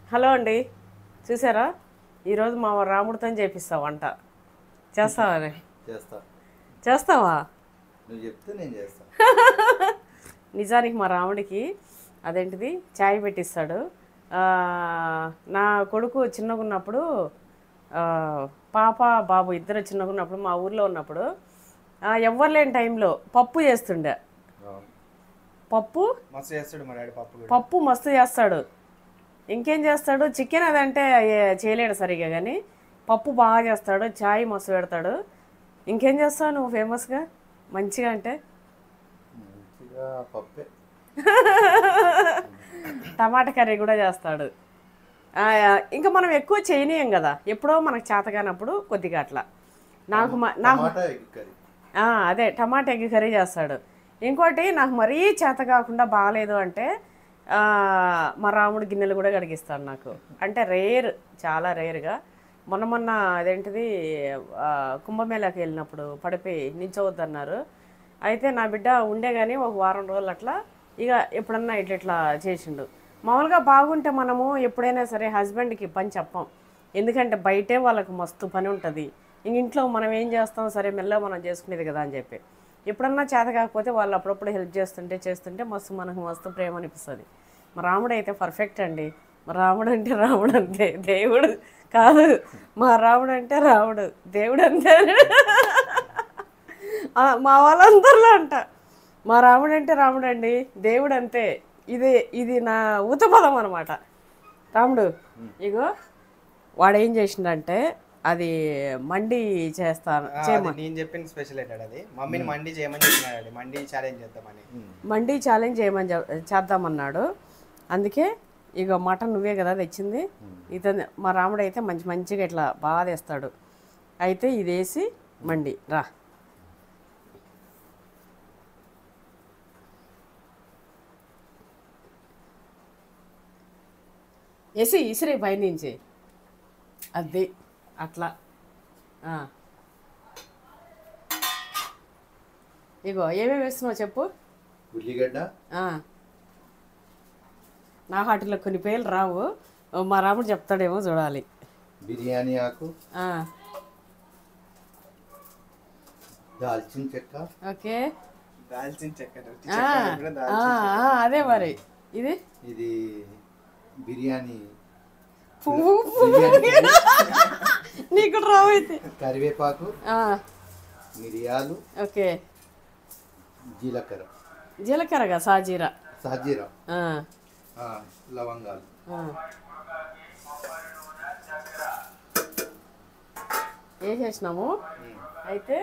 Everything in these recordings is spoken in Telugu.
హలో అండి, చూసారా? ఈరోజు మా రాముడితో చేపిస్తా వంట. చేస్తావా? చేస్తా. చేస్తావా? నువ్వు చెప్తే నేను చేస్తా. నిజానికి మా రాముడికి అదేంటిది చాయ్ పెట్టిస్తాడు. ఆ, నా కొడుకు చిన్నగా ఉన్నప్పుడు, ఆ, పాప బాబు ఇద్దరు చిన్నగా ఉన్నప్పుడు మా ఊర్లో ఉన్నప్పుడు ఎవ్వరు లేని టైంలో పప్పు చేస్తుండే. పప్పు మస్తు చేస్తాడు మా డాడీ పప్పు కూడా. పప్పు మస్తు చేస్తాడు. ఇంకేం చేస్తాడు, చికెన్ అదంటే చేయలేడు సరిగా, కానీ పప్పు బాగా చేస్తాడు. చాయ్ మస్తు పెడతాడు. ఇంకేం చేస్తావు నువ్వు ఫేమస్గా మంచిగా అంటే? మంచిగా పప్పే. టమాటా కర్రీ కూడా చేస్తాడు. ఆ, ఇంకా మనం ఎక్కువ చేయనీయం కదా, ఎప్పుడో మనకు చేత కానప్పుడు కొద్దిగా అట్లా. నాకు టమాటా ఎగ్ కర్రీ. అదే టమాటా ఎగ్ కర్రీ చేస్తాడు. ఇంకోటి నాకు మరీ చేత కాకుండా బాగాలేదు అంటే మా రాముడు గిన్నెలు కూడా కడిగిస్తాడు నాకు. అంటే రేర్, చాలా రేర్గా. మొన్న అదేంటిది కుంభమేళాకి వెళ్ళినప్పుడు పడిపోయి నించవద్దన్నారు. అయితే నా బిడ్డ ఉండే కానీ ఒక వారం రోజులు అట్లా ఇక ఎప్పుడన్నా ఇట్లా చేసిండు. మామూలుగా బాగుంటే మనము ఎప్పుడైనా సరే హస్బెండ్కి పని చెప్పం, ఎందుకంటే బయటే వాళ్ళకు మస్తు పని ఉంటుంది. ఇంక ఇంట్లో మనం ఏం చేస్తాం, సరే మెల్లగా మనం చేసుకునేది కదా అని చెప్పి. ఎప్పుడన్నా చేత కాకపోతే వాళ్ళు అప్పుడప్పుడు హెల్ప్ చేస్తుంటే మనకు మస్తు ప్రేమ అనిపిస్తుంది. మా రాముడు అయితే పర్ఫెక్ట్ అండి. మా రాముడు అంటే రాముడు అంతే, దేవుడు కాదు. మా రాముడు అంటే రాముడు, దేవుడు అంతే. మా వాళ్ళందరిలో అంట మా రాముడు అంటే రాముడు అండి, దేవుడు అంతే. ఇది నా ఊతపదం అనమాట. రాముడు ఇగో వాడు ఏం చేసిండంటే అది మండి చేస్తాను నేను చెప్పిన స్పెషల్ ఏంటంటే అది మమ్మీని మండి చేయమని చెప్పినాడు. మండి ఛాలెంజ్ చేద్దామని. మండి ఛాలెంజ్ చేద్దామన్నాడు. అందుకే ఇక మటన్ నువ్వే కదా తెచ్చింది. ఇతను మా రాముడు అయితే మంచిగా ఇట్లా బాగా తెస్తాడు. అయితే ఇది వేసి మండి రా. వేసి ఇసిరే పైనుంచి అది అట్లా. ఇగో ఏమేమి వేస్తున్నావు చెప్పు. ఉల్లిగడ్డ, నా వాటిలో కొన్ని పేర్లు రావు, మా రాముడు చెప్తాడేమో చూడాలి. బిర్యానీ ఆకు, దాల్చిన చెక్క. ఓకే, దాల్చిన చెక్క. అదే మరి. ఇది బిర్యానీ పువ్వు నీకు రావు అయితే. కరివేపాకు, మిరియాలు, ఓకే, జీలకర్ర, సాజీరా, లవంగాలు. వేసేసినాము. అయితే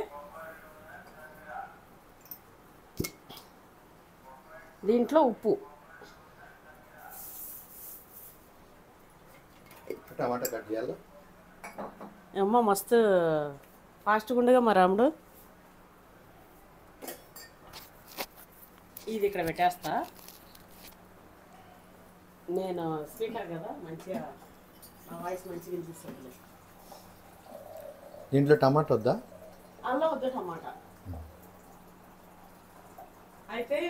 దీంట్లో ఉప్పు, టమాటా కట్ చేయాలి. అమ్మ మస్తు ఫాస్ట్గా ఉండగా మా రాముడు. ఇది ఇక్కడ పెట్టేస్తా. నేను స్పీకర్ కదా, మంచిగా నా వాయిస్ మంచిగా వినిపిస్తుంది. దీంట్లో టమాటా వద్దా? అందులో వద్దు టమాటా. అయితే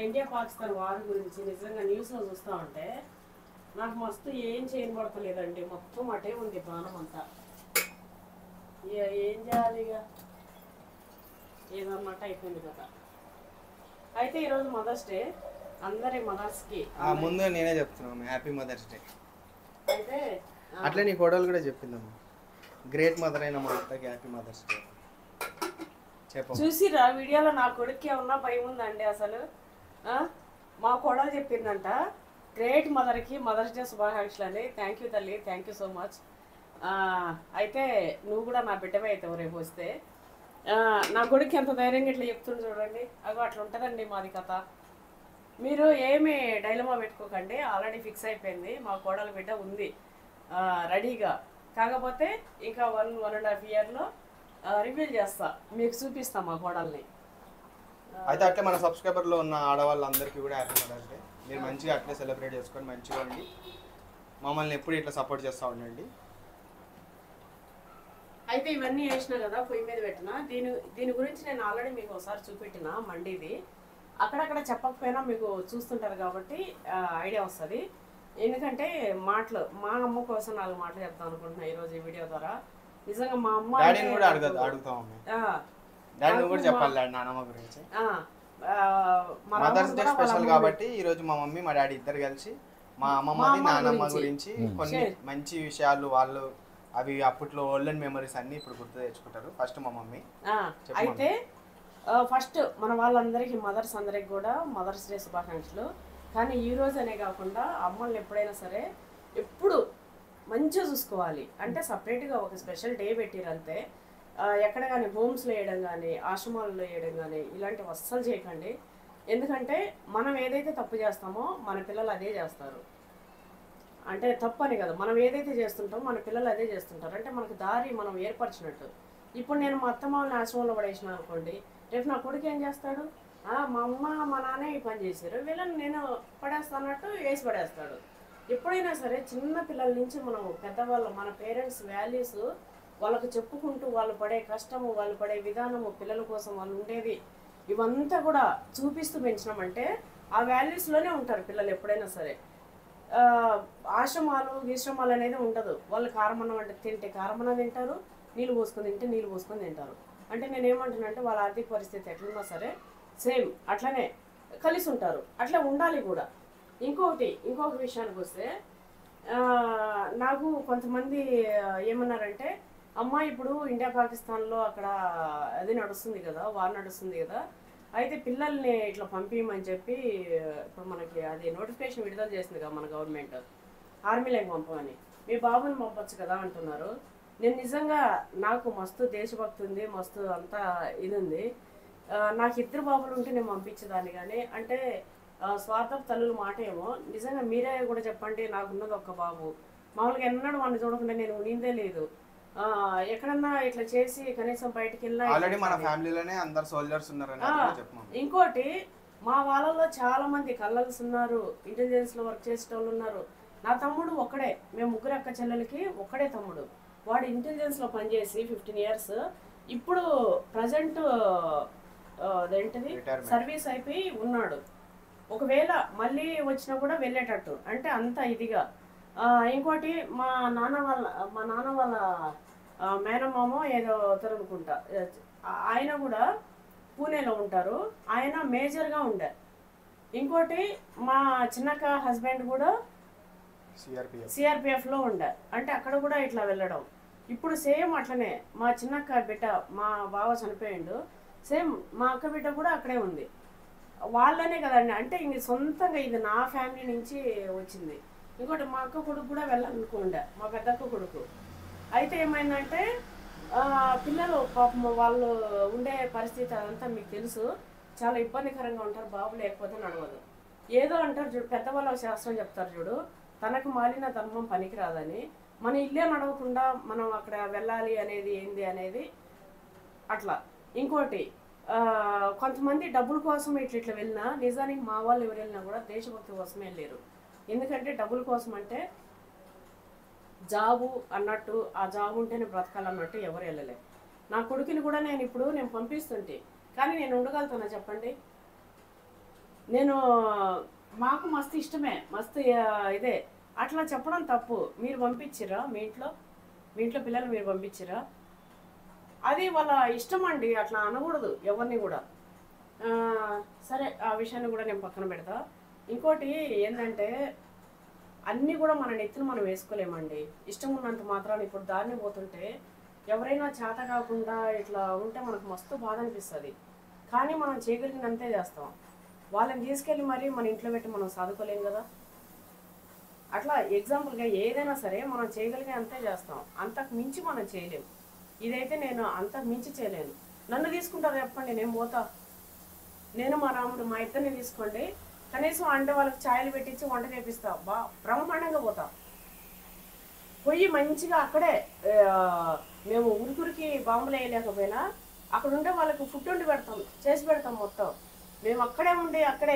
ఇండియా పాకిస్తాన్ వార్ గురించి నిజంగా న్యూస్లో చూస్తూ ఉంటే నాకు మస్తు ఏం చేయబడతలేదండి. మొత్తం అటే ఉంది ప్రాణం అంతా. ఇక ఏం చేయాలి, ఇక ఏదన్నట్టు అయిపోయింది కదా. అయితే ఈరోజు మదర్స్ డే, అందరి మదర్స్కి ముందు నేనే చెప్తున్నాను హ్యాపీ మదర్స్ డే. అయితే అట్లే నీ కోడలు కూడా చెప్పిందమ్మా, గ్రేట్ మదర్ అయిన మా అత్తకి హ్యాపీ మదర్స్ డే చెప్పు. చూసిరా వీడియోలో నా కొడుక్కి ఏమన్నా భయం ఉందండి అసలు. మా కోడలు చెప్పిందంట, గ్రేట్ మదర్కి మదర్స్ డే శుభాకాంక్షలు అని. థ్యాంక్ యూ తల్లి, థ్యాంక్ యూ సో మచ్. అయితే నువ్వు కూడా నా బిడ్డవే అవుతావు రేపు వస్తే. నా కొడుకు ఎంత ధైర్యంగా ఇట్లా చెప్తుంది చూడండి. అగో అట్లా ఉంటుందండి మాది కథ. మీరు ఏమి డైలమా పెట్టుకోకండి, ఆల్రెడీ ఫిక్స్ అయిపోయింది. మా కోడల బిడ్డ ఉంది రెడీగా. కాకపోతే ఇంకా 1.5 ఇయర్లో రివీల్ చేస్తా, మీకు చూపిస్తా మా కోడల్ని. అయితే అట్లే మన సబ్స్క్రైబర్లో ఉన్న ఆడవాళ్ళందరికీ కూడా హ్యాపీ మదర్స్ డే. మీరు మంచిగా అట్లే సెలబ్రేట్ చేసుకొని మంచిగా ఉండి మమ్మల్ని ఎప్పుడు ఇట్లా సపోర్ట్ చేస్తూ ఉండండి. అయితే ఇవన్నీ వేసినా కదా, పొయ్యి మీద పెట్టినా. దీని గురించి నేను ఆల్రెడీ మీకు ఒకసారి చూపెట్టిన మండిది. అక్కడక్కడ చెప్పకపోయినా మీకు చూస్తుంటారు కాబట్టి ఐడియా వస్తుంది. ఎందుకంటే మాటలు మా అమ్మ కోసం 4 మాటలు చెప్తాను అనుకుంటున్నా ఈరోజు ఈ వీడియో ద్వారా. నిజంగా మా అమ్మ డాడీని కూడా అడుగుతాం మమ్మీ. డాడీని కూడా చెప్పాలి నాన్నమ్మ గురించి. మదర్స్ డే స్పెషల్ కాబట్టి ఈ రోజు మా మమ్మీ మా డాడీ ఇద్దరు కలిసి మా అమ్మమ్మది నాన్నమ్మ గురించి కొన్ని మంచి విషయాలు వాళ్ళు అవి అప్పట్లో ఓల్డెన్ మెమరీస్ అన్ని ఇప్పుడు గుర్తు తెచ్చుకుంటారు. ఫస్ట్ మా మమ్మీ అయితే ఫస్ట్ మన వాళ్ళందరికీ మదర్స్ అందరికి కూడా మదర్స్ డే శుభాకాంక్షలు. కానీ ఈ రోజు అనే కాకుండా అమ్మల్ని ఎప్పుడైనా సరే ఎప్పుడు మంచిగా చూసుకోవాలి. అంటే సపరేట్గా ఒక స్పెషల్ డే పెట్టిరంతే. ఎక్కడ కానీ హోమ్స్లో వేయడం కానీ ఆశ్రమాలలో వేయడం కానీ ఇలాంటివి అస్సలు చేయకండి. ఎందుకంటే మనం ఏదైతే తప్పు చేస్తామో మన పిల్లలు అదే చేస్తారు. అంటే తప్పు అని కదా, మనం ఏదైతే చేస్తుంటామో మన పిల్లలు అదే చేస్తుంటారు. అంటే మనకు దారి మనం ఏర్పరిచినట్టు. ఇప్పుడు నేను మా అత్తమ్మని ఆశ్రమంలో పడేసిన అనుకోండి, రేపు నా కొడుకు ఏం చేస్తాడు? మా అమ్మ మా నాన్న ఈ పని చేశారు, వీళ్ళని నేను పడేస్తానట్టు వేసి పడేస్తాడు. ఎప్పుడైనా సరే చిన్న పిల్లల నుంచి మనం పెద్దవాళ్ళు మన పేరెంట్స్ వాల్యూస్ వాళ్ళకు చెప్పుకుంటూ వాళ్ళు పడే కష్టము వాళ్ళు పడే విధానము పిల్లల కోసం వాళ్ళు ఉండేది ఇవంతా కూడా చూపిస్తూ పెంచినామంటే ఆ వాల్యూస్లోనే ఉంటారు పిల్లలు ఎప్పుడైనా సరే. ఆశ్రమాలు విశ్రమాలు అనేది ఉండదు. వాళ్ళు కారమన్నం అంటే తింటే కారమన్నం తింటారు, నీళ్ళు పోసుకొని తింటే నీళ్ళు పోసుకొని తింటారు. అంటే నేను ఏమంటున్నా అంటే వాళ్ళ ఆర్థిక పరిస్థితి ఎట్లున్నా సరే సేమ్ అట్లనే కలిసి ఉంటారు. అట్లా ఉండాలి కూడా. ఇంకొక విషయానికి వస్తే నాకు కొంతమంది ఏమన్నారంటే, అమ్మ ఇప్పుడు ఇండియా పాకిస్తాన్లో అక్కడ అది నడుస్తుంది కదా, వార్ నడుస్తుంది కదా, అయితే పిల్లల్ని ఇట్లా పంపించమని చెప్పి ఇప్పుడు మనకి అది నోటిఫికేషన్ విడుదల చేసింది కదా మన గవర్నమెంట్, ఆర్మీలోకి పంపమని. మీ బాబుని పంపచ్చు కదా అంటున్నారు. నేను నిజంగా నాకు మస్తు దేశభక్తి ఉంది, మస్తు అంతా ఇది ఉంది. నాకు 2 బాబులు ఉంటే నేను పంపించేదాన్ని. కానీ అంటే స్వార్థపు తల్లుల మాట ఏమో. నిజంగా మీరే కూడా చెప్పండి, నాకున్నది 1 బాబు. మామూలుగా ఎన్నడూ వాడిని చూడకుండా నేను ఉండిందే లేదు. ఎక్కడన్నా ఇట్లా చేసి కనీసం బయటికి వెళ్ళినా ఆల్రెడీ మన ఫ్యామిలీలోనే అందరు సోల్జర్స్ ఉన్నారు. ఇంకోటి మా వాళ్ళలో చాలా మంది కల్లర్స్ ఉన్నారు, ఇంటెలిజెన్స్ లో వర్క్ చేసే వాళ్ళు ఉన్నారు. నా తమ్ముడు ఒక్కడే, మేము 3 అక్క చెల్లెలకి ఒక్కడే తమ్ముడు. వాడు ఇంటెలిజెన్స్ లో పనిచేసి 15 years ఇప్పుడు ప్రజెంట్ అదేంటిది సర్వీస్ అయిపోయి ఉన్నాడు. ఒకవేళ మళ్ళీ వచ్చినా కూడా వెళ్ళేటట్టు, అంటే అంత ఇదిగా. ఇంకోటి మా నాన్న వాళ్ళ మేనమామ ఏదో తరనుకుంటా, ఆయన కూడా పూణేలో ఉంటారు. ఆయన మేజర్గా ఉండే. ఇంకోటి మా చిన్నక్క హస్బెండ్ కూడా సిఆర్పిఎఫ్లో ఉండే. అంటే అక్కడ కూడా ఇట్లా వెళ్ళడం. ఇప్పుడు సేమ్ అట్లనే మా చిన్నక్క బిడ్డ, మా బావ చనిపోయిండు, సేమ్ మా అక్క బిడ్డ కూడా అక్కడే ఉంది. వాళ్ళనే కదండి. అంటే ఇంక సొంతంగా ఇది నా ఫ్యామిలీ నుంచి వచ్చింది. ఇంకోటి మా అక్క కొడుకు కూడా వెళ్ళాలనుకుండే, మా పెద్దక్క కొడుకు. అయితే ఏమైందంటే పిల్లలు పాపం వాళ్ళు ఉండే పరిస్థితి అదంతా మీకు తెలుసు, చాలా ఇబ్బందికరంగా ఉంటారు. బాబు లేకపోతే నడవదు. ఏదో అంటారు చూడు, పెద్దవాళ్ళ శాస్త్రం చెప్తారు చూడు, తనకు మాలిన ధర్మం పనికిరాదని. మన ఇల్లే నడవకుండా మనం అక్కడ వెళ్ళాలి అనేది ఏంది అనేది అట్లా. ఇంకోటి కొంతమంది డబ్బుల కోసం ఇట్లా వెళ్ళినా, నిజానికి మా వాళ్ళు ఎవరు వెళ్ళినా కూడా దేశభక్తి కోసమే వెళ్ళారు. ఎందుకంటే డబ్బుల కోసం అంటే జాబు అన్నట్టు, ఆ జాబు ఉంటేనే బ్రతకాలన్నట్టు ఎవరు వెళ్ళలే. నా కొడుకుని కూడా నేను పంపిస్తుంటే, కానీ నేను ఉండగలుగుతానా చెప్పండి? మాకు మస్తు ఇష్టమే, మస్తు ఇదే. అట్లా చెప్పడం తప్పు. మీరు పంపించిరా మీ ఇంట్లో పిల్లలు మీరు పంపించిరా? అది వాళ్ళ ఇష్టం అండి, అట్లా అనకూడదు ఎవరిని కూడా. సరే, ఆ విషయాన్ని కూడా నేను పక్కన పెడతా. ఇంకోటి ఏంటంటే, అన్నీ కూడా మన నెత్తిన మనం వేసుకోలేమండి. ఇష్టం ఉన్నంత మాత్రాన్ని ఇప్పుడు దారిని పోతుంటే ఎవరైనా చేత కాకుండా ఇట్లా ఉంటే మనకు మస్తు బాధ అనిపిస్తుంది. కానీ మనం చేయగలిగినంతే చేస్తాం. వాళ్ళని తీసుకెళ్ళి మరి మన ఇంట్లో పెట్టి మనం చదువుకోలేం కదా. అట్లా ఎగ్జాంపుల్గా ఏదైనా సరే మనం చేయగలిగే అంతే చేస్తాం, అంతకు మించి మనం చేయలేము. ఇదైతే నేను అంతకు మించి చేయలేను. నన్ను తీసుకుంటారు చెప్పండి, నేను పోతా. నేను మా రాముడు మా ఇద్దరిని తీసుకోండి, కనీసం అంటే వాళ్ళకి ఛాయలు పెట్టించి వంట చేపిస్తా, బ్రహ్మాండంగా పోతా. పోయి మంచిగా అక్కడే మేము ఉరికి బాంబులు వేయలేకపోయినా అక్కడ ఉండే వాళ్ళకి ఫుడ్ వండి పెడతాం, చేసి పెడతాం మొత్తం. మేము అక్కడే ఉండి అక్కడే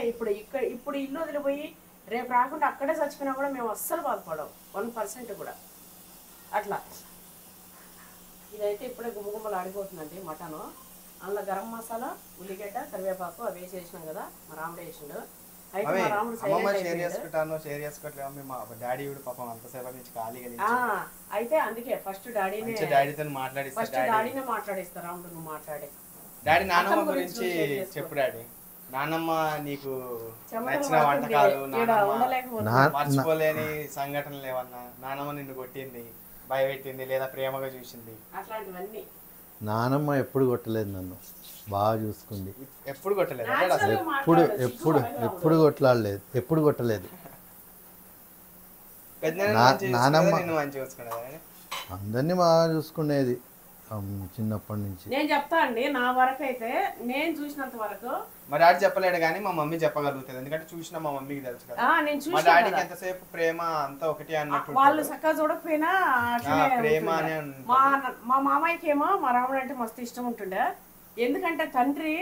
ఇప్పుడు ఇల్లు వదిలిపోయి రేపు రాకుండా అక్కడే చచ్చిపోయినా కూడా మేము అస్సలు బాధపడం 1% కూడా. అట్లా ఇదైతే ఇప్పుడే గుమ్మగుమ్మలు ఆడిపోతుందండి మటను. అందులో గరం మసాలా, ఉల్లిగడ్డ, కరివేపాకు అవి వేసేసినాం కదా, మా రాముడు వేసిండు. అయితే అవి మా రాముడు అమ్మమ్మ silent షేర్ అయిపోయాడు. చేసుకుంటాను షేర్ చేసుకోవట్లేదు మమ్మీ మా డాడీ కూడా పాపం అంతసేపటి నుంచి ఖాళీగా ఆ, అయితే అందుకే ఫస్ట్ డాడీనే మంచి డాడీతో మాట్లాడిస్తా ఫస్ట్ డాడీ డాడీనే మాట్లాడిస్తా రాముడు నువ్వు మాట్లాడే. డాడీ నానమ్మ అక్కల గురించి గురించి షేర్ చేసుకో. చెప్పు డాడీ. నానమ్మ నీకు చెమటలు నచ్చిన పడుతుంది, వంటకాలు ఈడ నానమ్మ ఉండలేకపోతున్నా. మర్చిపోలేని సంఘటనలు ఏమన్నా నానమ్మ నిన్ను కొట్టింది భయపెట్టింది లేదా ప్రేమగా చూసింది అట్లాంటివన్నీ నానమ్మ ఎప్పుడు కొట్టలేదు నన్ను, బాగా చూసుకుంది. ఎప్పుడు కొట్టలేదు Natural అసలు గా ఎప్పుడు మాట్లాడు, ఎప్పుడు సిగ్గు ఎప్పుడు కొట్టలేదు, ఎప్పుడు కొట్టలేదు. నానమ్మ నిన్ను మంచిగా చూసుకునేది అందరినీ బాగా చూసుకునేది చిన్నప్పటి నుంచి. నేను చెప్తా అండి, నా వరకు అయితే నేను చూసినంత వరకు మా డాడీ చెప్పలేడు కానీ మా మమ్మీ చెప్పగలుగుతుంది ఎందుకంటే చూసిన మా మమ్మీకి తెలుసు కదా నేను మా చూసిన డాడీకి కదా. ఎంతసేపు ప్రేమ అంతా ఒకటి అన్నట్టు వాళ్ళు చక్కగా చూడకపోయినా అట్లనే ప్రేమ ఉంటుండే. అనే ఉంటుంది. మా మామయ్యకి ఏమో మా రాముడు అంటే మస్తు ఇష్టం ఉంటుండే. ఎందుకంటే తండ్రి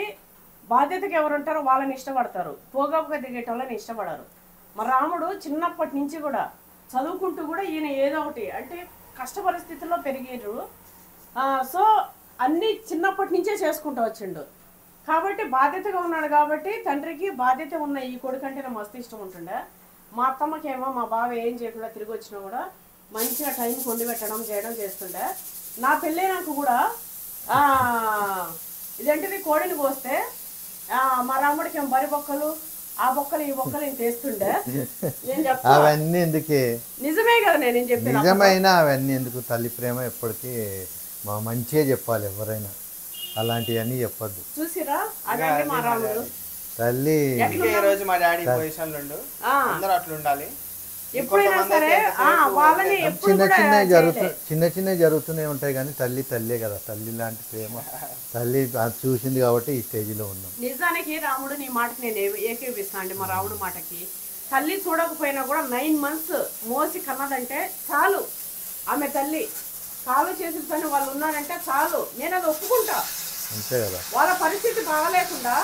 బాధ్యతకి ఎవరు ఉంటారో వాళ్ళని ఇష్టపడతారు, పోగొప్పగా దిగేటోళ్ళని ఇష్టపడరు. మా రాముడు చిన్నప్పటి నుంచి కూడా చదువుకుంటూ కూడా ఈయన ఏదో ఒకటి అంటే కష్ట పరిస్థితుల్లో పెరిగారు. సో అన్నీ చిన్నప్పటి నుంచే చేసుకుంటూ వచ్చిండు కాబట్టి బాధ్యతగా ఉన్నాడు. కాబట్టి తండ్రికి బాధ్యత ఉన్న ఈ కొడుకు అంటే నాకు మస్తు ఇష్టం ఉంటుండే. మా అత్తమ్మకేమో మా బావ ఏం చేయకుండా తిరిగి వచ్చినా కూడా మంచిగా టైం కొండి పెట్టడం చేయడం చేస్తుండే. నా పెళ్ళైనాక కూడా ఇదేంటిది కోడిని కోస్తే మా రాముడికి ఏమో బరి బొక్కలు ఆ బొక్కలు ఈ బొక్కలు నేను తెస్తుండే. నేను చెప్తా అవన్నీ ఎందుకే, నిజమే కదా నేను చెప్పిన. నిజమైనా అవన్నీ ఎందుకు? తల్లి ప్రేమ ఎప్పటికీ మంచిగా చెప్పాలి, ఎవరైనా అలాంటివన్నీ చెప్పొద్దు. చూసిరా అదండి మా రాముడు. తల్లి అందుకే ఈ రోజు మా డాడీ పొజిషన్ లో ఉండు అందరూ అట్లా ఉండాలి. ఎప్పుడైనా సరే వాళ్ళని ఎప్పుడు చిన్న కూడా చిన్న చిన్న జరుగుతూనే ఉంటాయి కానీ తల్లి తల్లే కదా. తల్లి లాంటి ప్రేమ తల్లి అది చూసింది కాబట్టి ఈ స్టేజ్లో ఉన్నాం. నిజానికి రాముడు నీ మాటకి నేను ఏకీపిస్తాను అండి. మా రాముడు మాటకి తల్లి చూడకపోయినా కూడా 9 months మోసి కన్నదంటే చాలు. ఆమె తల్లి కాలు చేసిన పని వాళ్ళు ఉన్నారంటే చాలు, నేను అది ఒప్పుకుంటా. అంతే కదా. వాళ్ళ పరిస్థితి బాగలేకుండా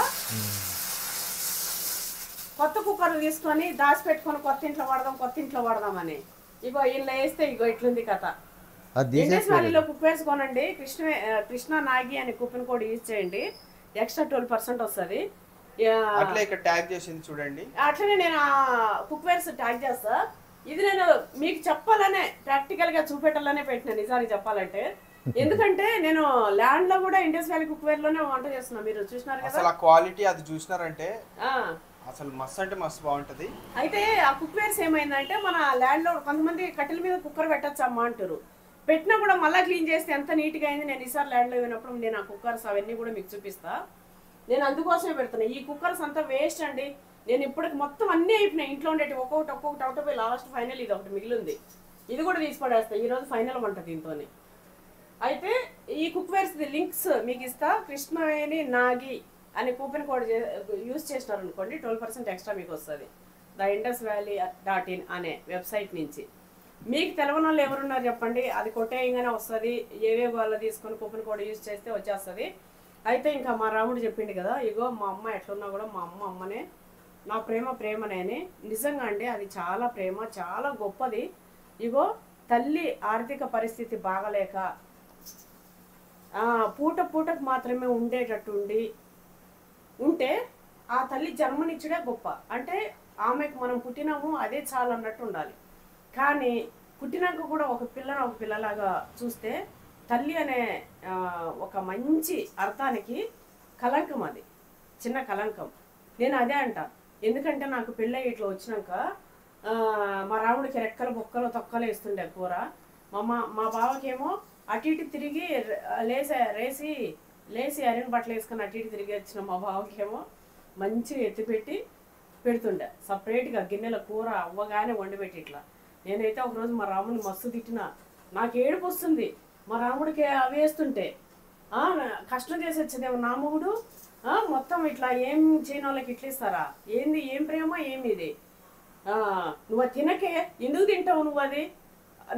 కొత్త కుక్కర్లు తీసుకొని దాచిపెట్టుకొని కొత్త ఇంట్లో వాడదామని ఇగో ఇలా వేస్తే ఇగో ఇట్లుంది కథ. అది ఇండస్ వ్యాలీలో కుప్పేర్స్ కొనండి, కృష్ణ నాగి అనే కూపన్ కోడ్ యూజ్ చేయండి, ఎక్స్ట్రా 12% వస్తుంది. అట్లా ఇక్కడ ట్యాగ్ చేసింది చూడండి. అట్లనే నేను కుక్వేర్స్ ట్యాగ్ చేస్తా. ఇది నేను మీకు చెప్పాలనే ప్రాక్టికల్ గా చూపెట్టాలనే పెట్టిన నిజానికి చెప్పాలంటే. ఎందుకంటే నేను ల్యాండ్ లో కూడా ఇండస్ వ్యాలీ కుక్వేర్ లోనే వంట చేస్తున్నా, మీరు చూసినారు కదా. అసలు ఆ క్వాలిటీ అది చూసినారంటే ఆ, అసలు మస్తు అంటే మస్తు బాగుంటది. అయితే ఆ కుక్వేర్స్ ఏమైందంటే మన ల్యాండ్ లో కొంతమంది కట్టెల మీద కుక్కర్ పెట్టచ్చు అమ్మా అంటారు. పెట్టినా కూడా మళ్ళీ క్లీన్ చేస్తే ఎంత నీట్ గా అయింది. నేను ఈసారి ల్యాండ్ లో పోయినప్పుడు నేను ఆ కుక్కర్స్ అవన్నీ కూడా మీకు చూపిస్తా. నేను అందుకోసమే పెడుతున్నా. ఈ కుక్కర్స్ అంతా వేస్ట్ అండి. నేను ఇప్పటికి మొత్తం అన్నీ అయిపోయినాయి ఇంట్లో ఉండేవి, ఒక్కొక్కటి అవుట్ పోయి లాస్ట్ ఫైనల్ ఇది ఒకటి మిగిలింది. ఇది కూడా తీసి పడేస్తా. ఈరోజు ఫైనల్ వంట దీంతోనే. అయితే ఈ కుక్వేర్స్ లింక్స్ మీకు ఇస్తా. కృష్ణవేణి నాగి అనే కూపన్ కోడ్ యూజ్ చేసినారు అనుకోండి 12% ఎక్స్ట్రా మీకు వస్తుంది. theindusvalley.in అనే వెబ్సైట్ నుంచి. మీకు తెలవని వాళ్ళు ఎవరున్నారు చెప్పండి, అది కొట్టేయంగానే వస్తుంది. ఏవే వాళ్ళు తీసుకొని కూపన్ కోడ్ యూజ్ చేస్తే వచ్చేస్తుంది. అయితే ఇంకా మా రాముడు చెప్పిండు కదా, ఇగో మా అమ్మ ఎట్లున్నా కూడా మా అమ్మనే, నా ప్రేమనే అని. నిజంగా అండి అది చాలా ప్రేమ, చాలా గొప్పది. ఇగో తల్లి ఆర్థిక పరిస్థితి బాగలేక పూటకు మాత్రమే ఉండేటట్టు ఉంటే ఆ తల్లి జన్మనిచ్చుడే గొప్ప. అంటే ఆమెకు మనం పుట్టినాము అదే చాలు అన్నట్టు ఉండాలి. కానీ పుట్టినాక కూడా ఒక పిల్లలాగా చూస్తే తల్లి అనే ఒక మంచి అర్థానికి కలంకం, అది చిన్న కలంకం. నేను అదే అంట. ఎందుకంటే నాకు పెళ్ళి ఇట్లా వచ్చినాక మా రాముడికి రెక్కలు బొక్కలు తొక్కలు వేస్తుండే కూర. మా బావకేమో అటు ఇటు తిరిగి లేసి అరిని బట్టలు వేసుకొని అటు ఇటు తిరిగి వచ్చిన మా బావకేమో మంచిగా ఎత్తిపెట్టి పెడుతుండే సపరేట్గా గిన్నెల కూర అవ్వగానే వండిపెట్టి ఇట్లా. నేనైతే ఒకరోజు మా రాముడిని మస్తు తిట్టినా. నాకు ఏడుపు వస్తుంది మా రాముడికి అవి వేస్తుంటే. కష్టం చేసి వచ్చేదేమో నా మొగుడు మొత్తం ఇట్లా ఏం చేయని వాళ్ళకి ఇట్లా ఇస్తారా ఏంది, ఏం ప్రేమ ఏమి ఇది, నువ్వు తినకే ఎందుకు తింటావు నువ్వు,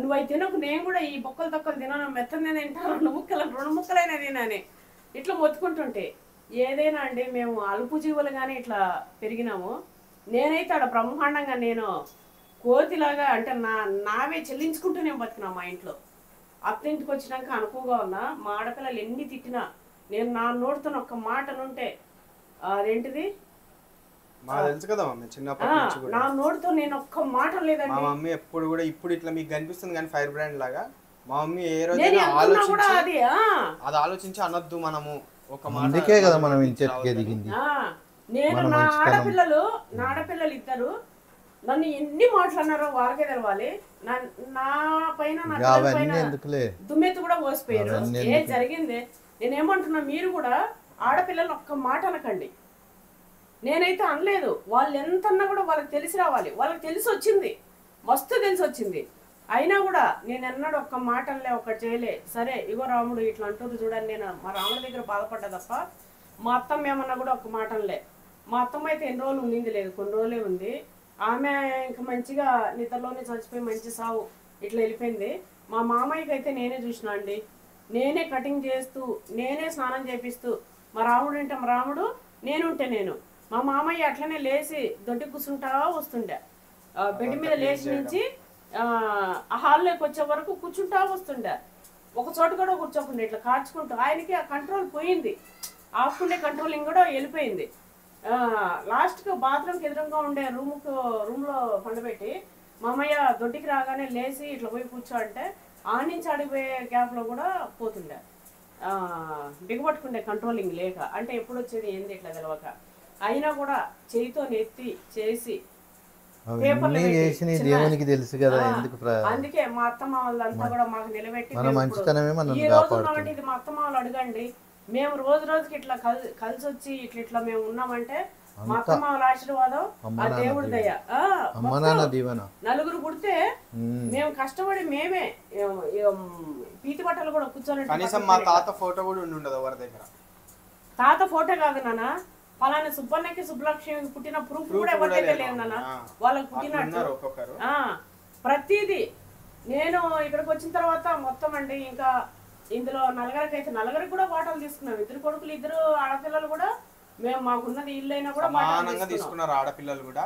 నువ్వు అవి తినకు, నేను కూడా ఈ బొక్కలు తొక్కలు తినను, మెత్తనే తింటాను, 2 ముక్కలైనా తినని ఇట్లా మొత్తుకుంటుంటే. ఏదైనా అండి మేము అలుపు జీవులుగానే ఇట్లా పెరిగినాము. నేనైతే ఆడ బ్రహ్మాండంగా నేను కోతిలాగా అంటే నావే చెల్లించుకుంటూ నేను బతికినా మా ఇంట్లో. అత్తింటికి వచ్చినాక అనుకువగా ఉన్నా. మా ఆడపిల్లలు ఎన్ని తిట్టినా నేను నా నోటితో ఒక్క మాట నుంటే అదేంటిది మాకు తెలుసు కదా మమ్మీ చిన్నప్పటి నుంచి కూడా నా నోటితో నేను ఒక్క మాట మా లేదండి. మమ్మీ ఎప్పుడు కూడా ఇప్పుడు ఇట్లా మీకు కనిపిస్తుంది కానీ ఫైర్ బ్రాండ్ లాగా మా మమ్మీ ఏ రోజు నేను ఎంతున్నా కూడా ఆలోచించి అది అది ఆలోచించి అనొద్దు మనము ఒక మాట అందుకే కదా మనం ఇంచెట్కి ఎదిగింది. నేను నా ఆడపిల్లలు ఇద్దరు నన్ను ఎన్ని మాట్లాడినారో వాళ్ళకే తెలవాలి. నా పైన నా పిల్లల పైన ఎందుకులే దుమ్మెత్తు కూడా పోసిపోయారు. ఏ జరిగింది నేనేమంటున్నా, మీరు కూడా ఆడపిల్లలు ఒక్క మాట అనకండి. నేనైతే అనలేదు. వాళ్ళు ఎంత అన్నా కూడా వాళ్ళకి తెలిసి రావాలి. వాళ్ళకి తెలిసి వచ్చింది, మస్తు తెలిసి వచ్చింది. అయినా కూడా నేను ఎన్నడూ ఒక్క మాట అనలే, ఒక్కటి చేయలే. సరే ఇగో రాముడు ఇట్లా అంటుంది చూడండి, నేను మా రాముడి దగ్గర బాధపడ్డా తప్ప మా అత్తమ్మ ఏమన్నా కూడా ఒక్క మాట అనలే. మా అత్తమ్మ అయితే ఎన్ని రోజులు ఉండింది లేదు, కొన్ని రోజులే ఉంది. ఆమె ఇంకా మంచిగా నిద్రలోనే చచ్చిపోయి మంచి సావు ఇట్లా వెళ్ళిపోయింది. మా మామయ్యకి అయితే నేనే చూసినా అండి. నేనే కటింగ్ చేస్తూ, నేనే స్నానం చేపిస్తూ, మా రాముడు ఉంటే మా రాముడు, నేనుంటే నేను. మా మామయ్య అట్లనే లేచి దొడ్డి కూర్చుంటా వస్తుండే, బెడ్ మీద లేచి నుంచి హాల్లోకి వచ్చే వరకు కూర్చుంటా వస్తుండే. ఒక చోట కూడా కూర్చోకుండా ఇట్లా కార్చుకుంటూ. ఆయనకి ఆ కంట్రోల్ పోయింది, ఆపుకుండే కంట్రోలింగ్ కూడా వెళ్ళిపోయింది. లాస్ట్కి బాత్రూమ్కి ఎదురుగా ఉండే రూమ్లో పండబెట్టి మామయ్య దొడ్డికి రాగానే లేచి ఇట్లా పోయి కూర్చో అంటే ఆ నుంచి అడిగిపోయే గ్యాప్లో కూడా పోతుండే. బిగబట్టుకుండే కంట్రోలింగ్ లేక, అంటే ఎప్పుడు వచ్చేది ఏంది ఇట్లా తెలవక. అయినా కూడా చేయితో నెత్తి చేసి దేవునికి తెలుసు కదా ఎందుకు. అందుకే మా అత్తమ్మ వాళ్ళంతా కూడా మాకు నిలబెట్టి మన మంచితనమే మనం ఈ రోజు ఉన్నామంటే ఇది మా అత్తమ్మ వాళ్ళు అడగండి. మేము రోజు రోజుకి ఇట్లా కలిసి వచ్చి ఇట్లా మేము ఉన్నామంటే మా అత్తమ్మ వాళ్ళ ఆశీర్వాదం, ఆ దేవుడి దయ. నలుగురు పుడితే మేము కష్టపడి మేమే పీతి బట్టలు కూడా కూర్చొని. కనీసం మా తాత ఫోటో కూడా ఉండదు ఎవరి దగ్గర. తాత ఫోటో కాదు నాన్న, పలానా సుబ్బన్నకి సుబ్బలక్ష్మి పుట్టిన ప్రూఫ్ కూడా ఎవరికైతే లేదు నాన్న. వాళ్ళకి పుట్టినట్టు ప్రతిదీ. నేను ఇక్కడికి వచ్చిన తర్వాత మొత్తం అండి, ఇంకా ఇందులో నలుగురికి కూడా వాటాలు తీసుకున్నాం. ఇద్దరు కొడుకులు, ఇద్దరు ఆడపిల్లలు కూడా. మేము మాకున్నది ఇల్లు అయినా కూడా తీసుకున్నారు ఆడపిల్లలు కూడా.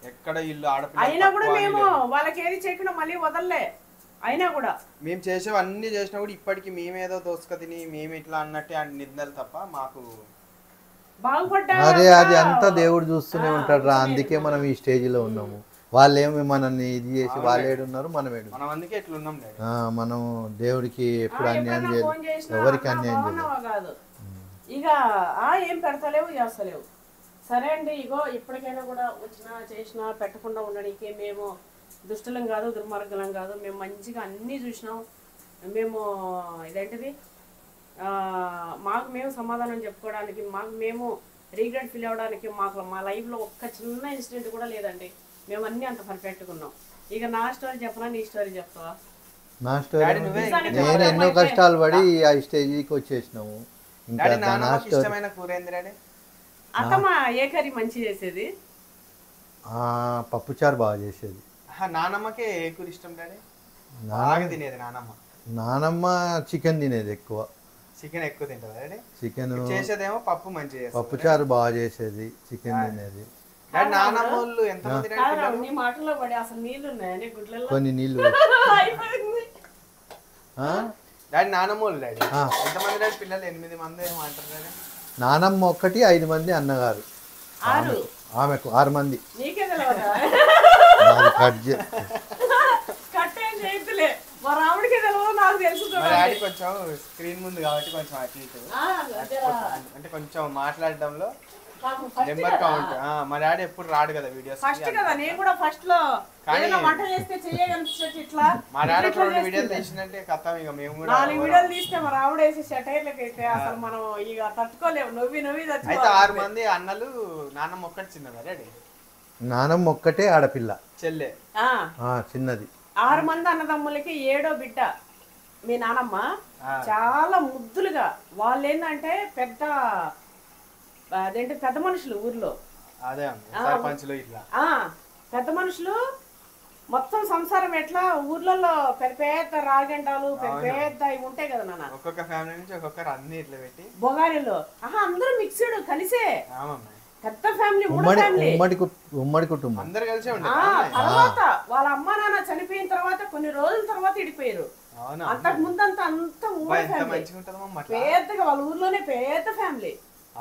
ఎక్కడ ఇల్లు ఆడపిల్ల అయినా కూడా మేము వాళ్ళకి ఏది చేయకుండా మళ్ళీ వదలలే. అయినా కూడా మేము చేసేవన్నీ చేసినా కూడా ఇప్పటికి మేమేదో దోసుక తిని మేము ఇట్లా అన్నట్టే నిందలు తప్ప మాకు బాగుపడ్డా. అది అంతా దేవుడు చూస్తూనే ఉంటాడు రా. అందుకే మనం ఈ స్టేజ్ లో ఉన్నాము. వాళ్ళేమి మనల్ని ఇది చేసి వాళ్ళు ఏడున్నారు, మనం ఏడు. మనం దేవుడికి ఎప్పుడు అన్యాయం చేయలేదు, ఎవరికి అన్యాయం చేయలేదు. ఇక ఏం పెడతలేవు, చేస్తలేవు. సరే అండి, ఇగో ఇప్పటికైనా కూడా వచ్చినా చేసినా పెట్టకుండా ఉండడానికి మేము దుష్టులం కాదు, దుర్మార్గులం కాదు. మేము మంచిగా అన్నీ చూసినాం. మేము ఇదేంటిది మాకు మేము సమాధానం చెప్పుకోవడానికి, మాకు మేము రీగ్రెట్ ఫీల్ అవ్వడానికి మా లైఫ్లో ఒక్క చిన్న ఇన్సిడెంట్ కూడా లేదండి. మేము అన్నీ అంత పర్ఫెక్ట్గా ఉన్నాం. ఇక నా స్టోరీ చెప్పనా, నీ స్టోరీ చెప్తావా? నా స్టోరీ నేను ఎన్నో కష్టాలు పడి ఆ స్టేజ్కి వచ్చేసినాము. అత్తమ్మ ఏ కర్రీ మంచి చేసేది? పప్పుచారు బాగా చేసేది. నానమ్మకే ఏ కూర ఇష్టం డాడీ? తినేది నానమ్మ చికెన్ తినేది ఎక్కువ. చికెన్ ఎక్కువ తింటదా డాడీ? చికెన్ చేసేదేమో పప్పు మంచి చేసేది. పప్పుచారు బాగా చేసేది, చికెన్ తినేది. కొన్ని నీళ్ళు నానమ్మ ఒక్కటి, 5 మంది అన్నగారు. ఆమెకు 6 మంది. కొంచెం స్క్రీన్ ముందు కాబట్టి కొంచెం అటు ఇటు అంటే కొంచెం మాట్లాడడంలో నెంబర్ కౌంట్. మా డాడీ ఎప్పుడు రాడు కదా వీడియోస్. ఫస్ట్ కదా నేను కూడా ఫస్ట్ లో ఏదైనా వంట చేస్తే చేయగలిసి ఇట్లా మా డాడీ 2 వీడియోలు తీసినంటే కథ. ఇక మేము కూడా 4 వీడియోలు తీస్తే మా రాముడు వేసి షటైర్లకి అయితే అసలు మనం ఇక తట్టుకోలేము. నవ్వి అయితే 6 మంది అన్నలు, నాన్నమ్మ ఒక్కటి చిన్నదా డాడీ? నానమ్మ ఒక్కటే ఆడపిల్ల, చెల్లె చిన్నది. 6 మంది అన్నదమ్ములకి 7వ బిడ్డ మీ నానమ్మ. చాలా ముద్దులుగా వాళ్ళు ఏంటంటే పెద్ద అదేంటి పెద్ద మనుషులు ఊర్లో. పెద్ద మనుషులు మొత్తం సంసారం ఎట్లా ఊర్లలో పెద్ద పెద్ద రాగంటాలు పెద్ద ఇవి ఉంటాయి కదా నాన్న. ఒక్కొక్క ఫ్యామిలీ నుంచి ఒక్కొక్కరు అన్ని ఇట్లా పెట్టి బొగారిలో అందరూ మిక్స్డ్ కలిసే పెద్ద ఫ్యామిలీ, ఉమ్మడి కుటుంబం అందరు కలిసే ఉండే. తర్వాత వాళ్ళ అమ్మ నాన్న చనిపోయిన తర్వాత కొన్ని రోజుల తర్వాత ఇడిపోయారు. అంతకు ముందంతా అంత పెద్దగా వాళ్ళ ఊర్లోనే పెద్ద ఫ్యామిలీ.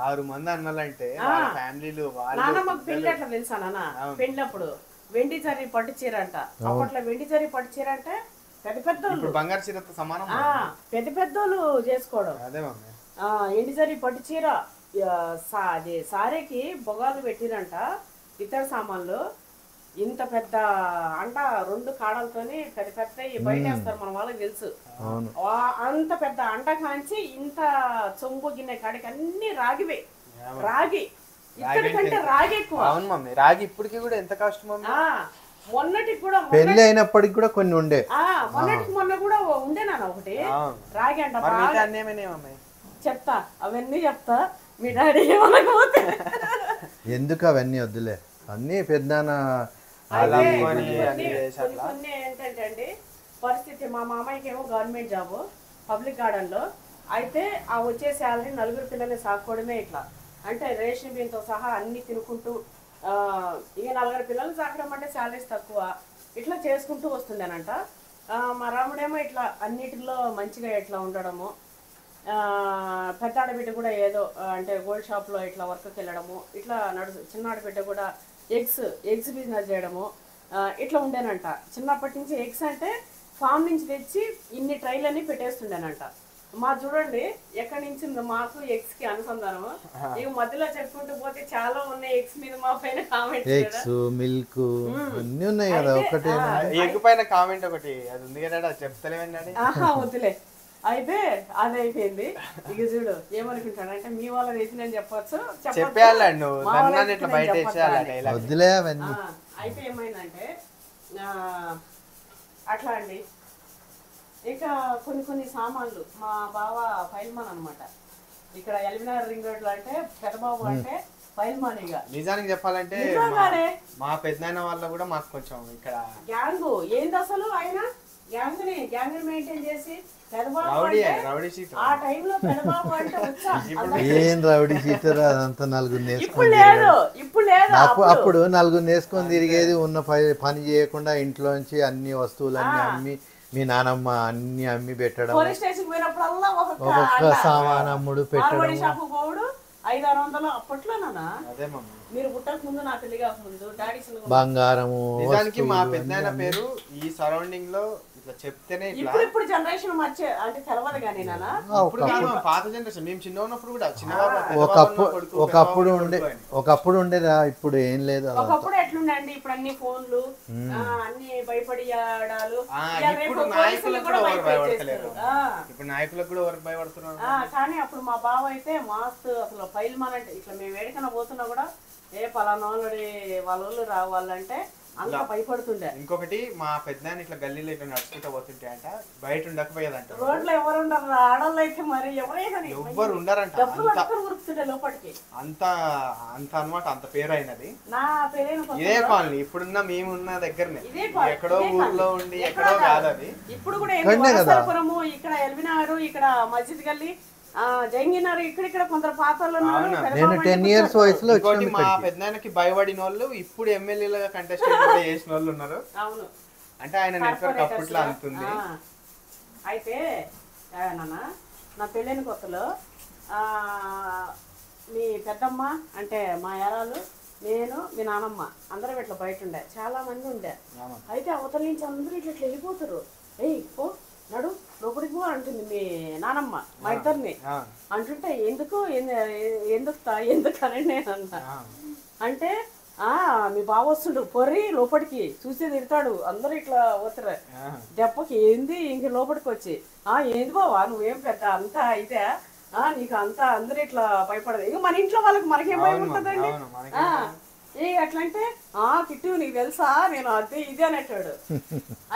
6 మంది అన్నలంటే వాళ్ళ ఫ్యామిలీలు వాళ్ళు నానమ్మకు పెళ్లి ఎట్లా తెలుసా నాన్న? పెళ్ళప్పుడు వెండి జరి పట్టు చీర అంట. అప్పట్లో వెండి జరి పట్టు చీర అంటే పెద్ద పెద్దోళ్ళు, ఇప్పుడు బంగారు చీరతో సమానం. పెద్ద పెద్దోళ్ళు చేసుకోవడం. అదే మమ్మీ. ఎండి జరి పట్టు చీర, అది సారీకి బొగాలు పెట్టిరంట. ఇతర సామాన్లు ఇంత పెద్ద అంట 2 కాడలతోని పెద్ద పెద్ద బయట వేస్తారు, మన వాళ్ళకి తెలుసు. అంత పెద్ద అంట కాంచి ఇంత చొంబు గిన్నె కాడికి అన్ని రాగివే. రాగి ఇక్కడికంటే రాగి ఎక్కువ. అవును మమ్మీ, రాగి ఇప్పటికి కూడా ఎంత కాస్ట్ మమ్మీ. మొన్నటికి కూడా పెళ్లి అయినప్పటికి కూడా కొన్ని ఉండే. మొన్నటికి మొన్న కూడా ఉండే నాన్న ఒకటి రాగి అంట. చెప్తా, అవన్నీ చెప్తా. మీ డాడీ ఏమనకపోతే ఎందుకు అవన్నీ వద్దులే, అన్నీ పెద్దనాన్న. కొన్ని ఏంటంటే అండి పరిస్థితి, మా మామయ్యకి ఏమో గవర్నమెంట్ జాబ్ పబ్లిక్ గార్డెన్ లో. అయితే ఆ వచ్చే శాలరీ 4 పిల్లల్ని సాకోవడమే ఇట్లా. అంటే రేషన్ బియ్యంతో సహా అన్ని తినుకుంటూ, ఇక 4 పిల్లలు సాకడం అంటే శాలరీస్ తక్కువ. ఇట్లా చేసుకుంటూ వస్తుండేనంట. మా రాముడేమో ఇట్లా అన్నిటిలో మంచిగా ఇట్లా ఉండడము. పెద్ద ఆడబిడ్డ కూడా ఏదో అంటే గోల్డ్ షాప్లో ఇట్లా వర్క్కి వెళ్ళడము, ఇట్లా చిన్న ఆడబిడ్డ కూడా ఎగ్స్ బిజినెస్ చేయడము, ఇట్లా ఉండేనంట. చిన్నప్పటి నుంచి ఎగ్స్ అంటే ఫామ్ నుంచి తెచ్చి ఇన్ని ట్రైలన్నీ పెట్టేస్తుండేనంట. మా చూడండి ఎక్కడి నుంచి మాకు ఎగ్స్ కి అనుసంధానము. ఇక మధ్యలో చెప్పుకుంటూ పోతే చాలా ఉన్నాయి ఎగ్స్ మీద మా పైన కామెంట్. ఎగ్స్ మిల్క్ అన్ని ఉన్నాయి కదా. ఒకటి ఎగ్ పైన కామెంట్ ఒకటి అది ఉంది కదా, చెప్తలేమండి. వద్దులే, అయితే అది అయిపోయింది. ఇక చూడు ఏమనుకుంటాడంటే మీ వాళ్ళ రీతి నేను చెప్పొచ్చు, వద్దులే అవన్నీ. అయితే ఏమైందంటే అట్లా అండి. ఇక కొన్ని సామాన్లు మా బావ ఫైల్మాన్ అనమాట. ఇక్కడ ఎల్బీనగర్ రింగ్ రోడ్ లో అంటే పెద్దబాబు అంటే ఫైల్మాన్. ఇక నిజానికి చెప్పాలంటే మా పెద్దనాన్న వాళ్ళ కూడా మాకు కొంచెం ఇక్కడ గ్యాంగ్ ఏంది అసలు. ఆయన గ్యాంగ్ మెయింటైన్ చేసి ఏం రౌడీ షీటర్ అదంతా 4 నేసుకొని అప్పుడు 4 నేసుకొని తిరిగేది. ఉన్న పని చేయకుండా ఇంట్లోంచి అన్ని వస్తువులన్నీ అమ్మి, మీ నానమ్మ అన్ని అమ్మి పెట్టడం, ఒక్కొక్క సామాన్ అమ్ముడు పెట్టడం. 500-600 అప్పట్లో మీరు పుట్టక ముందు నా పెళ్లి కాకముందు డాడీ బంగారము. నిజానికి మా పెద్దనాన్న పేరు ఈ సరౌండింగ్ లో చెప్తేనే ఇప్పుడు జనరేషన్ మర్చే అంటే తెలవదు కానీ నాన్న. పాత జనరేషన్ మేము చిన్న ఉన్నప్పుడు కూడా ఒకప్పుడు ఉండేదా, ఇప్పుడు ఏం లేదు. ఒకప్పుడు ఎట్లుండండి, ఇప్పుడు అన్ని ఫోన్లు అన్ని భయపడియాడాలు. ఇప్పుడు నాయకులకు కూడా ఎవరు భయపడుతున్నారు. కానీ అప్పుడు మా బావ అయితే మాస్తు అసలు ఫైల్ మాన్ అంటే ఇట్లా మేము వేడికన్నా పోతున్నా కూడా పలానా వాళ్ళు రావాలంటే అంత భయపడుతుండే. ఇంకొకటి మా పెద్దనాన్న ఇట్లా గల్లీలో ఇట్లా నడుచుకుంటూ పోతుంటే అంట బయట ఉండకపోయేదంట. రోడ్లో ఎవరు ఉండరు, ఆడవాళ్ళు అయితే మరి ఎవ్వరు ఉండరంట. లోపలికి అంత అనమాట, అంత పేరు అయినది. నా పేరు ఇదే కాలనీ ఇప్పుడున్న మేమున్న దగ్గరనే, ఎక్కడో ఊర్లో ఉండి ఎక్కడో కాదు అది. ఇప్పుడు కూడా ఇక్కడ ఎల్బీనగర్, ఇక్కడ మస్జిద్ గల్లీ, జంగినారు, ఇక్కడ కొందరు పాత్రలు. నేను 10 years వయసులో మా పెద్దనాన్నకి భయపడిన వాళ్ళు ఇప్పుడు ఎమ్మెల్యేలుగా కంటెస్టెంట్ చేసిన వాళ్ళు ఉన్నారు. అవును, అంటే ఆయన నెట్వర్క్ అప్పట్లో అంతుంది. అయితే నాన్న నా పెళ్ళైన కొత్తలో మీ పెద్దమ్మ అంటే మా యారాలు, నేను, మీ నానమ్మ అందరం ఇట్లా బయట ఉండే, చాలా మంది ఉండే. అయితే అవతల నుంచి అందరూ ఇట్లా వెళ్ళిపోతారు. పో నడు లోపలికి పో అంటుంది మీ నానమ్మ మా ఇద్దరిని. అంటుంటే ఎందుకని నేను అన్నా. అంటే మీ బావ వస్తుండు పొర్రి లోపలికి చూసి తిడతాడు, అందరూ ఇట్లా పోతారు దెబ్బకి. ఏంది ఇంక లోపలికి వచ్చి ఏంది బావా నువ్వేం పెద్ద అంతా అయితే నీకు అంతా అందరూ ఇట్లా భయపడదు. ఇక మన ఇంట్లో వాళ్ళకి మనకేం భయం ఉంటుందండి. ఎట్లంటే కిట్టు నీకు తెలుసా నేను అదే ఇది అనేటాడు.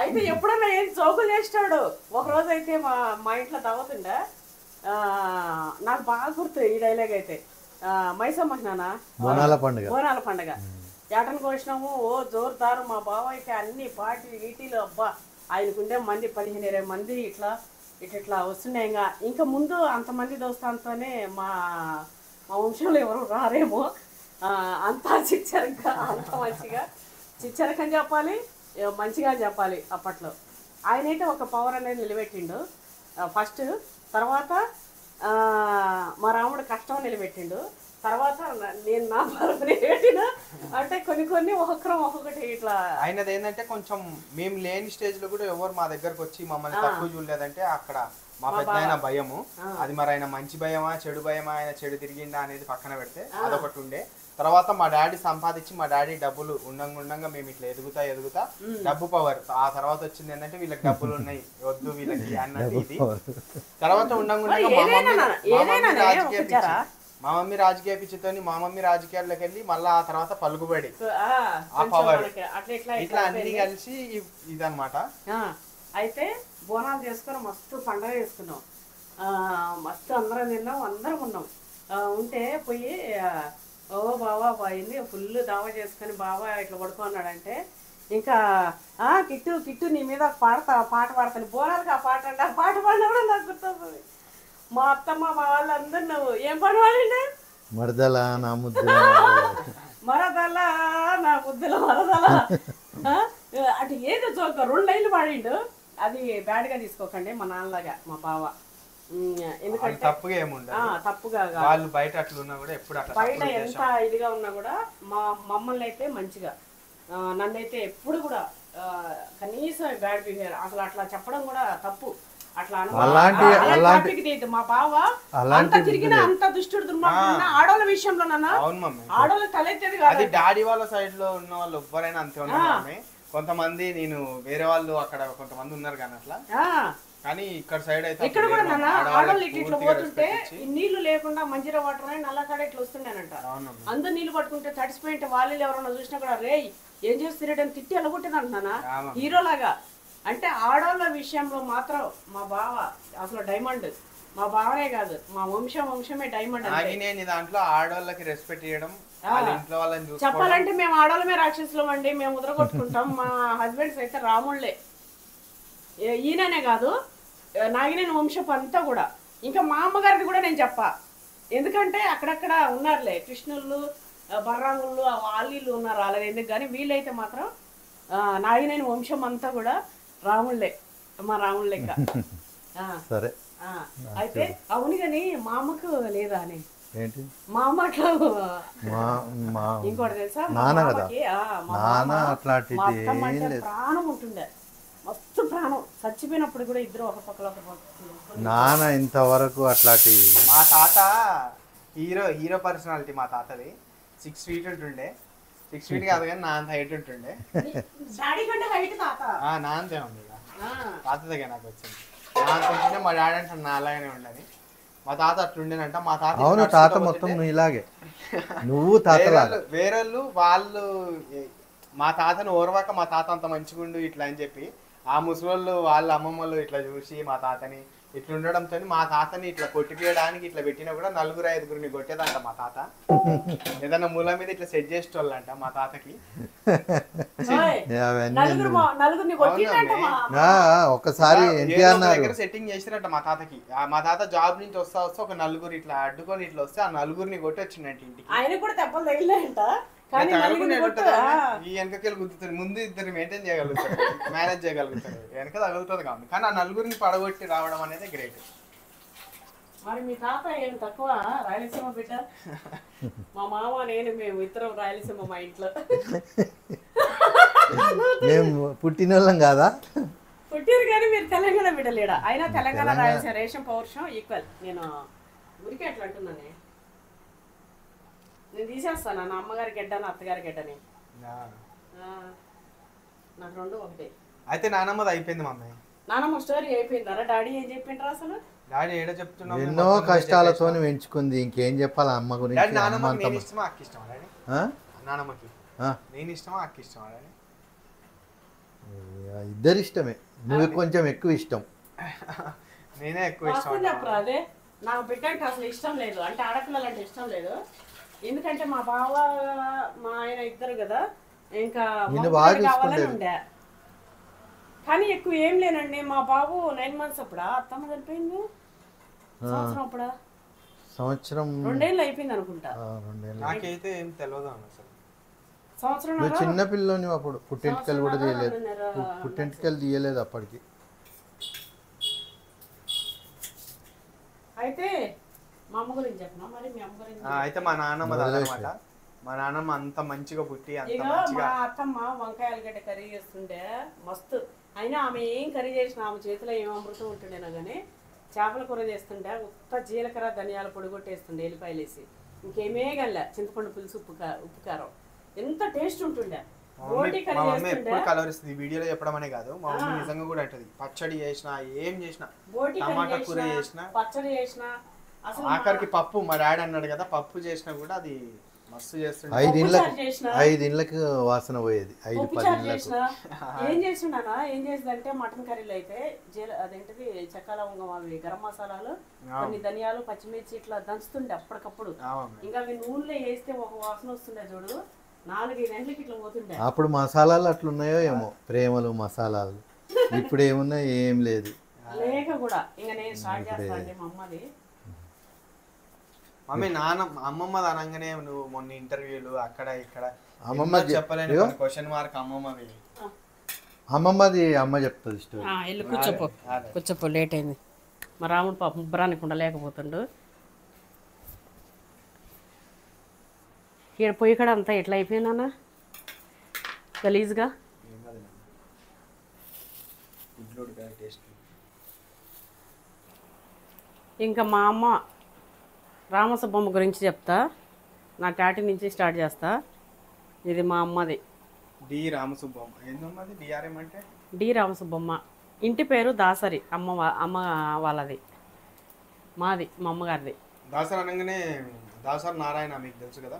అయితే ఎప్పుడన్నా ఏం జోకులు చేస్తాడు. ఒకరోజు అయితే మా ఇంట్లో దావతుండే, నాకు బాగా గుర్తు ఈ డైలాగ్ అయితే. మైసమ్మకి నాన్న బోనాల పండుగ ఏటను కోసినాము, జోరుదారు. మా బావ అయితే అన్ని పార్టీ వీటిలో అబ్బా ఆయనకుండే మంది 15-20 మంది ఇట్లా ఇట్లా వస్తున్నాయి. ఇంకా ముందు అంతమంది దోస్తాంతోనే మా వంశంలో ఎవరు రారేమో. అంతా చిచ్చరగా, అంత మంచిగా చిచ్చరకని చెప్పాలి, మంచిగా చెప్పాలి. అప్పట్లో ఆయనైతే ఒక పవర్ అనేది నిలబెట్టిండు ఫస్ట్. తర్వాత మా రాముడు కష్టం నిలబెట్టిండు. తర్వాత నేను నా బరువుని పెట్టిన అంటే కొన్ని ఒక్కొక్కటి ఇట్లా అయినది ఏంటంటే కొంచెం మేము లేని స్టేజ్ లో కూడా ఎవరు మా దగ్గరకు వచ్చి మమ్మల్ని తక్కువ చూడలేదంటే అక్కడ మా పెద్ద ఆయన భయము. అది మరి ఆయన మంచి భయమా చెడు భయమా, ఆయన చెడు తిరిగిందా అనేది పక్కన పెడితే అదొకటి ఉండే. తర్వాత మా డాడీ సంపాదించి మా డాడీ డబ్బులు ఉండంగా మేము ఇట్లా ఎదుగుతా డబ్బు పవర్. ఆ తర్వాత వచ్చింది ఏంటంటే వీళ్ళకి డబ్బులు ఉన్నాయి వద్దు వీళ్ళకి అన్నది ఇది. తర్వాత ఉండంగా మా మమ్మీ రాజకీయ పిచ్చితోని మా మమ్మీ రాజకీయాల్లోకి వెళ్ళి మళ్ళీ ఆ తర్వాత పలుకుబడి ఆ పవర్ ఇట్లా అన్ని కలిసి ఇదన్నమాట. అయితే బోనాలు చేసుకుని మస్తు పండగ చేసుకున్నాం, మస్తు అందరం తిన్నాం, అందరం ఉన్నాం. ఉంటే పోయి ఓ బావా పోయింది ఫుల్ దావా చేసుకుని బావా ఇట్లా పడుకున్నాడంటే ఇంకా కిట్టు నీ మీద పాట పాడతాను బోనాలకి. ఆ పాట అంటే ఆ పాట పాడినా కూడా నాకు గుర్తొస్తుంది. మా అత్తమ్మ మా వాళ్ళందరూ నువ్వు ఏం పాట పాడిండే? మరదలా నా ముద్దుల మరదలా నా ముద్దుల మరదలా అంటే ఏదో జోక 2 లైన్లు పాడిండు. అది బ్యాడ్ గా తీసుకోకండి, మా నాన్నలాగా మా బావ. ఎందుకంటే తప్పుగా ఏముండదు, తప్పుగా వాళ్ళు బయట అట్లున్నా కూడా ఎప్పుడు అట్లా బయట ఎంత ఇదిగా ఉన్నా కూడా మమ్మల్ని అయితే మంచిగా, నన్నైతే ఎప్పుడు కూడా కనీసం బ్యాడ్ బిహేవియర్ అసలు అట్లా చెప్పడం కూడా తప్పు. అట్లా మా బావ అంత తిరిగిన అంత దుష్టుడు దుర్మార్గుడు ఆడవాళ్ళ విషయంలో ఆడవాళ్ళ తలెత్తేది కాదు. అది డాడీ వాళ్ళ సైడ్ లో ఉన్న వాళ్ళు ఎవ్వరైనా అంతే ఉన్నారు. కొంతమంది నేను వేరే వాళ్ళు అక్కడ కొంతమంది ఉన్నారు కానీ అట్లా, కానీ ఇక్కడ సైడ్ అయితే ఇక్కడ కూడా నాన్న ఆడవాళ్ళు ఇట్లా పోతుంటే నీళ్లు లేకుండా మంజీరా వాటర్ అని నల్ల కాడ ఇట్లా వస్తుండేనంట. అందరు నీళ్లు పట్టుకుంటే తడిసిపోయింటే వాళ్ళు ఎవరన్నా చూసినా కూడా రే ఏం చేస్తున్నాడని తిట్టి అలగొట్టిందంటున్నా హీరోలాగా. అంటే ఆడవాళ్ళ విషయంలో మాత్రం మా బావ అసలు డైమండ్. మా బావనే కాదు మా వంశమే డైమండ్. నేను దాంట్లో ఆడవాళ్ళకి రెస్పెక్ట్ చేయడం, ఇంట్లో వాళ్ళని చెప్పాలంటే మేము ఆడవాళ్ళమే రాక్షసులం అండి, మేము ఉదరగొట్టుకుంటాం. మా హస్బెండ్స్ అయితే రాముళ్ళే. ఈయననే కాదు నాగినేని వంశపు అంతా కూడా. ఇంకా మా అమ్మగారిది కూడా నేను చెప్పా, ఎందుకంటే అక్కడక్కడ ఉన్నారులే కృష్ణుళ్ళు బర్రాంగుళ్ళు వాళ్ళు ఉన్నారు అలాగే ఎందుకు. కానీ వీళ్ళైతే మాత్రం నాగినేని వంశం అంతా కూడా రాముళ్ళే, మా రాముళ్ళ లెక్క. సరే అయితే అవును కానీ మా అమ్మకు లేదా అని ఏంటి మా అమ్మ అట్లా ఇంకోటి తెలుసా, ప్రాణం ఉంటుండే, మస్తు ప్రాణం. చచ్చిపోయినప్పుడు కూడా ఇద్దరు ఒక పక్కల ఒక పక్క. నాన్న ఇంతవరకు అట్లాంటి మా తాత హీరో పర్సనాలిటీ. మా తాతది 6 feet ఉంటుండే. 6 feet కాదు కానీ నా అంత హైట్ ఉంటుండే. నా అంతే ఉంది తాత దగ్గర నాకు వచ్చింది. నా అంత ఉంటుండే, మా డాడీ అంటే నా అలాగనే ఉండని. మా తాత అట్లుండేనంట. మా తాత అవును తాత మొత్తం ఇలాగే నువ్వు తాత వేరేళ్ళు వాళ్ళు మా తాతను ఓర్వాక మా తాత అంత మంచిగుండు ఇట్లా అని చెప్పి ఆ ముసలోళ్ళు వాళ్ళ అమ్మమ్మలు ఇట్లా చూసి మా తాతని ఇట్లా ఉండడంతో మా తాతని ఇట్లా కొట్టిపోయడానికి ఇట్లా పెట్టినా కూడా 4-5 కొట్టేదంట మా తాత. ఏదన్నా మూల మీద ఇట్లా సెట్ చేసేటోళ్ళంట మా తాతకి. ఒకసారి దగ్గర సెట్టింగ్ చేసినట్ట మా తాతకి. మా తాత జాబ్ నుంచి వస్తా ఒక 4 ఇట్లా అడ్డుకొని ఇట్లా వస్తే ఆ 4 కొట్టి వచ్చిందంట ఇంటికి. ఆయన కూడా దెబ్బలు తగిలాయంట. ఈ వెనకకెళ్ళి గుర్తుంది, ముందు ఇద్దరు మెయింటైన్ చేయగలుగుతారు, మేనేజ్ చేయగలుగుతారు, వెనక తగులుతుంది కాబట్టి. కానీ ఆ 4 పడగొట్టి రావడం అనేది గ్రేట్. మరి మీ తాత ఏం తక్కువ రాయలసీమ బిడ్డ? మా మామ నేను మేము ఇద్దరం రాయలసీమ మా ఇంట్లో. మేము పుట్టిన వాళ్ళం కాదా? పుట్టిరు కానీ మీరు తెలంగాణ బిడ్డలేడా? అయినా తెలంగాణ రాయలసీమ రేషం పౌరుషం ఈక్వల్. నేను ఊరికే అట్లా అంటున్నానే, నేను తీసేస్తాను నా అమ్మగారి గడ్డని అత్తగారి గడ్డని. నాకు 2 ఒకటే. అయితే నానమ్మది అయిపోయింది మమ్మీ. నానమ్మ స్టోరీ అయిపోయిందరా? డాడీ ఏం చెప్పిండ్రా అసలు? డాడీ ఏడో చెప్తున్నా, ఎన్నో కష్టాలతో పెంచుకుంది, ఇంకేం చెప్పాలి అమ్మ గురించి. నానమ్మకి నేను ఇష్టమా అక్క ఇష్టమా డాడీ? నానమ్మకి నేను ఇష్టమా అక్క ఇష్టమా డాడీ? ఇద్దరు ఇష్టమే, నువ్వు కొంచెం ఎక్కువ ఇష్టం. నేనే ఎక్కువ ఇష్టం. అదే నాకు బిడ్డంటే అసలు ఇష్టం లేదు, అంటే ఆడపిల్లలు అంటే ఇష్టం లేదు. ఎందుకంటే మా బావ మా ఆయన ఇద్దరు కదా, ఇంకా కావాలని ఉండే. కానీ ఎక్కువ ఏం లేనండి. మా బాబు 9 months అప్పుడా అత్తమ్మ చనిపోయింది, సంవత్సరం అప్పుడా, సంవత్సరం 2 ఏళ్ళు అయిపోయింది అనుకుంటా. నాకైతే ఏం తెలియదు అసలు. సంవత్సరం చిన్న పిల్లని అప్పుడు పుట్టింటికలు కూడా తీయలేదు, పుట్టింటికలు తీయలేదు అప్పటికి. అయితే మా అమ్మ గురించి చెప్పనా మరి మీ అమ్మ గురించి అయితే మా నాన్నమ్మ అన్నమాట. మా నాన్నమ్మ అంత మంచిగా పుట్టి అంత ఇక మంచిగా మా అత్తమ్మ వంకాయ ఆలుగడ్డ కర్రీ చేస్తుంటే మస్తు. అయినా ఆమె ఏం కర్రీ చేసినా ఆమె చేతిలో ఏం అమృతం ఉంటుండేనా కానీ చేపల కూర చేస్తుంటే ఉత్త జీలకర్ర ధనియాల పొడి కొట్టేస్తుండే ఎల్లిపాయలు వేసి, ఇంకేమే గల్ల చింతపండు పులుసు ఉప్పు కారం, ఎంత టేస్ట్ ఉంటుండే. రోటీ మా కర్రీ మమ్మీ చేస్తుండే ఎప్పుడు కలవరిస్తుంది. ఈ వీడియోలో చెప్పడం అనే కాదు, మా మమ్మీ నిజంగా కూడా అంటది. పచ్చడి చేసినా ఏం చేసినా, బోటి టమాటా కర్రీ కూర చేసినా చేసినా, పచ్చడి చేసినా అసలు ఆఖరికి పప్పు మా డాడీ అన్నాడు కదా, పప్పు చేసినా కూడా అది మస్తు చేస్తుండే. 5 ఇళ్ళకి చారు చేసినా 5 ఇళ్ళకి వాసన పోయేది, 5-10 పప్పు చారు ఇళ్ళకు. చేసిన ఏం చేసిండా ఏం చేసిందంటే మటన్ కర్రీలో అయితే అదేంటిది చెక్క లవంగం అవి గరం మసాలాలు కొన్ని ధనియాలు పచ్చిమిర్చి ఇట్లా దంచుతుండే అప్పటికప్పుడు. అవును. ఇంకా అవి నూనెలో వేస్తే ఒక వాసన వస్తుండే చూడు, 4-5 గంటలకి ఇట్లా పోతుండే. అప్పుడు మసాలాలు అట్లున్నాయో ఏమో, ప్రేమలు మసాలాలు. ఇప్పుడు ఏమున్నాయి, ఏం లేదు. లేక కూడా ఇంకా నేను స్టార్ట్ చేస్తా అంటే మా అమ్మది మమ్మీ అమ్మమ్మ అనగానే నువ్వు మొన్న ఇంటర్వ్యూలు అక్కడ ఇక్కడ అమ్మమ్మ చెప్పలేని క్వశ్చన్ మార్క్ అమ్మమ్మవి. అమ్మమ్మది అమ్మ చెప్తుంది స్టోరీ. వెళ్ళి కూర్చోపో లేట్ అయింది. మా రాముడు పాపం ఉబ్బరానికి ఉండలేకపోతుండు. ఇక్కడ పొయ్యి కాడ అంతా ఎట్లా అయిపోయిందన్న గలీజ్గా. ఇంకా మా అమ్మ రామసుబ్బమ్మ గురించి చెప్తా, నా టాటి నుంచి స్టార్ట్ చేస్తా. ఇది మా అమ్మది డి రామసుబ్బమ్మ. ఏందమ్మది డిఆర్ఎం అంటే? డి రామసుబ్బమ్మ. ఇంటి పేరు దాసరి, అమ్మ వాళ్ళది. మాది మా అమ్మగారిది. దాసరి అనగానే దాసరి నారాయణ మీకు తెలుసు కదా,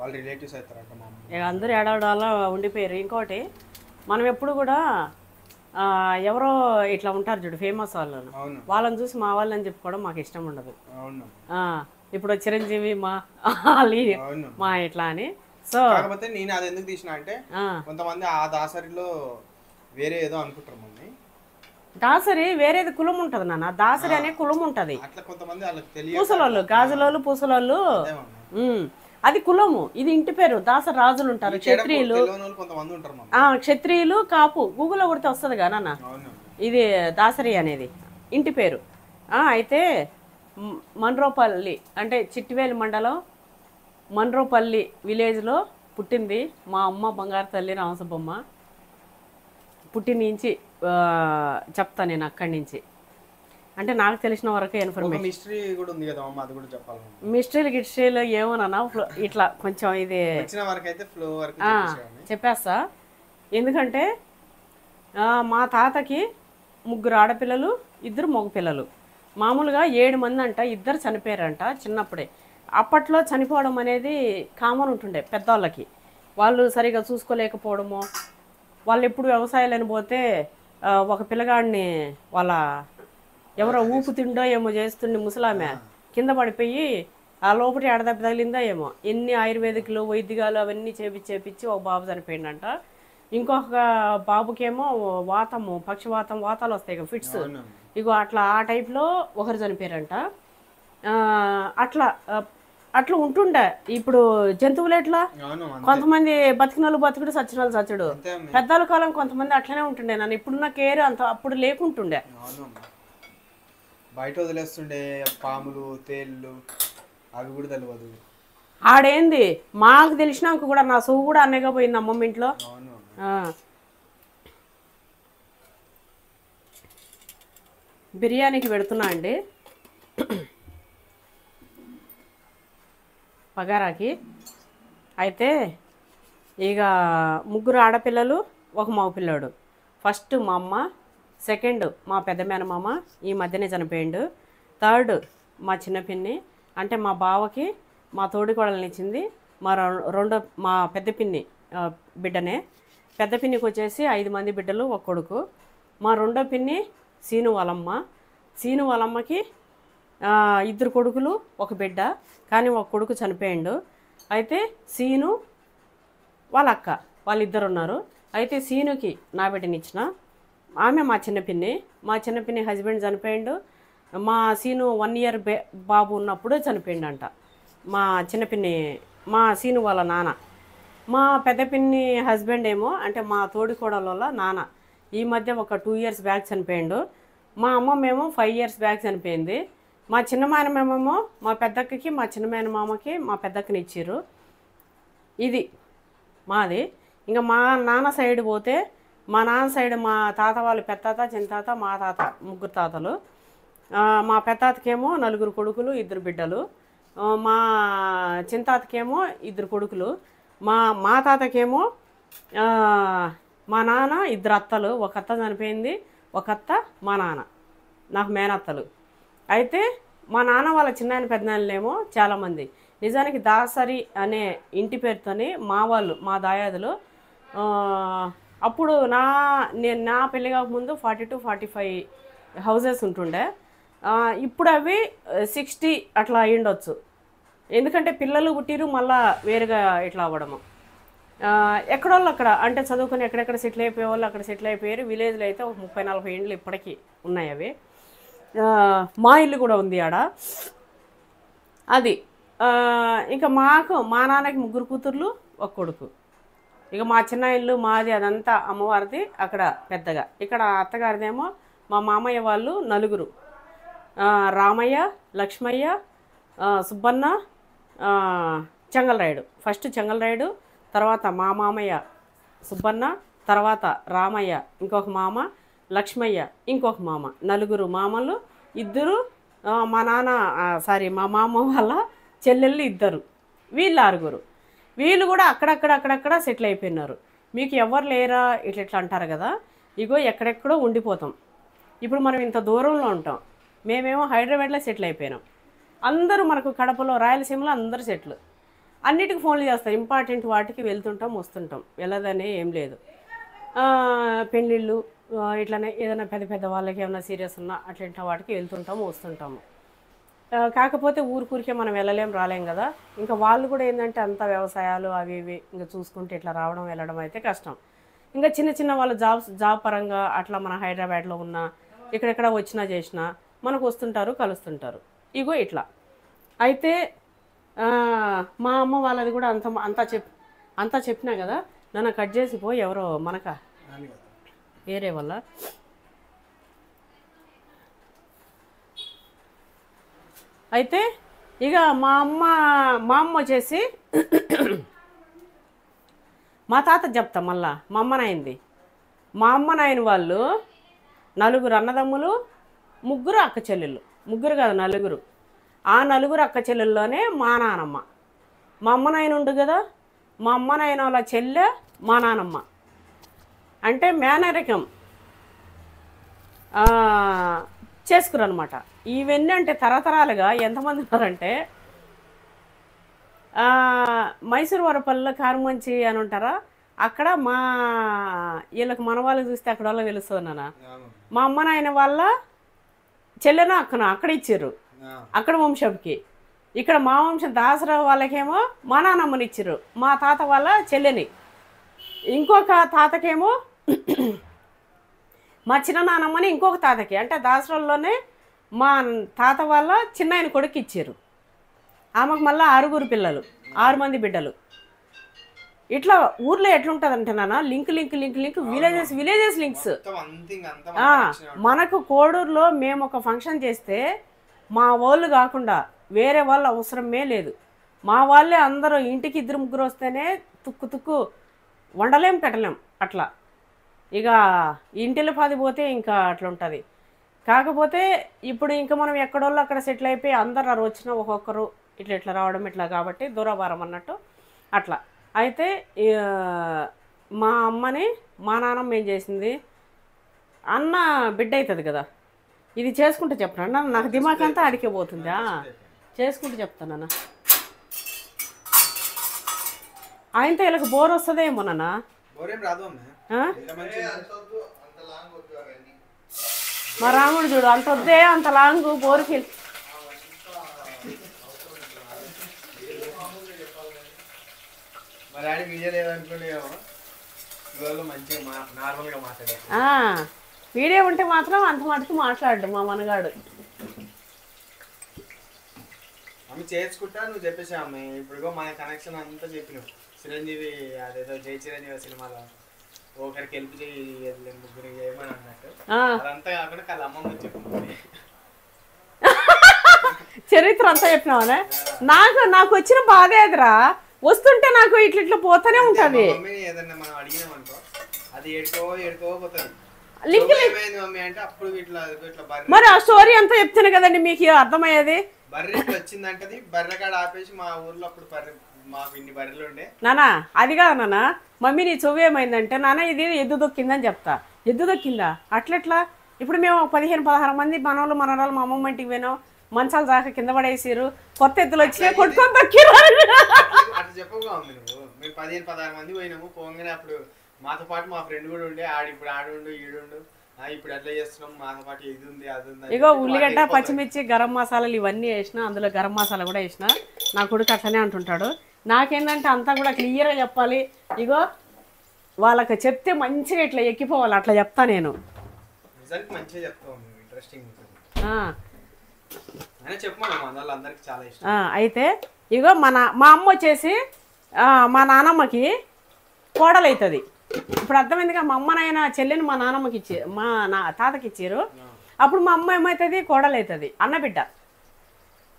వాళ్ళ రిలేటివ్స్ అవుతారంట మా అమ్మ. ఇక అందరూ ఏడాడాల ఉండిపోయారు. ఇంకోటి మనం ఎప్పుడు కూడా ఎవరో ఇట్లా ఉంటారు చూడు ఫేమస్ వాళ్ళు, వాళ్ళని చూసి మా వాళ్ళని చెప్పుకోవడం మాకు ఇష్టం ఉండదు. ఇప్పుడు చిరంజీవి మా ఇట్లా అని. సో కాకపోతే నేను అది ఎందుకు తీసిన అంటే కొంతమంది ఆ దాసరిలో వేరే ఏదో అనుకుంటారు. మమ్మీ దాసరి వేరేది కులం ఉంటది నాన్న, దాసరి అనే కులం ఉంటది. అట్లా కొంతమంది వాళ్ళకి తెలియదు. పూసలోళ్ళు, గాజులోళ్ళు, పూసలోళ్ళు, అది కులము. ఇది ఇంటి పేరు. దాసరి రాజులు ఉంటారు, క్షత్రియులు, కొంతమంది ఉంటారు. క్షత్రియులు, కాపు గూగుల్లో కొడితే వస్తుంది కదా నాన్న. ఇది దాసరి అనేది ఇంటి పేరు. అయితే మన్రోపల్లి అంటే చిట్టివేలు మండలం మన్రోపల్లి విలేజ్లో పుట్టింది మా అమ్మ బంగారు తల్లి రామసుబ్బమ్మ. పుట్టిన నుంచి చెప్తా నేను అక్కడి నుంచి, అంటే నాకు తెలిసిన వరకు ఇన్ఫర్మేషన్. మిస్టరీ కూడా ఉంది కదా అమ్మ, అది కూడా చెప్పాలి. మిస్టరీలు గిస్టరీలు ఏమోనన్నా ఇట్లా కొంచెం ఇది చెప్పేస్తా. ఎందుకంటే మా తాతకి 3 ఆడపిల్లలు 2 మగపిల్లలు. మామూలుగా 7 మంది అంట, 2 చనిపోయారంట చిన్నప్పుడే. అప్పట్లో చనిపోవడం అనేది కామన్ ఉంటుండే పెద్దవాళ్ళకి. వాళ్ళు సరిగా చూసుకోలేకపోవడము, వాళ్ళు ఎప్పుడు వ్యవసాయాలని పోతే ఒక పిల్లగాడిని వాళ్ళ ఎవరో ఊపు తిండో ఏమో చేస్తుండే ముసలామె కింద పడిపోయి ఆ లోపలి ఆడదెబ్బ తగిలిందా ఏమో, ఎన్ని ఆయుర్వేదిక్లు వైద్యాలు అవన్నీ చేపించి ఒక బాబు చనిపోయిందంట. ఇంకొక బాబుకేమో వాతాలు వస్తాయి కదా, ఫిట్స్, ఇగో అట్లా ఆ టైప్లో ఒకరు చనిపోయారంట. అట్లా ఉంటుండే. ఇప్పుడు జంతువులు ఎట్లా, కొంతమంది బతికినోళ్ళు బతుకుడు, సచ్చినోళ్ళు చచ్చుడు. పెద్దల కాలం కొంతమంది అట్లనే ఉంటుండే. నన్ను ఇప్పుడున్న కేర్ అంత అప్పుడు లేకుంటుండే. బయట వదిలేస్తుండే పాములు, తేళ్ళు, అవి కూడా తెలియదు. ఆడేంది మాకు తెలిసినాక కూడా నా సొవ్వు కూడా అన్నగా పోయింది అమ్మమ్మ ఇంట్లో. బిర్యానీకి పెడుతున్నా అండి, పగారాకి. అయితే ఇక 3 ఆడపిల్లలు 1 మగపిల్లాడు. ఫస్ట్ మా అమ్మ, సెకండ్ మా పెద్ద మేనమామ ఈ మధ్యనే చనిపోయిండు, థర్డ్ మా చిన్న పిన్ని అంటే మా బావకి మా తోడికోడల్ని ఇచ్చింది. మా పెద్ద పిన్ని బిడ్డనే. పెద్ద పిన్నికి వచ్చేసి 5 మంది బిడ్డలు, 1 కొడుకు. మా రెండో పిన్ని సీను వాళ్ళమ్మకి 2 కొడుకులు 1 బిడ్డ, కానీ 1 కొడుకు చనిపోయిండు. అయితే సీను వాళ్ళ అక్క వాళ్ళిద్దరు ఉన్నారు. అయితే సీనుకి నా బిడ్డనిచ్చిన, ఆమె మా చిన్నపిన్ని హస్బెండ్ చనిపోయిండు. మా సీను 1 ఇయర్ బాబు ఉన్నప్పుడు చనిపోయిండంట మా సీను వాళ్ళ నాన్న. మా పెద్ద పిన్ని హస్బెండ్ ఏమో అంటే మా తోడికోడల వల్ల నాన్న ఈ మధ్య ఒక 2 ఇయర్స్ బ్యాక్ చనిపోయిండు. మా అమ్మమ్మేమో 5 ఇయర్స్ బ్యాక్ చనిపోయింది. మా చిన్న మేనమామేమో మా పెద్దక్కకి మా చిన్న మేనమామకి మా పెద్దక్కని ఇచ్చిర్రు. ఇది మాది. ఇంకా మా నాన్న సైడ్ పోతే మా నాన్న సైడ్ మా తాత వాళ్ళు పెద్ద తాత చిన్న తాత మా తాత ముగ్గురు తాతలు. మా పెద్దాతకేమో 4 కొడుకులు 2 బిడ్డలు. మా చిన్న తాతకేమో 2 కొడుకులు. మా తాతకేమో మా నాన్న 2 అత్తలు. ఒక అత్త చనిపోయింది, ఒక అత్త మా నాన్న, నాకు మేనత్తలు. అయితే మా నాన్న వాళ్ళ చిన్నాయన పెద్దనాయనలేమో చాలామంది. నిజానికి దాసరి అనే ఇంటి పేరుతోని మా వాళ్ళు మా దాయాదులు అప్పుడు నా పెళ్ళి కాకముందు 42-45 హౌజెస్ ఉంటుండే. ఇప్పుడు అవి 60 అట్లా అయ్యుండొచ్చు. ఎందుకంటే పిల్లలు పుట్టిరు మళ్ళా వేరుగా ఇట్లా అవ్వడము. ఎక్కడోళ్ళు అక్కడ అంటే చదువుకొని ఎక్కడెక్కడ సెటిల్ అయిపోయే వాళ్ళు అక్కడ సెటిల్ అయిపోయారు. విలేజ్లో అయితే ఒక 30-40 ఇండ్లు ఇప్పటికీ ఉన్నాయి. అవి మా ఇల్లు కూడా ఉంది ఆడ. అది ఇంకా మా నాన్నకి 3 కూతుర్లు 1 కొడుకు. ఇక మా చిన్న ఇల్లు మాది అదంతా అమ్మవారిది అక్కడ పెద్దగా. ఇక్కడ అత్తగారిదేమో మా మామయ్య వాళ్ళు 4, రామయ్య, లక్ష్మయ్య, సుబ్బన్న, చెంగల్రాయుడు. ఫస్ట్ చెంగల్రాయుడు, తర్వాత మా మామయ్య సుబ్బన్న, తర్వాత రామయ్య ఇంకొక మామ, లక్ష్మయ్య ఇంకొక మామ. 4 మామలు, 2 మా నాన్న మా మామ వాళ్ళ చెల్లెళ్ళు 2. వీళ్ళు 6. వీళ్ళు కూడా అక్కడక్కడ సెటిల్ అయిపోయినారు. మీకు ఎవరు లేరా ఇట్లా అంటారు కదా. ఇగో ఎక్కడెక్కడో ఉండిపోతాం. ఇప్పుడు మనం ఇంత దూరంలో ఉంటాం. మేమేమో హైదరాబాద్లో సెటిల్ అయిపోయినాం. అందరూ మనకు కడపలో రాయలసీమలో అందరూ సెటిల్. అన్నిటికీ ఫోన్లు చేస్తారు. ఇంపార్టెంట్ వాటికి వెళ్తుంటాం వస్తుంటాం. వెళ్ళదని ఏం లేదు. పెళ్ళిళ్ళు ఇట్లనే ఏదైనా పెద్ద వాళ్ళకి ఏమైనా సీరియస్ ఉన్నా అట్లాంటి వాటికి వెళ్తుంటాము వస్తుంటాము. కాకపోతే ఊరికే మనం వెళ్ళలేం రాలేం కదా. ఇంకా వాళ్ళు కూడా ఏంటంటే అంత వ్యవసాయాలు అవి ఇవి ఇంకా చూసుకుంటే ఇట్లా రావడం వెళ్ళడం అయితే కష్టం. ఇంకా చిన్న వాళ్ళ జాబ్ పరంగా అట్లా మన హైదరాబాద్లో ఉన్న ఇక్కడెక్కడ వచ్చినా చేసినా మనకు వస్తుంటారు కలుస్తుంటారు. ఇగో ఇట్లా అయితే మా అమ్మ వాళ్ళది కూడా అంతా చెప్పినా కదా. నన్ను కట్ చేసిపో ఎవరో మనక వేరే వల్ల. అయితే ఇక మా అమ్మ వచ్చేసి మా తాత చెప్తా మళ్ళా మా అమ్మ నాయనది. మా అమ్మ నాయన వాళ్ళు 4 అన్నదమ్ములు 3 అక్క చెల్లెళ్ళు. 3 కాదు 4. ఆ 4 అక్క చెల్లెల్లోనే మా నానమ్మ. మా అమ్మ నాయన ఉండు కదా, మా అమ్మ నాయన వాళ్ళ చెల్లె మా నానమ్మ. అంటే మేనరికం చేసుకురు అనమాట. ఇవన్నీ అంటే తరతరాలుగా ఎంతమంది ఉన్నారంటే మైసూరు వరపల్లిలో కారుమంచి అని ఉంటారా, అక్కడ వీళ్ళకి మన వాళ్ళకి చూస్తే అక్కడ వాళ్ళకి తెలుస్తుంది నాన్న. మా అమ్మ నాయన వాళ్ళ చెల్లెన అక్కన అక్కడ ఇచ్చారు అక్కడ వంశంకి. ఇక్కడ మా వంశం దాసరావు వాళ్ళకేమో మా నాన్నమ్మని ఇచ్చారు, మా తాత వాళ్ళ చెల్లెని. ఇంకొక తాతకేమో మా చిన్న నాన్నమ్మని ఇంకొక తాతకి, అంటే దాసరావులోనే మా తాత వాళ్ళ చిన్నాయన కొడుకు ఇచ్చారు. ఆమెకు మళ్ళీ 6 పిల్లలు, 6 మంది బిడ్డలు. ఇట్లా ఊర్లో ఎట్లుంటుంది అంటే నాన్న లింక్ విలేజెస్ లింక్స్. మనకు కోడూరులో మేము ఒక ఫంక్షన్ చేస్తే మా వాళ్ళు కాకుండా వేరే వాళ్ళు అవసరమే లేదు. మా వాళ్ళే అందరూ ఇంటికి 2-3 వస్తేనే తుక్కు వండలేం పెట్టలేం అట్లా. ఇక ఇంటిలో 10 పోతే ఇంకా అట్లా ఉంటుంది. కాకపోతే ఇప్పుడు ఇంకా మనం ఎక్కడోళ్ళు అక్కడ సెటిల్ అయిపోయి అందరు వచ్చిన ఒక్కొక్కరు ఇట్లా రావడం ఇట్లా కాబట్టి దూరభారం అన్నట్టు అట్లా. అయితే మా అమ్మని మా నాన్నమ్మ ఏం చేసింది, అన్న బిడ్డ అవుతుంది కదా, ఇది చేసుకుంటే చెప్తాను. నాకు దిమాగ్ అంతా అడిగే పోతుందా, చేసుకుంటూ చెప్తానన్న. ఆయనతో వీళ్ళకి బోర్ వస్తుందేమో నాన్న. మా రాముడు చూడు అంత వద్దే అంత లాంగ్ బోర్కి. వీడియో ఉంటే మాత్రం అంత మటుకు మాట్లాడు మా మనగాడు. అమ్మ చేసుకుంటా నువ్వు చెప్పేసా అమ్మ. ఇప్పుడు మన కనెక్షన్ అంతా చెప్పినావు. చిరంజీవి అదేదో జై చిరంజీవి సినిమాలో ఒకరికి హెల్ప్ చేయి 3 చేయమని అన్నట్టు అదంతా కాకుండా వాళ్ళ అమ్మమ్మ చెప్పింది. చరిత్ర అంతా చెప్పినావనే. నాకు వచ్చిన బాధ ఏదిరా, వస్తుంటే నాకు ఇట్లా పోతానే ఉంటది. ఏదన్నా మనం అడిగినామనుకో అది ఏడుకో పోతుంది. మరి ఆ స్టోరీ అంతా చెప్తాను కదండి మీకు అర్థమయ్యేది. బర్రె ఇట్లా వచ్చిందంటది, బర్రె కాడ ఆపేసి మా ఊర్లో అప్పుడు మాకు ఇన్ని బర్రెలు ఉండే. నానా అది కాదు నాన్న, మమ్మీ నీ చెవు ఏమైందంటే నాన్న ఇది ఎద్దు దొక్కిందని చెప్తా. ఎద్దు దొక్కిందా అట్లెట్లా? ఇప్పుడు మేము 15-16 మంది మనోళ్ళు మనరాలు మా అమ్మమ్మ ఇంటికి పోయినాం, మంచాలు దాకా కింద పడేసారు, కొత్త ఎద్దులు వచ్చినాయి కొట్టుకొని దొక్కిరు. అట్లా చెప్పగా ఉంది నువ్వు. మేము 15-16 మంది పోయినాము. పోగానే అప్పుడు మాతో పాటు మా ఫ్రెండ్ కూడా ఉండే, ఇప్పుడు ఆడుండు ఈడుండు, ఇప్పుడు అట్లా చేస్తున్నాం, మాతో పాటు ఇది ఉంది అది ఉంది. ఇగో ఉల్లిగడ్డ పచ్చిమిర్చి గరం మసాలాలు ఇవన్నీ వేసిన, అందులో గరం మసాలా కూడా వేసిన. నా కొడుకు అట్లనే అంటుంటాడు. నాకేందంటే అంతా కూడా క్లియర్గా చెప్పాలి. ఇగో వాళ్ళకి చెప్తే మంచిగా ఇట్లా ఎక్కిపోవాలి, అట్లా చెప్తా నేను. మంచిగా చెప్తావు, ఇంట్రెస్టింగ్ చాలా ఇష్టం. అయితే ఇగో మా అమ్మ వచ్చేసి మా నానమ్మకి కోడలవుతుంది. ఇప్పుడు అర్థమైందిగా, మా అమ్మనైనా చెల్లిని మా నానమ్మకి ఇచ్చారు, మా తాతకి ఇచ్చారు. అప్పుడు మా అమ్మ ఏమవుతుంది, కోడలవుతుంది.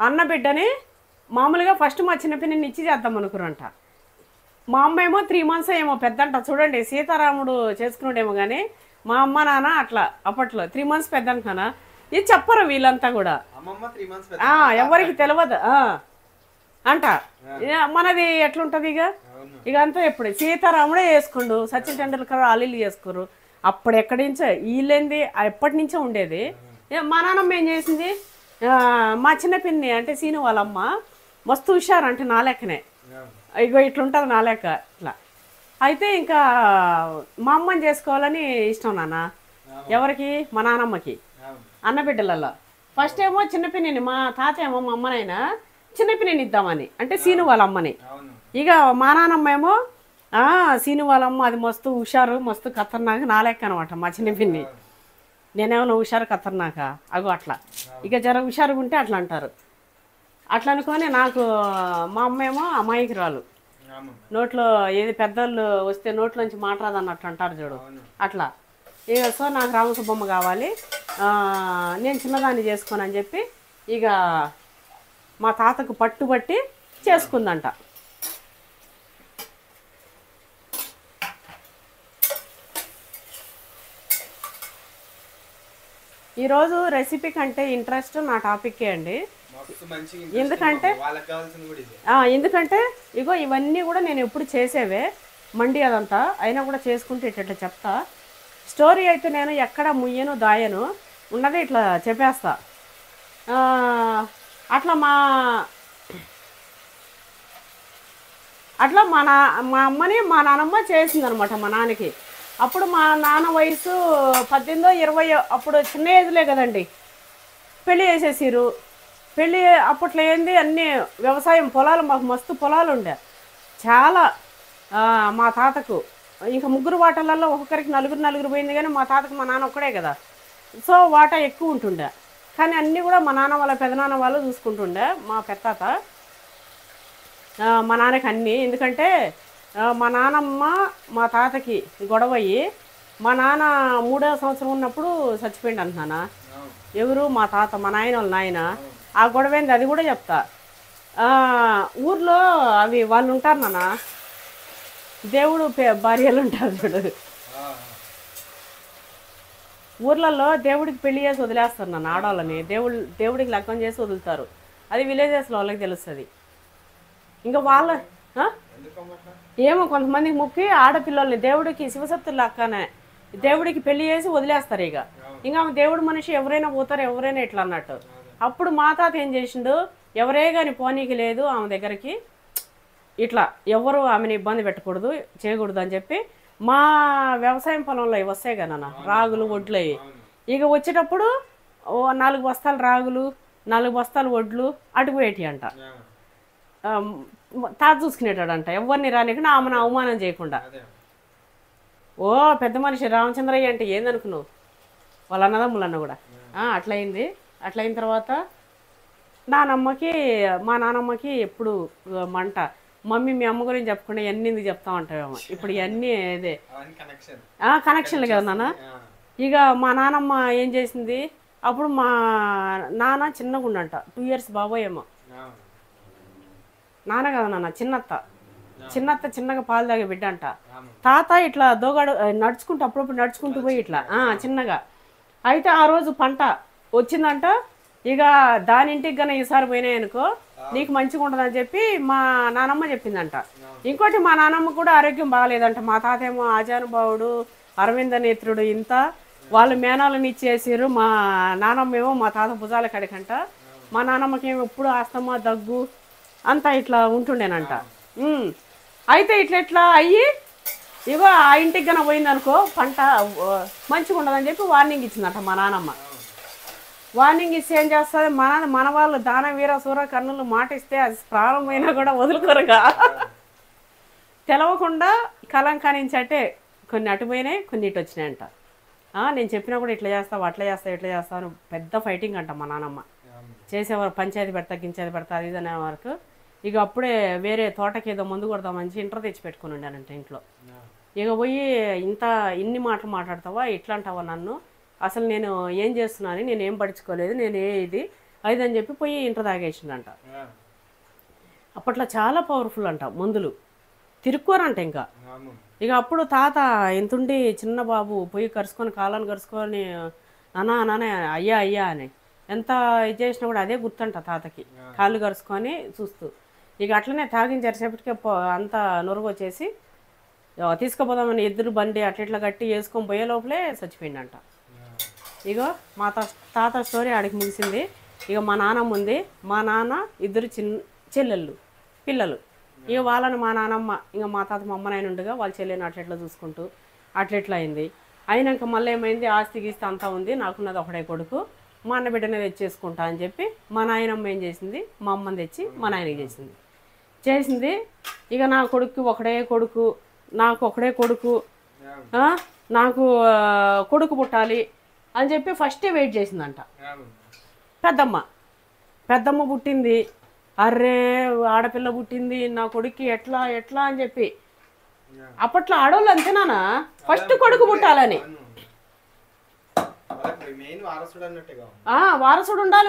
అన్నబిడ్డని మామూలుగా ఫస్ట్ మా చిన్నపిల్లని ఇచ్చి చేద్దాం అనుకురంట. మా అమ్మ ఏమో 3 months ఏమో పెద్దంట. చూడండి, సీతారాముడు చేసుకున్నాడేమో కానీ మా అమ్మ నాన్న అట్లా అప్పట్లో 3 months పెద్దంటానా. ఇది చెప్పరు వీళ్ళంతా కూడా, ఎవరికి తెలియదు అంట. మనది ఎట్లుంటది ఇక అంతా ఎప్పుడు సీతారాముడే చేసుకుండు, సచిన్ టెండూల్కర్ అల్లీలు చేసుకోరు. అప్పుడు ఎక్కడి నుంచో వీళ్ళేంది ఎప్పటి నుంచో ఉండేది. మా నాన్నమ్మ ఏం చేసింది, మా చిన్న పిన్ని అంటే సీను వాళ్ళమ్మ మస్తు హుషారు, అంటే నా లెక్కనే. ఇగో ఇట్లుంటుంది నా లెక్క ఇట్లా. అయితే ఇంకా మా అమ్మని చేసుకోవాలని ఇష్టం నాన్న. ఎవరికి? మా నాన్నమ్మకి అన్నబిడ్డలలో. ఫస్ట్ ఏమో చిన్నపిన్నిని, మా తాత ఏమో మా అమ్మనైనా చిన్నపిన్నిని ఇద్దామని, అంటే సీను వాళ్ళ అమ్మని. ఇక మా నాన్నమ్మ ఏమో సీను వాళ్ళమ్మ అది మస్తు హుషారు, మస్తు ఖతర్నాక నా లెక్క అనమాట మా చిన్నపిన్ని. నేనేమన్నా హుషారు ఖతర్నాక అగో అట్లా. ఇక జర హుషారుగా ఉంటే అట్లా అంటారు. అట్లా అనుకొని నాకు మా అమ్మ ఏమో అమాయకురాలు, నోట్లో ఏది పెద్దోళ్ళు వస్తే నోట్లోంచి మాట రాదన్నట్టు అంటారు చూడు, అట్లా. ఇక సో నాకు రామసుబ్బమ్మ కావాలి, నేను చిన్నదాన్ని చేసుకోనని చెప్పి ఇక మా తాతకు పట్టుబట్టి చేసుకుందంట. ఈరోజు రెసిపీ కంటే ఇంట్రెస్ట్ నా టాపిక్కే అండి. ఎందుకంటే ఇగో ఇవన్నీ కూడా నేను ఎప్పుడు చేసేవే, మండి అదంతా అయినా కూడా చేసుకుంటే ఇట్లా చెప్తా. స్టోరీ అయితే నేను ఎక్కడ ముయ్యను దాయను, ఉన్నది ఇట్లా చెప్పేస్తా. అట్లా మా అమ్మని మా నాన్నమ్మ చేసిందనమాట మా నాన్నకి. అప్పుడు మా నాన్న వయసు 18-20, అప్పుడు చిన్న ఏజ్లే కదండి. పెళ్ళి చేసేసారు. పెళ్ళి అప్పట్లో ఏంది అన్నీ వ్యవసాయం పొలాలు, మాకు మస్తు పొలాలు ఉండే చాలా. మా తాతకు ఇంకా 3 వాటాలలో ఒక్కొక్కరికి 4 పోయింది, కానీ మా తాతకు మా నాన్న ఒక్కడే కదా, సో వాటా ఎక్కువ ఉంటుండే. కానీ అన్నీ కూడా మా నాన్న వాళ్ళ పెదనాన్న వాళ్ళు చూసుకుంటుండే. మా పెద్దాత మా నాన్నకి అన్నీ, ఎందుకంటే మా నాన్నమ్మ మా తాతకి గొడవ అయ్యి మా నాన్న 3వ సంవత్సరం ఉన్నప్పుడు చచ్చిపోయింది అంటున్నానా. ఎవరు? మా తాత, మా నాయన వాళ్ళ నాయన. ఆ గొడవ ఏంది అది కూడా చెప్తా. ఊర్లో అవి వాళ్ళు ఉంటారు నాన్న, దేవుడు భార్యలు ఉంటారు చూడు, ఊర్లలో దేవుడికి పెళ్లి చేసి వదిలేస్తారు నన్ను ఆడవాళ్ళని. దేవుడికి లగ్గం చేసి వదులుతారు. అది విలేజెస్లో వాళ్ళకి తెలుస్తుంది. ఇంకా వాళ్ళ ఏమో కొంతమందికి మొక్కి ఆడపిల్లల్ని దేవుడికి శివసత్తులు లక్కనే దేవుడికి పెళ్లి చేసి వదిలేస్తారు. ఇంకా దేవుడు మనిషి ఎవరైనా పోతారు, ఎవరైనా ఇట్లా అన్నట్టు. అప్పుడు మా తాత ఏం చేసిండు, ఎవరే కానీ పోనీకి లేదు ఆమె దగ్గరికి, ఇట్లా ఎవరు ఆమెను ఇబ్బంది పెట్టకూడదు చేయకూడదు అని చెప్పి మా వ్యవసాయం పొలంలో ఇవి వస్తాయి కదా నాన్న, రాగులు వడ్లు అవి. ఇక వచ్చేటప్పుడు 4 బస్తాలు రాగులు 4 బస్తాలు వడ్లు అటుపోయేటి అంట. తాత చూసుకునేటాడంట, ఎవరిని రానికుండా ఆమెను అవమానం చేయకుండా. ఓ పెద్ద మనిషి రామచంద్రయ్య అంటే ఏందనుకున్నావు, వాళ్ళ అన్నదమ్ములన్న కూడా అట్లయింది. అట్లయిన తర్వాత మా నానమ్మకి ఎప్పుడు మంట. మమ్మీ మీ అమ్మ గురించి చెప్పకుండా ఇవన్నీ ఎందుకు చెప్తా ఉంటావేమో. ఇప్పుడు ఇవన్నీ ఇదే కనెక్షన్లు కదా నాన్న. ఇక మా నానమ్మ ఏం చేసింది, అప్పుడు మా నాన్న చిన్నగా ఉండంట 2 years బాబోయ్ ఏమో. నాన్న కదా నాన్న చిన్నత్త చిన్నగా పాలు తాగే బిడ్డ అంట. తాత ఇట్లా దోగాడు నడుచుకుంటూ అప్పుడప్పుడు నడుచుకుంటూ పోయి ఇట్లా చిన్నగా. అయితే ఆ రోజు పంట వచ్చిందంట. ఇక దాని ఇంటికి గన ఈసారి పోయినాయి అనుకో నీకు మంచిగా ఉండదని చెప్పి మా నానమ్మ చెప్పిందంట. ఇంకోటి మా నానమ్మ కూడా ఆరోగ్యం బాగాలేదంట. మా తాత ఏమో ఆజానుభావుడు, అరవింద నేత్రుడు, ఇంత వాళ్ళు మేనాలను ఇచ్చేసారు. మా నానమ్మ ఏమో మా తాత భుజాల కడికంట. మా నానమ్మకేమో ఎప్పుడు ఆస్తమా దగ్గు అంతా ఇట్లా ఉంటుండేనంట. అయితే ఇట్లా అయ్యి ఇగో ఆ ఇంటికి కన్నా పోయిందనుకో పంట మంచిగా ఉండదని చెప్పి వార్నింగ్ ఇచ్చిందట మా నానమ్మ. వార్నింగ్ ఇస్తే ఏం చేస్తుంది మన వాళ్ళు దాన వీర సూర కర్ణులు మాట ఇస్తే అది ప్రారంభమైనా కూడా వదులుకోరుగా. తెలవకుండా కలంకానించి అంటే కొన్ని అటుపోయినాయి, కొన్ని ఇటు వచ్చినాయంట. నేను చెప్పినా కూడా ఇట్లా చేస్తావు అట్లా చేస్తావు ఇట్లా చేస్తావు అని పెద్ద ఫైటింగ్ అంట మా నానమ్మ. చేసేవారు పంచాయతీ పెడతా గించేది పెడతా అది ఇది అనే వరకు. ఇక అప్పుడే వేరే తోటకి ఏదో మందు కొడదామని ఇంటర్ తెచ్చి పెట్టుకుని ఉండానంట ఇంట్లో. ఇక పోయి ఇన్ని మాటలు మాట్లాడతావా ఇట్లా అంటావా నన్ను, అసలు నేను ఏం చేస్తున్నాను, నేను ఏం పడుచుకోలేదు, నేను ఇది అని చెప్పి పోయి ఇంటర్ తాగేసిందంట. అప్పట్లో చాలా పవర్ఫుల్ అంట మందులు, తిరుక్కోరంట ఇంకా. ఇక అప్పుడు తాత ఎంతుండి చిన్న బాబు పోయి కరుచుకొని కాళ్ళని కరుచుకొని నాన్న అయ్యా అయ్యా అని ఎంత ఇది చేసినా కూడా అదే గుర్తంట తాతకి, కాళ్ళు కరుచుకొని చూస్తూ. ఇక అట్లనే తాగించేసేపటికే అంతా నొరుగు వచ్చేసి తీసుకుపోదామని ఎదురు బండి అట్లా కట్టి వేసుకొని పోయే లోపలే చచ్చిపోయిందంట. ఇగో మా తాత స్టోరీ ఆడికి ముగిసింది. ఇక మా నాన్నమ్మ ఉంది, మా నాన్న ఇద్దరు చెల్లెళ్ళు పిల్లలు. ఇక వాళ్ళని మా నాన్నమ్మ ఇంకా మా తాత మా అమ్మ నాయన ఉండగా వాళ్ళ చెల్లెని అట్లెట్లా చూసుకుంటూ అట్లెట్లా అయింది. అయినాక మళ్ళీ ఏమైంది ఆస్తి గీస్తి అంతా ఉంది, నాకున్నది ఒకడే కొడుకు, మా అన్న బిడ్డనే తెచ్చేసుకుంటా అని చెప్పి మా నాయనమ్మ ఏం చేసింది మా అమ్మని తెచ్చి మా నాయనకి చేసింది. ఇక నా కొడుకు ఒకడే కొడుకు, నాకు ఒకడే కొడుకు, నాకు కొడుకు పుట్టాలి అని చెప్పి ఫస్టే వెయిట్ చేసిందంట. పెద్దమ్మ పుట్టింది, అర్రే ఆడపిల్ల పుట్టింది నా కొడుక్కి ఎట్లా అని చెప్పి. అప్పట్లో ఆడవాళ్ళు అంతేనా ఫస్ట్ కొడుకు పుట్టాలని.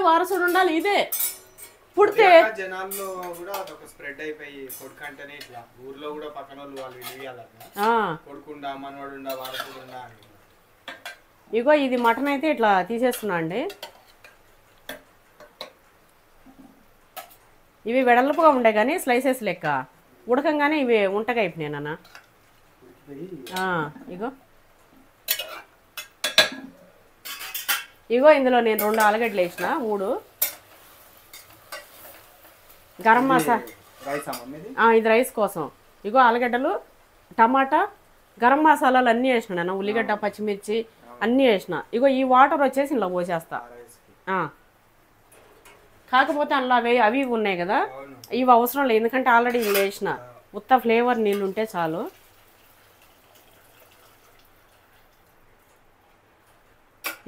వారసుడు ఉండాలి ఇదే పుడితే జనాల్లో కూడా అదొక స్ప్రెడ్ అయిపోయి కొడుకు అంటేనే ఇట్లా ఊర్లో కూడా పక్కన వాళ్ళు కొడుకుండా మనవాడుండా వారసుడుండా. ఇగో ఇది మటన్ అయితే ఇట్లా తీసేస్తున్నా అండి. ఇవి వెడల్పుగా ఉండే కానీ స్లైసెస్ లెక్క ఉడకంగానే ఇవి ఉంటగా అయిపోయినాయి నాన్న. ఇగో ఇందులో నేను 2 ఆలుగడ్డలు వేసిన, 3 గరం మసాలా, ఇది రైస్ కోసం. ఇగో ఆలుగడ్డలు, టమాటా, గరం మసాలాలు అన్నీ వేసిన నేను, ఉల్లిగడ్డ పచ్చిమిర్చి అన్నీ వేసిన. ఇగో ఈ వాటర్ వచ్చేసి ఇలా పోసేస్తా. కాకపోతే అందులో అవి ఉన్నాయి కదా, ఇవి అవసరం లేదు ఎందుకంటే ఆల్రెడీ ఇవి వేసిన. ఉత్త ఫ్లేవర్ నీళ్ళు ఉంటే చాలు.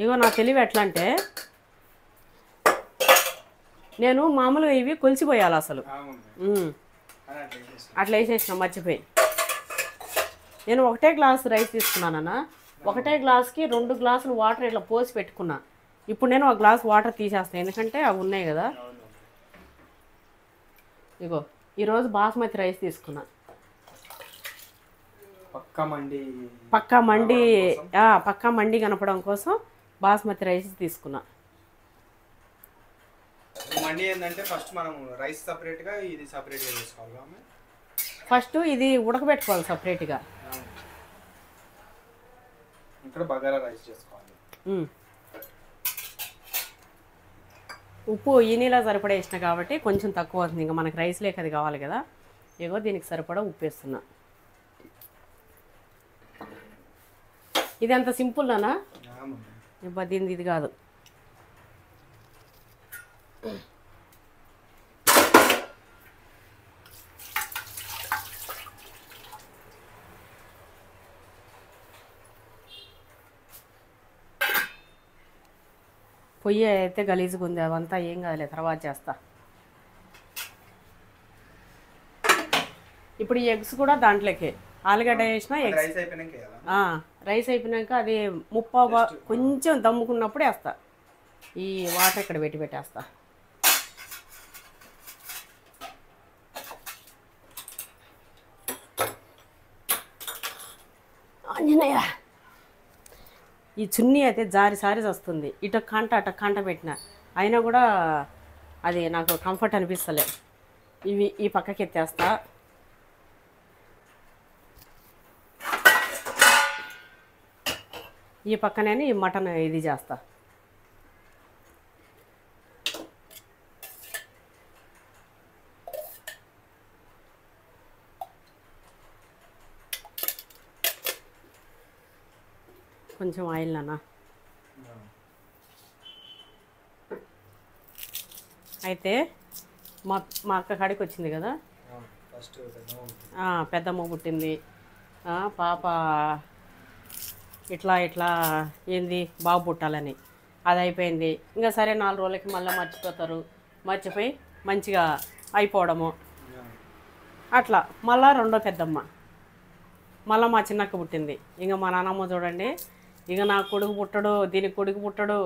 ఇగో నా తెలివి ఎట్లా అంటే నేను మామూలుగా ఇవి కొలిసిపోయాలి అసలు. అట్లా వేసేసిన మర్చిపోయి. నేను 1 గ్లాసు రైస్ తీసుకున్నానన్నా, 1 గ్లాస్కి 2 గ్లాసులు వాటర్ ఇట్లా పోసి పెట్టుకున్నా. ఇప్పుడు నేను 1 గ్లాస్ వాటర్ తీసేస్తాను ఎందుకంటే అవి ఉన్నాయి కదా. ఇగో ఈరోజు బాస్మతి రైస్ తీసుకున్నా, పక్కా మండి కనపడం కోసం బాస్మతి రైస్ తీసుకున్నా. మండి ఏంటంటే ఫస్ట్ మనం రైస్ సపరేట్గా ఇది సపరేట్గా చేసుకోవాలి. ఫస్ట్ ఇది ఉడకబెట్టుకోవాలి సపరేట్గా. ఇక్కడ బగారా రైస్ చేసుకోవాలి. ఉప్పు ఈ నీళ్ళ సరిపడా వేసిన కాబట్టి కొంచెం తక్కువ అవుతుంది, ఇంకా మనకి రైస్ లేక అది కావాలి కదా. ఇగో దీనికి సరిపడా ఉప్పు వేస్తున్నా. ఇది అంత సింపుల్ అనా, దీనిది ఇది కాదు. పొయ్యి అయితే గలీజ్గా ఉంది, అవంతా ఏం కాదులే తర్వాత చేస్తా. ఇప్పుడు ఈ ఎగ్స్ కూడా దాంట్లోకే ఆలుగడ్డ వేసిన ఎగ్స్ రైస్ అయిపోయినాక అది కొంచెం దమ్ముకున్నప్పుడు వేస్తా. ఈ వాటర్ ఇక్కడ పెట్టేస్తా. ఆంజనేయ, ఈ చున్నీ అయితే జారి వస్తుంది. ఇటు అటు కంట పెట్టిన అయినా కూడా అది నాకు కంఫర్ట్ అనిపిస్తలే. ఇవి ఈ పక్కకి ఎత్తేస్తా. ఈ పక్కనే ఈ మటన్ ఇది చేస్తా. కొంచెం ఆయిల్ నాన్న. అయితే మా అక్క కాడికి వచ్చింది కదా, పెద్దమ్మ పుట్టింది, పాప ఇట్లా ఏంది బాబు పుట్టాలని. అది అయిపోయింది. ఇంకా సరే 4 రోజులకి మళ్ళీ మర్చిపోతారు. మర్చిపోయి మంచిగా అయిపోవడము. అట్లా మళ్ళా రెండో పెద్దమ్మ, మళ్ళీ మా చిన్నక్క పుట్టింది. ఇంకా మా నాన్నమ్మ చూడండి, ఇక నా కొడుకు పుట్టడు, దీనికి కొడుకు పుట్టడు,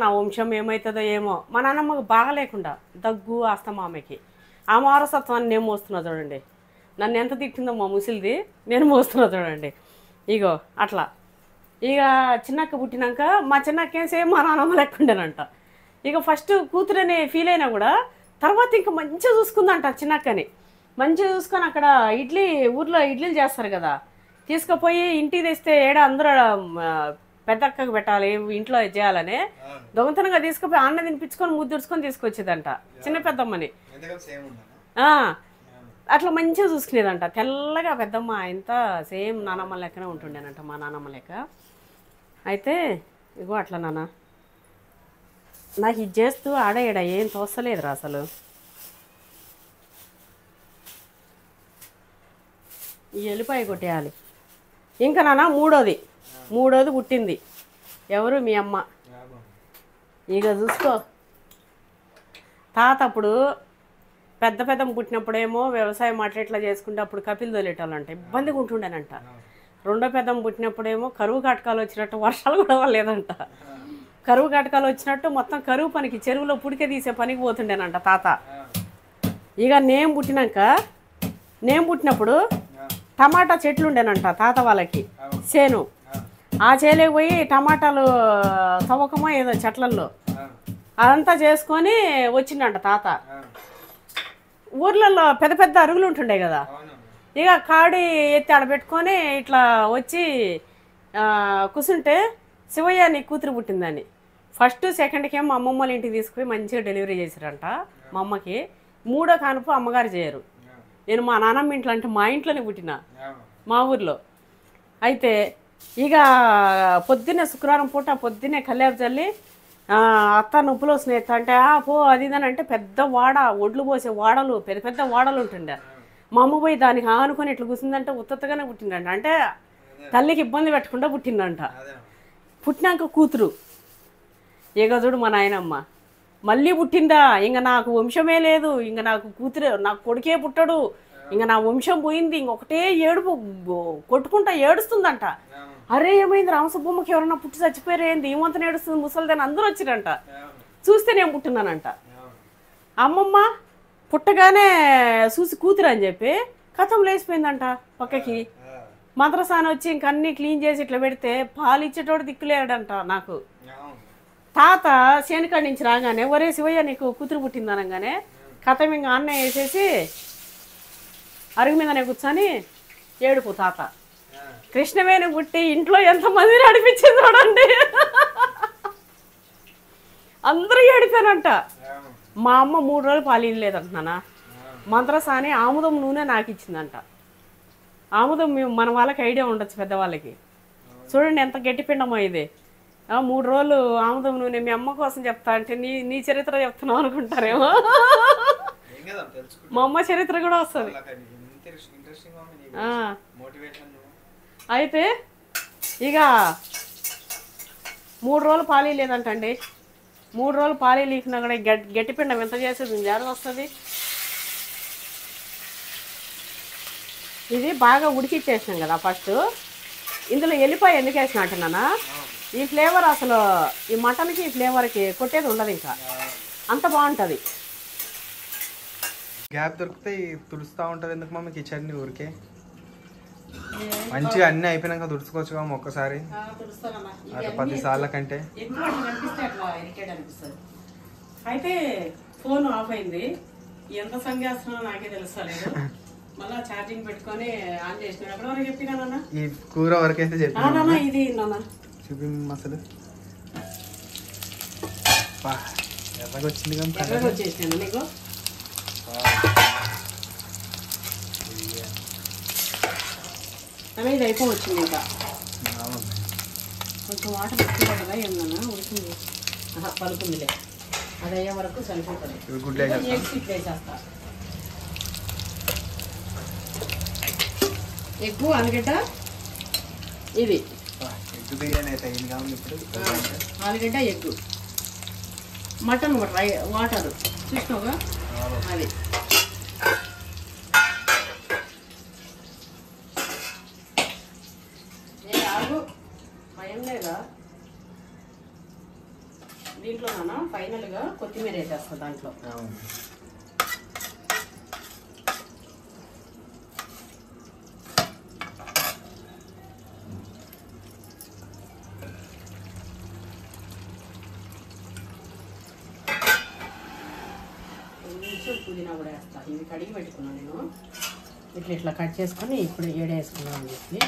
నా వంశం ఏమవుతుందో ఏమో. మా నాన్నమ్మకు బాగలేకుండా దగ్గు ఆస్తమా ఆమెకి. ఆ వారసత్వాన్ని నేను మోస్తున్నా చూడండి. నన్ను ఎంత తిట్టిందో మా ముసిలిది, నేను మోస్తున్నా చూడండి. ఇగో అట్లా. ఇక చిన్నక్క పుట్టినాక మా చిన్నక్కేం సేమ్ మా నాన్నమ్మ లెక్కుండేనంట. ఇక ఫస్ట్ కూతురని ఫీల్ అయినా కూడా తర్వాత ఇంకా మంచిగా చూసుకుందంట చిన్నక్కని. మంచిగా చూసుకొని అక్కడ ఊర్లో ఇడ్లీలు చేస్తారు కదా, తీసుకుపోయి ఇంటికి తెస్తే అందరూ పెద్దక్కకు పెట్టాలి, ఇంట్లో చేయాలని దొంగతనంగా తీసుకుపోయి అన్న తినిపించుకొని ముద్దుడుచుకొని తీసుకొచ్చేదంట చిన్న పెద్దమ్మని. అట్లా మంచిగా చూసుకునేదంట. తెల్లగా పెద్దమ్మ ఇంత సేమ్ నానమ్మ లెక్కనే ఉంటుండేనంట, మా నానమ్మ లెక్క. అయితే ఇగో అట్లా నాన్న, నాకు ఇది చేస్తూ ఆడేయడా ఏం తోస్తలేదురా అసలు. ఈ ఎల్లిపాయ కొట్టేయాలి. ఇంకా నాన్న మూడోది పుట్టింది. ఎవరు? మీ అమ్మ. ఇక చూసుకో, తాత అప్పుడు పెద్ద పుట్టినప్పుడేమో వ్యవసాయం అట్లా చేసుకుంటే అప్పుడు కపిలు తోలేటాలంట, ఇబ్బందిగా ఉంటుండేనంట. రెండో పెద్దమ్మ పుట్టినప్పుడేమో కరువు కాటకాలు వచ్చినట్టు వర్షాలు కూడా లేదంట. కరువు కాటకాలు వచ్చినట్టు మొత్తం కరువు పనికి చెరువులో పుడికే తీసే పనికి పోతుండేనంట తాత. ఇక నేను పుట్టినప్పుడు టమాటా చెట్లు ఉండేనంట తాత వాళ్ళకి, చేను. ఆ చేలేకి పోయి టమాటాలు తవ్వకమో ఏదో చెట్లల్లో అదంతా చేసుకొని వచ్చిండంట తాత. ఊర్లలో పెద్ద అరుగులు ఉంటుండే కదా, ఇక కాడి ఎత్తి ఆడబెట్టుకొని ఇట్లా వచ్చి కూర్చుంటే శివయ్య నీ కూతురు పుట్టిందని. ఫస్ట్ సెకండ్కి ఏమో అమ్మమ్మ వాళ్ళ ఇంటికి తీసుకుపోయి మంచిగా డెలివరీ చేశారంట మా అమ్మకి. మూడో కానుపు అమ్మగారు చేయరు. నేను మా నాన్నమ్మ ఇంట్లో అంటే మా ఇంట్లోనే పుట్టిన, మా ఊర్లో. అయితే ఇక పొద్దున్నే శుక్రవారం పూట పొద్దున్నే కల్లేపు చల్లి అత్త నొప్పులు వస్తున్నాయి అంటే పో అది ఇదని అంటే పెద్ద ఒడ్లు పోసే వాడలు పెద్ద వాడలు ఉంటుండే. మా అమ్మ పోయి దానికి ఆనుకొని ఇట్లా కూర్చుందంటే ఉత్తగానే పుట్టిందంట. అంటే తల్లికి ఇబ్బంది పెట్టకుండా పుట్టిందంట. పుట్టినాక కూతురు ఇక చూడు మా నాయనమ్మ మళ్ళీ పుట్టిందా, ఇంక నాకు వంశమే లేదు, ఇంక నాకు కొడుకే పుట్టడు, ఇంక నా వంశం పోయింది, ఇంకొకటే ఏడుపు కొట్టుకుంటా ఏడుస్తుందంట. అరే ఏమైంది రామసుబ్బమ్మకి ఎవరన్నా పుట్టి చచ్చిపోయారేంది, ఏమంతా ఏడుస్తుంది ముసలిదాన్ని అందరూ వచ్చిరంట. చూస్తే నేను పుట్టినానంట. అమ్మమ్మ పుట్టగానే చూసి కూతురు అని చెప్పి కథం లేచిపోయిందంట పక్కకి. మంత్రసాని వచ్చి ఇంక అన్నీ క్లీన్ చేసి ఇట్లా పెడితే పాలు ఇచ్చేటోడు దిక్కులేడంట నాకు. తాత శేనికాడి నుంచి రాగానే ఒరే శివయ్య నీకు కూతురు పుట్టిందనగానే కథం ఇంకా అన్న వేసేసి అరుగు మీదనే కూర్చొని ఏడుపు తాత. కృష్ణవేణి పుట్టి ఇంట్లో ఎంతమందిని నడిపించింది చూడండి. అందరూ ఏడిపోయానంట. మా అమ్మ 3 రోజులు పాలు లేదంటున్నానా. మంత్రసాని ఆముదం నూనె నాకు ఇచ్చిందంట. ఆముదం మన వాళ్ళకి ఐడియా ఉండొచ్చు, పెద్దవాళ్ళకి. చూడండి ఎంత గట్టి పిండమో ఇది. 3 రోజులు ఆముదం నూనె. మీ అమ్మ కోసం చెప్తా అంటే నీ చరిత్ర చెప్తున్నావు అనుకుంటారేమో. మా అమ్మ చరిత్ర కూడా వస్తుంది. అయితే ఇక 3 రోజులు పాలు లేదంటండి. 3 రోజులు పాలు లీకినా కూడా గట్టి పిండం ఎంత చేసేది జాగ్రత్త వస్తుంది. ఇది బాగా ఉడికిచ్చేసినాం కదా ఫస్ట్. ఇందులో ఎల్లిపాయ ఎందుకు వేసిన అంటున్నానా, ఈ ఫ్లేవర్ అసలు ఈ మటన్కి ఈ ఫ్లేవర్కి కొట్టేది ఉండదు, ఇంకా అంత బాగుంటుంది. గ్యాప్ దొరికితే తుడుస్తూ ఉంటుంది ఎందుకు మమ్మీ కిచెన్ని ఊరికే మంచిగా అన్ని అయిపోయినాక తుడుచుకోవచ్చు కదా ఒక్కసారి, అట్లా 10 సార్ల కంటే. అయితే ఫోన్ ఆఫ్ అయింది, ఎంత సంగేస్తున్నా నాకే తెలుస్తలేదు. మళ్ళా ఛార్జింగ్ పెట్టుకొని ఆన్ చేసిన ఎప్పటి వరకు చెప్పినా ఈ కూర వరకు అయితే చెప్పినా ఇది నాన్న చూపి అసలు ఎర్రగా వచ్చింది ఎర్రగా వచ్చేసినా నీకు. ఇది అయిపోవచ్చింది ఇంకా కొంచెం వాటర్ ఎక్కువ కదా ఏమన్నా ఉడికింది పలుకుందిలే, అది అయ్యే వరకు సరిపోతుంది. ఎగ్స్ ఇట్లా వేసేస్తా, ఎగ్ ఆలుగడ్డ, ఇది ఎగ్ బిర్యానీ అయితే అయింది కాబట్టి ఇప్పుడు ఆలుగడ్డ ఎగ్ మటన్ వాటర్ చూసినావుగా అది. భయం లేదా దీంట్లో నాన్న ఫైనల్గా కొత్తిమీర వేసేస్తా దాంట్లో. కొంచెం పుదీనా కూడా వేస్తా, ఇవి కడిగి పెట్టుకున్నాను నేను, ఇట్లా ఇట్లా కట్ చేసుకొని ఇప్పుడు ఏడేసుకున్నాను అని చెప్పి.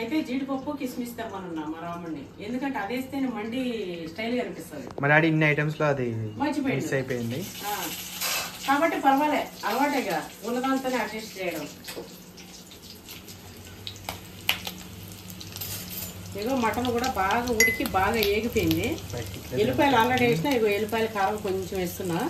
అయితే జీడిపప్పు కిస్మిస్ తెమ్మనున్నా మా రాముడిని, ఎందుకంటే అది వేస్తేనే మండి స్టైల్ గా అనిపిస్తుంది. మా డాడీ ఇన్ని ఐటమ్స్ లో అది మర్చిపోయింది, మిస్ అయిపోయింది. కాబట్టి పర్వాలే, అలవాటేగా ఉన్నదాంతోనే అడ్జస్ట్ చేయడం. ఇగో మటన్ కూడా బాగా ఉడికి బాగా ఏగిపోయింది. ఎల్లిపాయలు ఆల్రెడీ వేసినా, ఇగో ఎల్లిపాయల కారం కొంచెం వేస్తున్నా.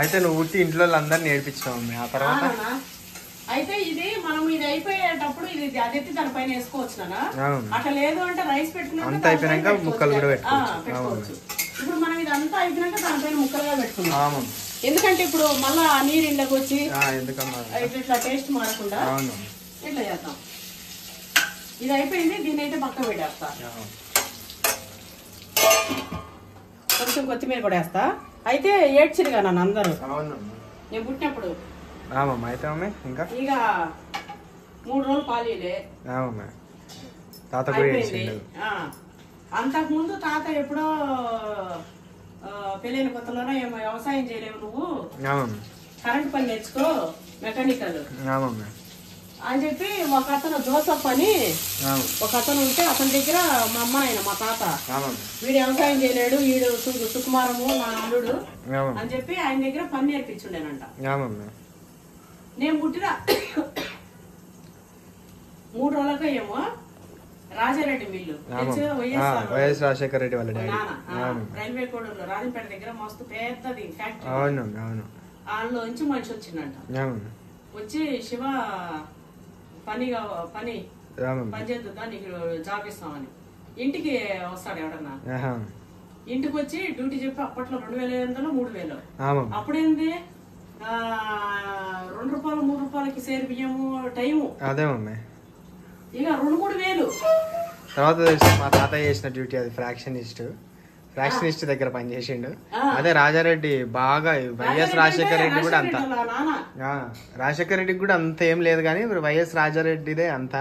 అయితే నువ్వు ఉట్టి ఇంట్లో అందరిని నేర్పించావు ఆ తర్వాత. అయితే ఇది మనం ఇది అయిపోయేటప్పుడు ఇది అదెత్తి దానిపైన వేసుకోవచ్చు నాన్న, అట్లా లేదు అంటే రైస్ అంతా అయిపోయినాక ముక్కలు కూడా పెట్టుకోవచ్చు. ఇప్పుడు మనం ఇది అంతా అయిపోయినాక దానిపైన ముక్కలుగా పెట్టుకున్నాం, ఎందుకంటే ఇప్పుడు మళ్ళా నీరు ఇంట్లోకి వచ్చి ఇట్లా టేస్ట్ మారకుండా ఇట్లా చేద్దాం. ఇది అయిపోయింది, దీన్ని అయితే పక్క పెట్టేస్తా. కొంచెం కొత్తిమీర కూడా వేస్తా. అయితే ఏడ్చిరుగా నన్ను అందరూ నేను పుట్టినప్పుడు. అయితే ఇంకా ఇక 3 రోజులు పాలీలే తాత అయిపోయింది. అంతకుముందు తాత ఎప్పుడో పెళ్ళైన కొత్తలోనే ఏమో వ్యవసాయం చేయలేవు నువ్వు, కరెంట్ పని నేర్చుకో మెకానికల్ అని చెప్పి ఒక అతను జోసఫ్ అని ఒక అతను ఉంటే అతని దగ్గర మా అమ్మ ఆయన మా తాత వీడు వ్యవసాయం చేయలేడు, వీడు సుకుమారము నా అల్లుడు అని చెప్పి ఆయన దగ్గర పని నేర్పించుండేనంట. నేను పుట్టిన 3 రోజులకో ఏమో రాజారెడ్డి మిల్లు వైఎస్ రాజశేఖర రెడ్డి వాళ్ళ రైల్వే కోడూరులో రాజంపేట దగ్గర మస్తు పెద్దది ఫ్యాక్టరీ, అందులోంచి మనిషి వచ్చిందంట. వచ్చి శివ పని చేద్దా నీకు జాబ్ ఇస్తామని ఇంటికి వస్తాడు ఎవడన్నా, ఇంటికి వచ్చి డ్యూటీ చెప్పి అప్పట్లో 2500 3000 అప్పుడేంది 2 రూపాయలు 3 రూపాయలకి సేరు బియ్యము టైము అదే ఇక 2-3 వేలు. తర్వాత మా తాతయ్య చేసిన డ్యూటీ అది ఫ్రాక్షనిస్ట్ దగ్గర పనిచేసిండు. అదే రాజారెడ్డి బాగా వైఎస్ రాజశేఖర రెడ్డి కూడా అంత, రాజశేఖర రెడ్డికి కూడా అంత ఏం లేదు కానీ వైఎస్ రాజారెడ్డిదే అంత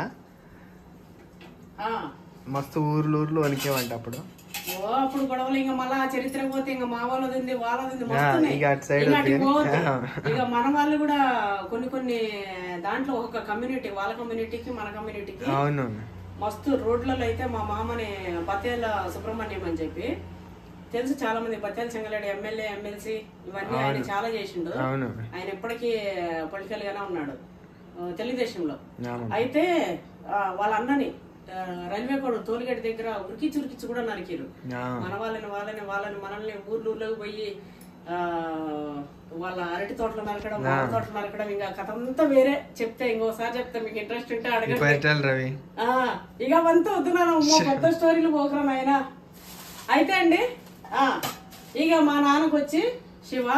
మస్తు ఊర్లు వణికేవంట అప్పుడు. అప్పుడు గొడవలు ఇంకా మళ్ళా చరిత్ర పోతే ఇంకా మా వాళ్ళది వాళ్ళది ఇక మన వాళ్ళు కూడా కొన్ని దాంట్లో ఒక కమ్యూనిటీ వాళ్ళ కమ్యూనిటీకి మన కమ్యూనిటీకి మస్తు రోడ్లలో అయితే మా మామని బతేల సుబ్రహ్మణ్యం అని చెప్పి తెలుసు చాలా మంది, బతేల చెంగలేడు ఎమ్మెల్యే ఎమ్మెల్సీ ఇవన్నీ ఆయన చాలా చేసిండు. ఆయన ఎప్పటికీ పొలిటికల్ గానే ఉన్నాడు తెలుగుదేశంలో. అయితే వాళ్ళ అన్నని రైల్వే కోడ్ టోల్గేట్ దగ్గర ఉరికిచ్చి కూడా నరికిరు. మన మనల్ని ఊర్లోకి పోయి వాళ్ళ అరటి తోటలు నరకడం, మామిడి తోటలు నరకడం, ఇంకా కథ అంతా వేరే. చెప్తే ఇంకోసారి చెప్తే మీకు ఇంట్రెస్ట్ ఉంటే అడగండి. ఇక అవంతా వద్దున్నాను, పెద్ద స్టోరీలు పోకరా నాయన. అయితే అండి ఇక మా నాన్నకు వచ్చి శివ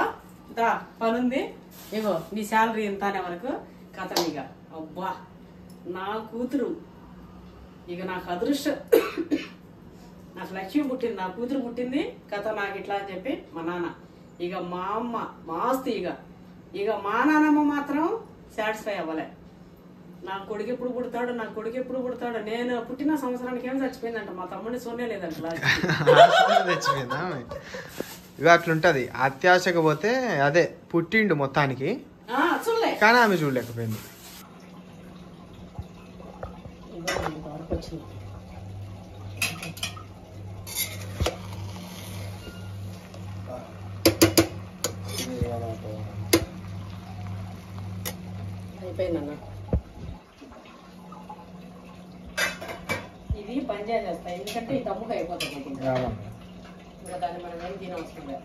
దా పనుంది, ఇగో నీ శాలరీ ఎంత అనే వరకు కథ. ఇక అబ్బా నా కూతురు, ఇక నాకు అదృష్టం, నాకు లక్ష్యం పుట్టింది, నా కూతురు పుట్టింది కథ నాకు ఇట్లా అని చెప్పి మా నాన్న. ఇక మా అమ్మ మాస్తు, ఇక మా నాన్నమ్మ మాత్రం సాటిస్ఫై అవ్వలే. నా కొడుకు ఎప్పుడు పుడతాడు. నేను పుట్టిన సంవత్సరానికి ఏం చచ్చిపోయిందంట, మా తమ్ముడిని సోనే లేదంట. చచ్చిపోయిందా? ఇక అట్లుంటది, అత్యాశకు పోతే అదే పుట్టిండు మొత్తానికి, చూడలే కానీ ఆమె చూడలేకపోయింది. అయిపోయిందన్న, ఇది పని చేస్తా, ఎందుకంటే ఈ తమ్ముకు అయిపోతుంది. ఇంకా దాన్ని మనం ఏం తినవసరం లేదు.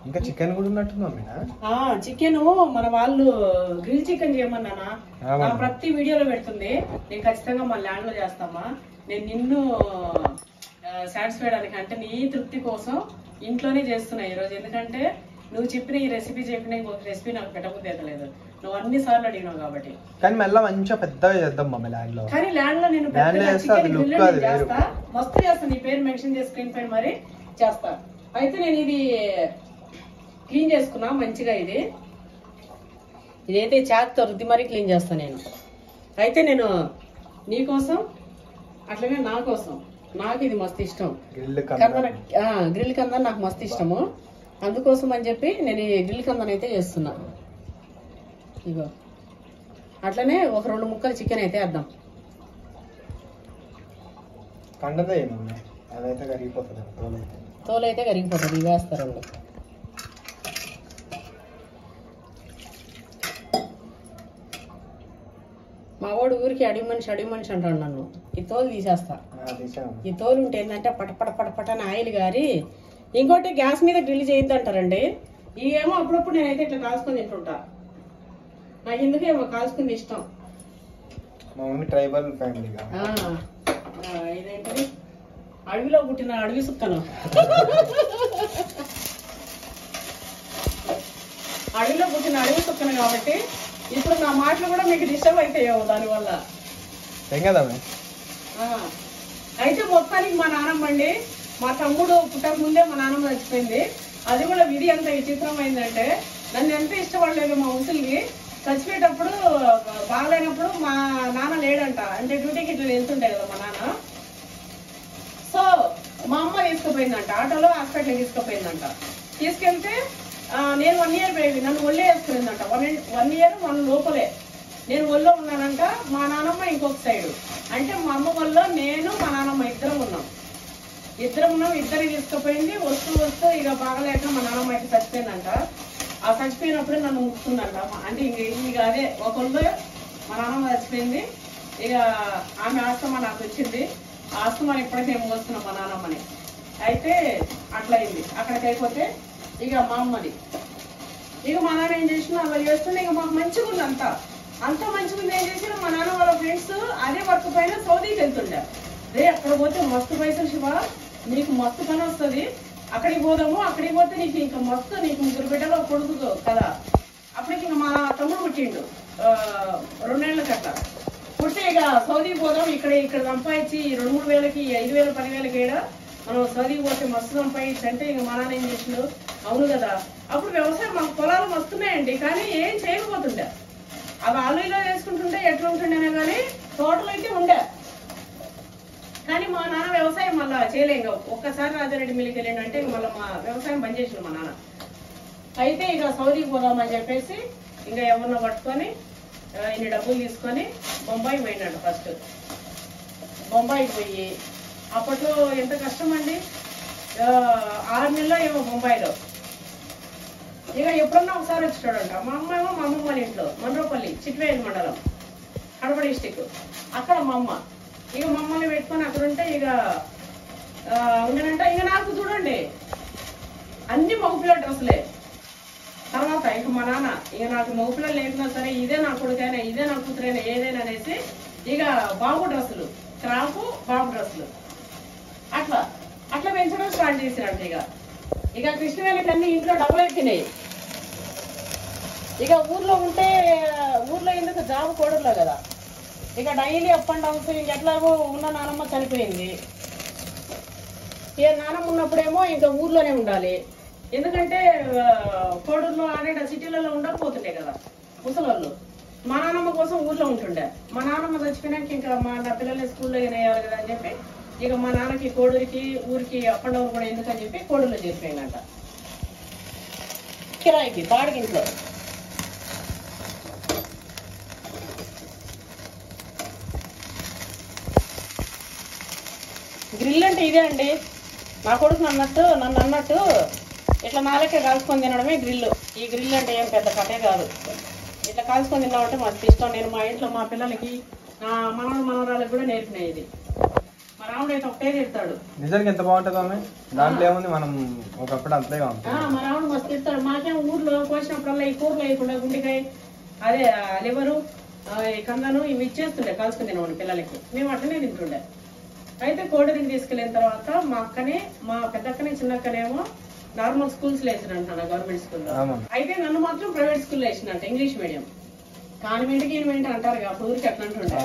ఇంకా చికెన్ కూడా ఉన్నట్టుందా? చికెన్ మన వాళ్ళు గ్రిల్ చికెన్ చేయమన్నానా, ప్రతి వీడియోలో పెడుతుంది. నేను ఖచ్చితంగా మన ల్యాండ్ లో చేస్తామా. నేను నిన్ను సాటిస్ఫైడ్ అని అంటే నీ తృప్తి కోసం ఇంట్లోనే చేస్తున్నా ఈరోజు. ఎందుకంటే నువ్వు చెప్పిన ఈ రెసిపీ ఇంకొక రెసిపీ నాకు పెట్టబుద్ధి లేదు. నువ్వు అన్ని సార్లు అడిగినావు కాబట్టి. కానీ మళ్ళీ మంచిగా పెద్దగా చేద్దాం ల్యాండ్ లో. కానీ ల్యాండ్ లో నేను చేస్తా, మస్తు చేస్తా. నీ పేరు మెన్షన్ చేసి స్క్రీన్ పైన మరి చేస్తా. అయితే నేను ఇది క్లీన్ చేసుకున్నా మంచిగా. ఇదైతే చాక్తో రుద్ది మరీ క్లీన్ చేస్తాను నేను. అయితే నేను నీకోసం అట్లనే నా కోసం, నాకు ఇది మస్తు ఇష్టం. గ్రిల్ కందన నాకు మస్తు ఇష్టము. అందుకోసం అని చెప్పి నేను ఈ గ్రిల్ కందన అయితే చేస్తున్నా. ఇగో అట్లనే ఒక 2 ముక్కలు చికెన్ అయితే వేద్దాం. తోలైతే కరిగిపోతుంది. ఇవి వేస్తారండి. మా వాడు ఊరికి అడిగి మనిషి అంటాడు నన్ను. ఈ తోలు తీసేస్తా. ఈ తోలు ఉంటే ఏంటంటే పటపట అని ఆయిల్ గారి. ఇంకోటి గ్యాస్ మీద గ్రిల్ చేయొద్దు అంటారండి. ఇవేమో అప్పుడప్పుడు నేనైతే ఇట్లా కాల్చుకొని తింటుంటా. నాకు ఎందుకేమో కాల్చుకుంది ఇష్టం. Tribal family. ఇదేంటి అడవిలో పుట్టిన అడవి సుక్కను. అడవిలో పుట్టిన అడవి సుక్కను కాబట్టి ఇప్పుడు నా మాటలు కూడా మీకు డిస్టర్బ్ అవుతాయో దానివల్ల. అయితే మొత్తానికి మా నాన్నమ్మ అండి, మా తమ్ముడు పుట్టక ముందే మా నాన్నమ్మ చచ్చిపోయింది. అది కూడా విధి ఎంత విచిత్రమైందంటే, నన్ను ఎంత ఇష్టపడలేదు మా ముసలికి. చచ్చిపోయేటప్పుడు బాగలేనప్పుడు మా నాన్న లేడంట, అంటే డ్యూటీకి ఇట్లా వెళ్తుండే కదా మా నాన్న. సో మా అమ్మ తీసుకుపోయిందంట, ఆటోలో హాస్పిటల్కి తీసుకుపోయిందంట. తీసుకెళ్తే నేను 1 ఇయర్ బేబీ, నన్ను ఒళ్ళే వేసుకునిందంట. 1 ఇయర్ 1 లోపలే నేను ఒళ్ళో ఉన్నానంట. మా నాన్నమ్మ ఇంకొక సైడు, అంటే మా అమ్మ వల్ల నేను మా నాన్నమ్మ ఇద్దరం ఉన్నాం. ఇద్దరు తీసుకుపోయింది. వస్తూ ఇక బాగలేక మా నాన్నమ్మ అయితే చచ్చిపోయిందంట. ఆ చచ్చిపోయినప్పుడే నన్ను ముక్కుందంట. అంటే ఇక అదే ఒకళ్ళు మా నాన్నమ్మ చచ్చిపోయింది. ఇక ఆమె ఆస్తమా నాకు వచ్చింది. ఆస్తమా ఇప్పటికే మోస్తున్నాం మా నాన్నమ్మని. అయితే అట్లా అయింది. అక్కడికి అయిపోతే ఇక మా అమ్మది, ఇక మా నాన్న ఏం చేసినా అలా చేస్తుండే. ఇక మాకు మంచిగా ఉంది, అంతా మంచిగా ఉంది. ఏం చేసినా మా నాన్న వాళ్ళ ఫ్రెండ్స్ అదే వర్క్ పైన సౌదీకి వెళ్తుండే. అక్కడ పోతే మస్తు పైసలు శివ, నీకు మస్తు పని వస్తుంది, అక్కడికి పోదాము. అక్కడికి పోతే నీకు ఇంకా మస్తు, నీకు 3 బిడ్డలు కొడుకు కదా. అప్పటికి ఇంకా మా తమ్ముడు పుట్టిండు 2 ఏళ్ళకి అట్లా పుట్టి, ఇక సౌదీకి పోదాం. ఇక్కడ సంపాదించి 2-3 వేలకి 5,000 10,000 ఏడా మనం సౌదీకి పోతే మస్తు సంపాదించి అంటే ఇక మా నాన్న ఏం చేసిండు, అవును కదా. అప్పుడు వ్యవసాయం మాకు పొలాలు వస్తున్నాయండి, కానీ ఏం చేయకపోతుండే. అవి ఆలులో వేసుకుంటుంటే ఎట్లా ఉంటుండేనే కానీ తోటలు అయితే ఉండే. కానీ మా నాన్న వ్యవసాయం మళ్ళా చేయలేం. ఒక్కసారి రాజారెడ్డి మిల్లికి వెళ్ళిండంటే మళ్ళీ మా వ్యవసాయం బంద్ చేసిండు మా నాన్న. అయితే ఇక సౌదీకి పోదామని చెప్పేసి ఇంకా ఎవరినో పట్టుకొని ఇన్ని డబ్బులు తీసుకొని బొంబాయికి పోయినాడు. ఫస్ట్ బొంబాయికి పోయి, అప్పట్లో ఎంత కష్టం అండి, 6 నెలల్లో ఏమో బొంబాయిలో. ఇక ఎప్పుడన్నా ఒకసారి వచ్చాడంట. మా అమ్మ ఏమో మా అమ్మమ్మ వాళ్ళ ఇంట్లో, మండ్రోపల్లి, చిట్వేలు మండలం, కడప డిస్టిక్. అక్కడ మా అమ్మ ఇక మమ్మల్ని పెట్టుకొని అక్కడ ఉంటే ఇక ఉండనంటే ఇక నాకు చూడండి అన్ని మగపిల్ల డ్రెస్సులే. తర్వాత ఇక మా నాన్న ఇక నాకు మగపిల్లలు లేకున్నా సరే ఇదే నా కొడుకైనా ఇదే నా కూతురైనా ఏదైనా అనేసి ఇక బాబు డ్రెస్సులు, క్రాపు బాబు డ్రెస్సులు అట్లా అట్లా పెంచడం స్టార్ట్ చేసినట్టు. ఇక కృష్ణవేణికి అన్ని ఇంట్లో డబ్బులు ఎక్కినాయి. ఇక ఊర్లో ఉంటే ఊర్లో ఎందుకు జాబ్ కోడర్లో కదా, ఇక డైలీ అప్ అండ్ డౌన్స్. ఇంకెట్లాగో ఉన్న నానమ్మ చనిపోయింది. ఇక నానమ్మ ఉన్నప్పుడేమో ఇంకా ఊర్లోనే ఉండాలి. ఎందుకంటే కోడూరులో ఆడే సిటీలలో ఉండకపోతుండే కదా ముసలోళ్ళు. మా నాన్నమ్మ కోసం ఊర్లో ఉంటుండే. మా నాన్నమ్మ చచ్చిపోయినాక ఇంకా నా పిల్లల్ని స్కూల్లో వేయాలి కదా అని చెప్పి ఇక మా నాన్నకి కోడూరికి ఊరికి అప్ అండ్ డౌన్ కూడా ఎందుకని చెప్పి కోడూరులో చేరిపోయిందంట కిరాయికి బాడిగింట్లో. గ్రిల్ అంటే ఇదే అండి. నా కొడుకు నన్ను అన్నట్టు ఇట్లా నాలకే కాల్చుకొని తినడమే గ్రిల్. ఈ గ్రిల్ అంటే ఏం పెద్ద కథే కాదు. ఇట్లా కాల్చుకొని తిన్నామంటే మస్తు ఇష్టం. నేను మా ఇంట్లో మా పిల్లలకి మనవరాలకు కూడా నేర్పినాయి ఇది. మా రాముడు అయితే ఒకటే తిడతాడు. నిజంగా ఎంత బాగుంటుంది ఆమె. దాంట్లో ఏముంది, మనం ఒకప్పుడు అంతే మా రాముడు మస్తు తిడతాడు. మాకేం ఊర్లో కోసినప్పుడల్లా ఈ కూరలు వేయకుండా గుండెకాయ అదే లివరు కందను ఇవి ఇచ్చేస్తుండే కాల్చుకొని తినవాడు పిల్లలకి. మేము అట్లనే తింటుండే. అయితే కోడరికి తీసుకెళ్ళిన తర్వాత మా అక్కనే మా పెద్దక్కనే చిన్నక్కనేమో నార్మల్ స్కూల్స్ లో వేసినంట గవర్నమెంట్ స్కూల్లో. అయితే నన్ను మాత్రం ప్రైవేట్ స్కూల్లో వేసినంట ఇంగ్లీష్ మీడియం. కాన్వెంట్కి ఇన్వెంట్ అంటారు అప్పుడు ఊరికి అట్లా అంటుండే.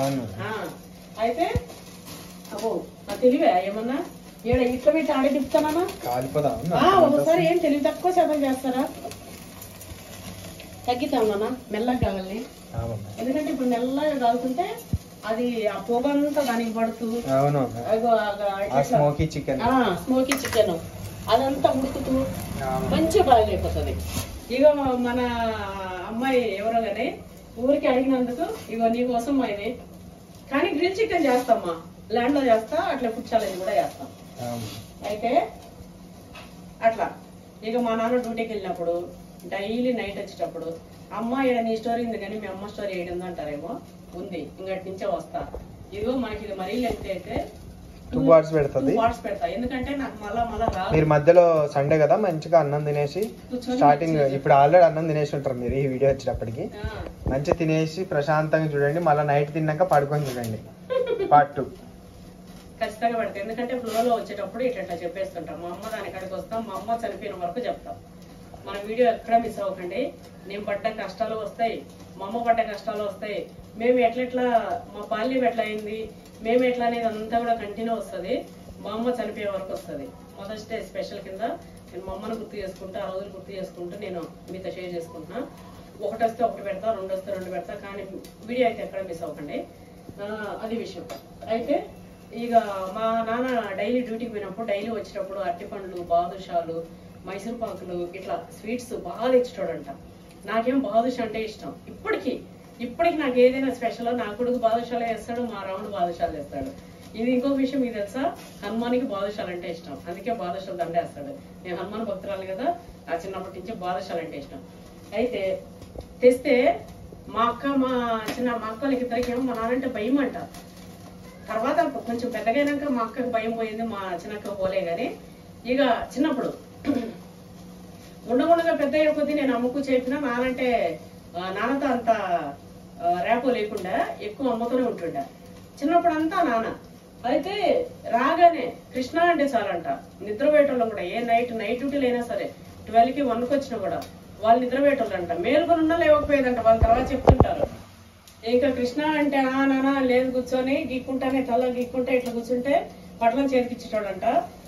అయితే అబ్బో తెలివే ఏమన్నా ఏడ ఇట్లా పెట్టి ఆడే తిప్పుతానా ఒకసారి. ఏం తెలివి తక్కువ శాతం చేస్తారా? తగ్గితామన్నా మెల్లగా కావాలి. ఎందుకంటే ఇప్పుడు మెల్లగా కాలుతుంటే అది ఆ పొగంతా దానికి పడుతూ స్మోకీ చికెన్ అదంతా ఉడుకుతూ మంచిగా బాయిల్ అయిపోతుంది. ఇక మన అమ్మాయి ఎవరో కానీ ఊరికి అడిగినందుకు ఇగో నీ కోసం ఇది. కానీ గ్రిల్ చికెన్ చేస్తామ్మా, ల్యాండ్ లో చేస్తా, అట్లా ఫుడ్ ఛాలెంజ్ కూడా చేస్తాం. అయితే అట్లా ఇక మా నాన్న డ్యూటీకి వెళ్ళినప్పుడు డైలీ నైట్ వచ్చేటప్పుడు అమ్మ ఇక్కడ నీ స్టోరీ ఉంది కానీ మీ అమ్మ స్టోరీ ఏడుంది అంటారేమో. ఉంది, ఇంకటి నుంచే వస్తా. ఇదిగో మనకి ఇది మరీ లెంత్ అయితే 2 parts పెడతా. ఎందుకంటే నాకు మళ్ళా మీరు మధ్యలో సండే కదా మంచిగా అన్నం తినేసి స్టార్టింగ్ ఇప్పుడు ఆల్రెడీ అన్నం తినేసి ఉంటారు మీరు ఈ వీడియో వచ్చేటప్పటికి. మంచిగా తినేసి ప్రశాంతంగా చూడండి. మళ్ళీ నైట్ తిన్నాక పడుకొని చూడండి పార్ట్ 2 ఖచ్చితంగా పెడతాం. ఎందుకంటే ఫ్లోలో వచ్చేటప్పుడు ఇట్లా చెప్పేస్తుంటాం. మా అమ్మ దాని కాడికి వస్తాం, మా అమ్మ చనిపోయిన వరకు చెప్తాం. మన వీడియో ఎక్కడ మిస్ అవ్వకండి. నేను పడ్డ కష్టాలు వస్తాయి, మా అమ్మ పడ్డ కష్టాలు వస్తాయి, మేము ఎట్లా మా బాల్యం ఎట్లా అయింది, మేము ఎట్లా అనేది అంతా కూడా కంటిన్యూ వస్తుంది. మా అమ్మ చనిపోయే వరకు వస్తుంది. మదర్స్ డే స్పెషల్ కింద నేను మా అమ్మను గుర్తు చేసుకుంటూ ఆ రోజులు గుర్తు చేసుకుంటూ నేను మీతో షేర్ చేసుకుంటున్నా. ఒకటి వస్తే ఒకటి పెడతా, 2 వస్తే 2 పెడతా. కానీ వీడియో అయితే ఎక్కడ మిస్ అవ్వకండి. అది విషయం. అయితే ఇక మా నాన్న డైలీ డ్యూటీకి పోయినప్పుడు డైలీ వచ్చేటప్పుడు అరటిపండ్లు, బాదుషాలు, మైసూర్ పాకులు ఇట్లా స్వీట్స్ బాగా తెచ్చుకోడంట. నాకేం బాదుషా అంటే ఇష్టం. ఇప్పటికి నాకు ఏదైనా స్పెషల్ నా కొడుకు బాదుషాలు వేస్తాడు, మా రాముడు బాదుషాలు వేస్తాడు. ఇది ఇంకొక విషయం మీకు తెలుసా, హనుమానికి బాదుషాలు అంటే ఇష్టం. అందుకే బాదుషాలు దండేస్తాడు. నేను హనుమాన్ భక్తురాలు కదా, ఆ చిన్నప్పటి నుంచి బాదుషాలు అంటే ఇష్టం. అయితే తెస్తే మా అక్కలకి ఇద్దరికేమో మా నాన్నంటే భయం అంట. తర్వాత కొంచెం పెద్దగైనాక మా అక్కకి భయం పోయింది, మా చిన్నక్క పోలే. కానీ ఇక చిన్నప్పుడు ఉండగా పెద్ద అయ్యే కొద్దీ నేను అమ్మకు చెప్పిన నాన్నతో అంత రేపో లేకుండా ఎక్కువ అమ్మతోనే ఉంటుండే. చిన్నప్పుడు అంతా నాన్న. అయితే రాగానే కృష్ణ అంటే చాలంట. నిద్రపోయేటోళ్ళం కూడా ఏ నైట్ డ్యూటీలు అయినా సరే 12కి 1కి వచ్చినా కూడా వాళ్ళు నిద్రపోయేటోళ్ళంట. మేలుకొని ఉన్నా లేవకపోయేదంట. వాళ్ళ తర్వాత చెప్తుంటారు. ఇంకా కృష్ణ అంటే నాన్న లేదు కూర్చొని గీక్కుంటానే తల గీక్కుంటే ఇట్లా కూర్చుంటే పట్లం చేతికిచ్చేటోడంట.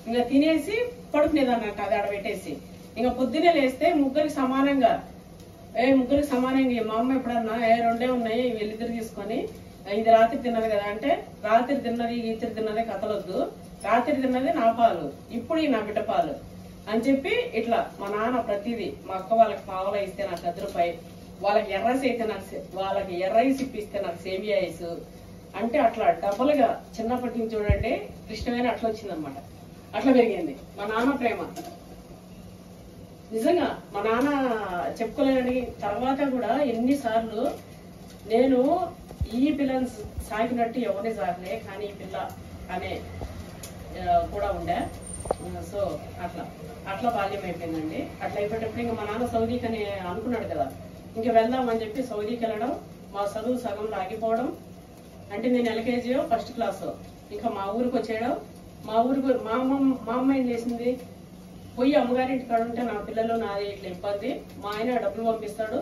ఇంకా తినేసి పడుకునేదాన్నంట అది ఆడబెట్టేసి. ఇంకా పొద్దునే లేస్తే ముగ్గురికి సమానంగా మా అమ్మ ఎప్పుడన్నా 2 ఉన్నాయి వీళ్ళిద్దరు తీసుకొని ఇది రాత్రి తిన్నది కదా అంటే రాత్రి తిన్నది ఈత్రి తిన్నది కథలొద్దు, రాత్రి తిన్నది నా పాలు, ఇప్పుడు నా బిడ్డ పాలు అని చెప్పి ఇట్లా మా నాన్న ప్రతిదీ. మా అక్క వాళ్ళకి పావలా ఇస్తే నాకు 10 రూపాయి, వాళ్ళకి ఎర్రైస్ అయితే వాళ్ళకి ఎర్రైస్ ఇప్పిస్తే నాకు సేమియా ఐస్ అంటే అట్లా డబ్బులుగా చిన్నప్పటి నుంచి చూడండి కృష్ణవేణి అట్లా వచ్చిందనమాట. అట్లా పెరిగింది మా నాన్న ప్రేమ. నిజంగా మా నాన్న చెప్పుకోలేని తర్వాత కూడా ఎన్నిసార్లు నేను ఈ పిల్లని సాకినట్టు ఎవరిని సాకలే, కానీ ఈ పిల్ల అనే కూడా ఉండే. సో అట్లా బాల్యం అయిపోయిందండి. అట్లా అయిపోయేటప్పుడు ఇంకా మా నాన్న సౌదీకి అని అనుకున్నాడు కదా, ఇంక వెళ్దామని చెప్పి సౌదీకి వెళ్ళడం, మా చదువు సగంలో ఆగిపోవడం. అంటే నేను ఎల్కేజీ ఫస్ట్ క్లాస్ ఇంకా మా ఊరికి వచ్చేయడం. మా అమ్మ ఏం చేసింది, పోయి అమ్మగారింటి కాడ ఉంటే నా పిల్లలు నాది ఇట్లా ఇబ్బంది, మా ఆయన డబ్బులు పంపిస్తాడు,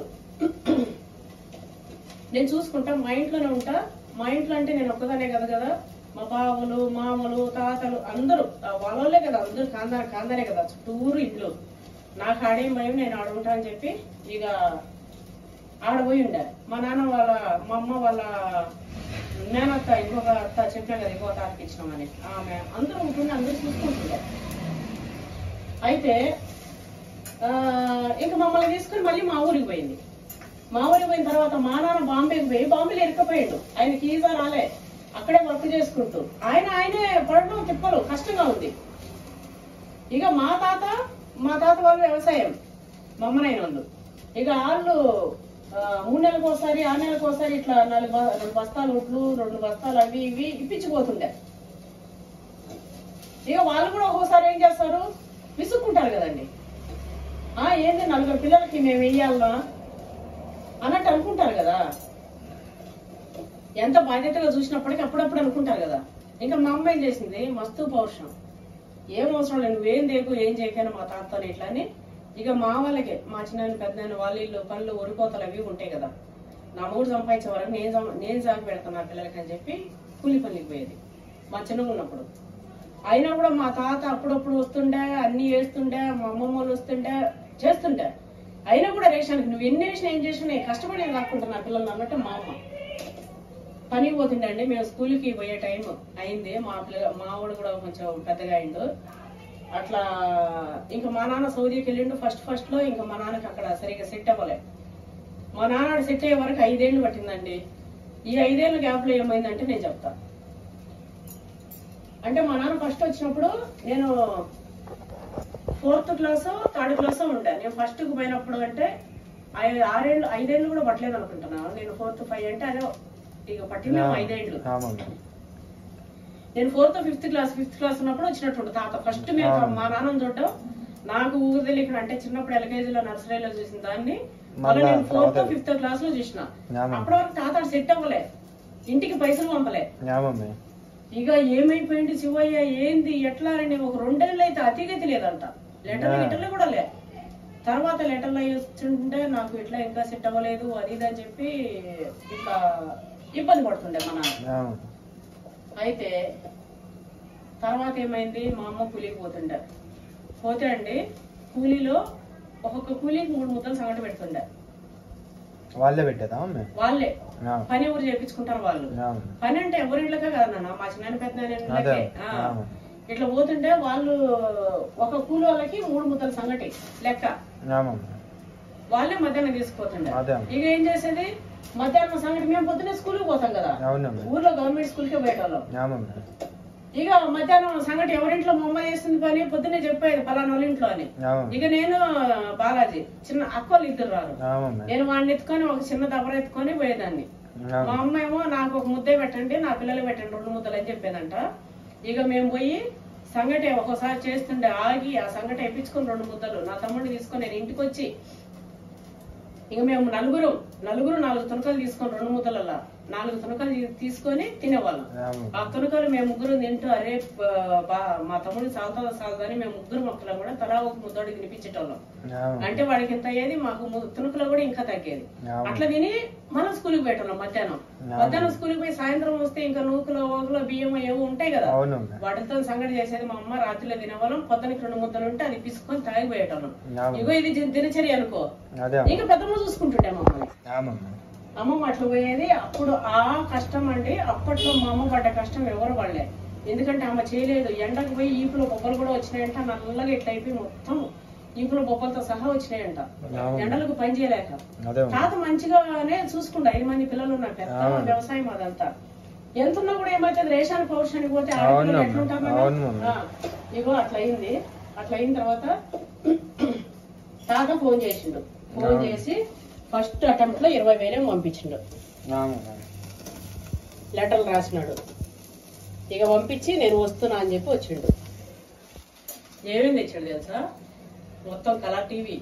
నేను చూసుకుంటా, మా ఇంట్లోనే ఉంటా. మా ఇంట్లో అంటే నేను ఒక్కదానే కదా, మా బావలు మామలు తాతలు అందరూ వాళ్ళే కదా, అందరూ కాందానే కదా, చుట్టూరు ఇల్లు. నాకు ఆడేం భయం, నేను ఆడుంటా అని చెప్పి ఇక ఆడపోయి ఉండే. మా నాన్న మా అమ్మ వాళ్ళ మేనత్త ఇంకొక అత్త చెప్పినా కదా, ఇంకొక తాతకి ఇచ్చినామని, ఆమె అందరూ ఉంటుండే, అందరూ చూసుకుంటుండే. అయితే ఇంకా మమ్మల్ని తీసుకుని మళ్ళీ మా ఊరికి పోయింది. మా ఊరికి పోయిన తర్వాత మా నాన్న బాంబేకి పోయి బాంబేలో ఇరుకపోయాడు. ఆయనకి ఈజా రాలే, అక్కడే వర్క్ చేసుకుంటూ ఆయనే పడడం తిప్పలు కష్టంగా ఉంది. ఇక మా తాత వాళ్ళు వ్యవసాయం, మా అమ్మనైన వాళ్ళు ఇక వాళ్ళు 3 నెలలకు ఒకసారి 6 నెలలకు ఒకసారి ఇట్లా 2 బస్తాలు ఉట్లు 2 బస్తాలు అవి ఇవి ఇప్పించిపోతుండే. ఇక వాళ్ళు కూడా ఒక్కోసారి ఏం చేస్తారు, విసుక్కుంటారు కదండి, ఏంది 4 పిల్లలకి మేము వెయ్యాలనా అన్నట్టు అనుకుంటారు కదా. ఎంత బాధ్యతగా చూసినప్పటికీ అప్పుడప్పుడు అనుకుంటారు కదా. ఇంకా మా అమ్మ ఏం చేసింది, మస్తు పౌరుషం, ఏం అవసరం లేదు, నువ్వేం దేకు ఏం చేయకైనా మా తాతతో ఇట్లా అని. ఇక మా వాళ్ళకే, మా చిన్న పెద్ద వాళ్ళ ఇల్లు పనులు ఒడిపోతలు అవి ఉంటాయి కదా, నా మూడు సంపాదించే వరకు నేను సాగు పెడతాను నా పిల్లలకి అని చెప్పి కూలి పనికి పోయేది మా చిన్నగా ఉన్నప్పుడు. అయినా కూడా మా తాత అప్పుడప్పుడు వస్తుండే, అన్ని వేస్తుండే, మా అమ్మమ్మ వాళ్ళు వస్తుండే చేస్తుండే. అయినా కూడా రేషానికి నువ్వు ఎన్ని వేసినా ఏం చేసినా నేను కష్టపడి నేను కాకుంటున్నా నా పిల్లలు అన్నట్టు మా అమ్మ పనికి పోతుండే అండి. మేము స్కూల్కి పోయే టైం అయింది, మా వాడు కూడా కొంచెం పెద్దగా అయిండు. అట్లా ఇంకా మా నాన్న సౌదీకి వెళ్ళిండు ఫస్ట్ లో. ఇంకా మా నాన్నకి అక్కడ సరిగ్గా సెట్ అవ్వలే. మా నాన్న సెట్ అయ్యే వరకు 5 ఏళ్ళు పట్టిందండి. ఈ 5 ఏళ్ళ గ్యాప్ లో ఏమైందంటే నేను చెప్తా. అంటే మా నాన్న ఫస్ట్ వచ్చినప్పుడు నేను 4th క్లాస్ 3rd క్లాస్ ఉండే. నేను ఫస్ట్ కు పోయినప్పుడు అంటే 5 ఏళ్ళు కూడా పట్టలేదు అనుకుంటున్నాను. నేను 4th 5 అంటే అదే ఇక పట్టింది 5 ఏళ్ళు. నేను 4th 5th క్లాస్ ఉన్నప్పుడు వచ్చినట్టు తాత ఫస్ట్ మేము మా నాన్నని చూడటం. నాకు ఊరు తెలియక అంటే చిన్నప్పుడు ఎల్కేజీలో నర్సరీలో చూసిన దాన్ని మళ్ళీ నేను 4th 5th క్లాస్ లో చూసిన. అప్పటి వరకు తాత సెట్ అవ్వలే, ఇంటికి పైసలు పంపలే. ఇక ఏమైపోయింది శివయ్య ఏంది ఎట్లా అని ఒక 2 ఏళ్ళు అయితే అతిగతి లేదంట. లెటర్లు కూడా లే. తర్వాత లెటర్లు వస్తుంటే నాకు ఇట్లా ఇంకా సెట్ అవ్వలేదు అది ఇది అని చెప్పి ఇంకా ఇబ్బంది పడుతుండే మా నాన్న. అయితే తర్వాత ఏమైంది, మా అమ్మ కూలీకి పోతే అండి కూలీలో ఒక్కొక్క కూలీకి 3 ముద్దలు సంగటి పెడుతుండే. వాళ్ళే పెట్టేదా? వాళ్ళే పని ఎవరు చేపించుకుంటారు వాళ్ళు. పని అంటే ఎవరింట్లకే కదా నాన్న, మా చిన్న పెద్ద ఇట్లా పోతుంటే వాళ్ళు ఒక కూలి వాళ్ళకి 3 ముద్దల సంగటి లెక్క వాళ్ళే మధ్యాహ్నం తీసుకుపోతుండే. ఇక ఏం చేసేది, మధ్యాహ్నం సంగటి మేము పొద్దున్నే స్కూల్కి పోతాం కదా, ఊర్లో గవర్నమెంట్ స్కూల్కే పోయేటోళ్ళం. ఇక మధ్యాహ్నం సంగటి ఎవరింట్లో మా అమ్మ చేస్తుంది పని పొద్దున్నే చెప్పేది పలానా వాళ్ళ ఇంట్లో అని. ఇక నేను బాలాజీ చిన్న అక్కలు 2 రారు, నేను వాడిని ఎత్తుకొని ఒక చిన్న దబర ఎత్తుకొని పోయేదాన్ని. మా అమ్మ ఏమో నాకు ఒక ముద్దే పెట్టండి నా పిల్లలు పెట్టండి 2 ముద్దలు అని చెప్పేదంట. ఇక మేము పోయి సంగటి ఒక్కోసారి చేస్తుండే ఆగి ఆ సంగటి వేయించుకొని 2 ముద్దలు నా తమ్ముడిని తీసుకొని నేను ఇంటికి వచ్చి ఇక మేము నలుగురు 4 తునకలు తీసుకొని 2 ముద్దలలో 4 తునకలు తీసుకొని తినేవాళ్ళం. ఆ తునకలు మేము 3 తింటూ అరే మా తమ్ముడిని సాగుతుందని మేము 3 మొక్కలు కూడా తలా ఒక ముద్దోడి తినిపించేటోళ్ళం. అంటే వాడికి ఇంత అయ్యేది, మాకు తునకలు కూడా ఇంకా తగ్గేది. అట్లా తిని మనం స్కూల్కి పోయేటోళ్ళం. మధ్యాహ్నం స్కూల్కి పోయి సాయంత్రం వస్తే ఇంకా నూకులో ఓగులో బియ్యం ఏవో ఉంటాయి కదా, వాటితో సంగటి చేసేది మా అమ్మ. రాత్రిలో తినేవాళ్ళం, పొద్దునకి 2 ముద్దలు ఉంటే అది పిసుకొని తాగిపోయేటోళ్ళం. ఇగో ఇది దినచర్య అనుకో. ఇంకా పెద్దమ్మ చూసుకుంటుండే మమ్మల్ని. అమ్మమ్మ అట్లా పోయేది. అప్పుడు ఆ కష్టం అండి, అప్పట్లో మా అమ్మ పడ్డ కష్టం ఎవరు పడలే. ఎందుకంటే ఆమె చేయలేదు. ఎండకు పోయి ఈపులో బొబ్బలు కూడా వచ్చినాయంట, నల్లగా ఇట్లా అయిపోయి మొత్తం ఈపులో బొబ్బలతో సహా వచ్చినాయంట ఎండలకు పని చేయలేక. తాత మంచిగానే చూసుకుంటా, 5 మంది పిల్లలు ఉన్నారు, పెద్ద వ్యవసాయం అదంతా. ఎంత ఉన్నా కూడా ఏమవుతుంది, రేషానికి పౌరుషానికి పోతే ఆడపిల్లలు ఎట్లుంటారు. ఇగో అట్లా అయింది. అట్లా అయిన తర్వాత తాత ఫోన్ చేసిండు. ఫోన్ చేసి ఫస్ట్ అటెంప్ట్ లో 20,000 పంపించిండు. లెటర్లు రాసినాడు. ఇక పంపించి నేను వస్తున్నా అని చెప్పి వచ్చిండు. ఏమేమి తెచ్చాడు తెలుసా? మొత్తం కలర్ టీవీ,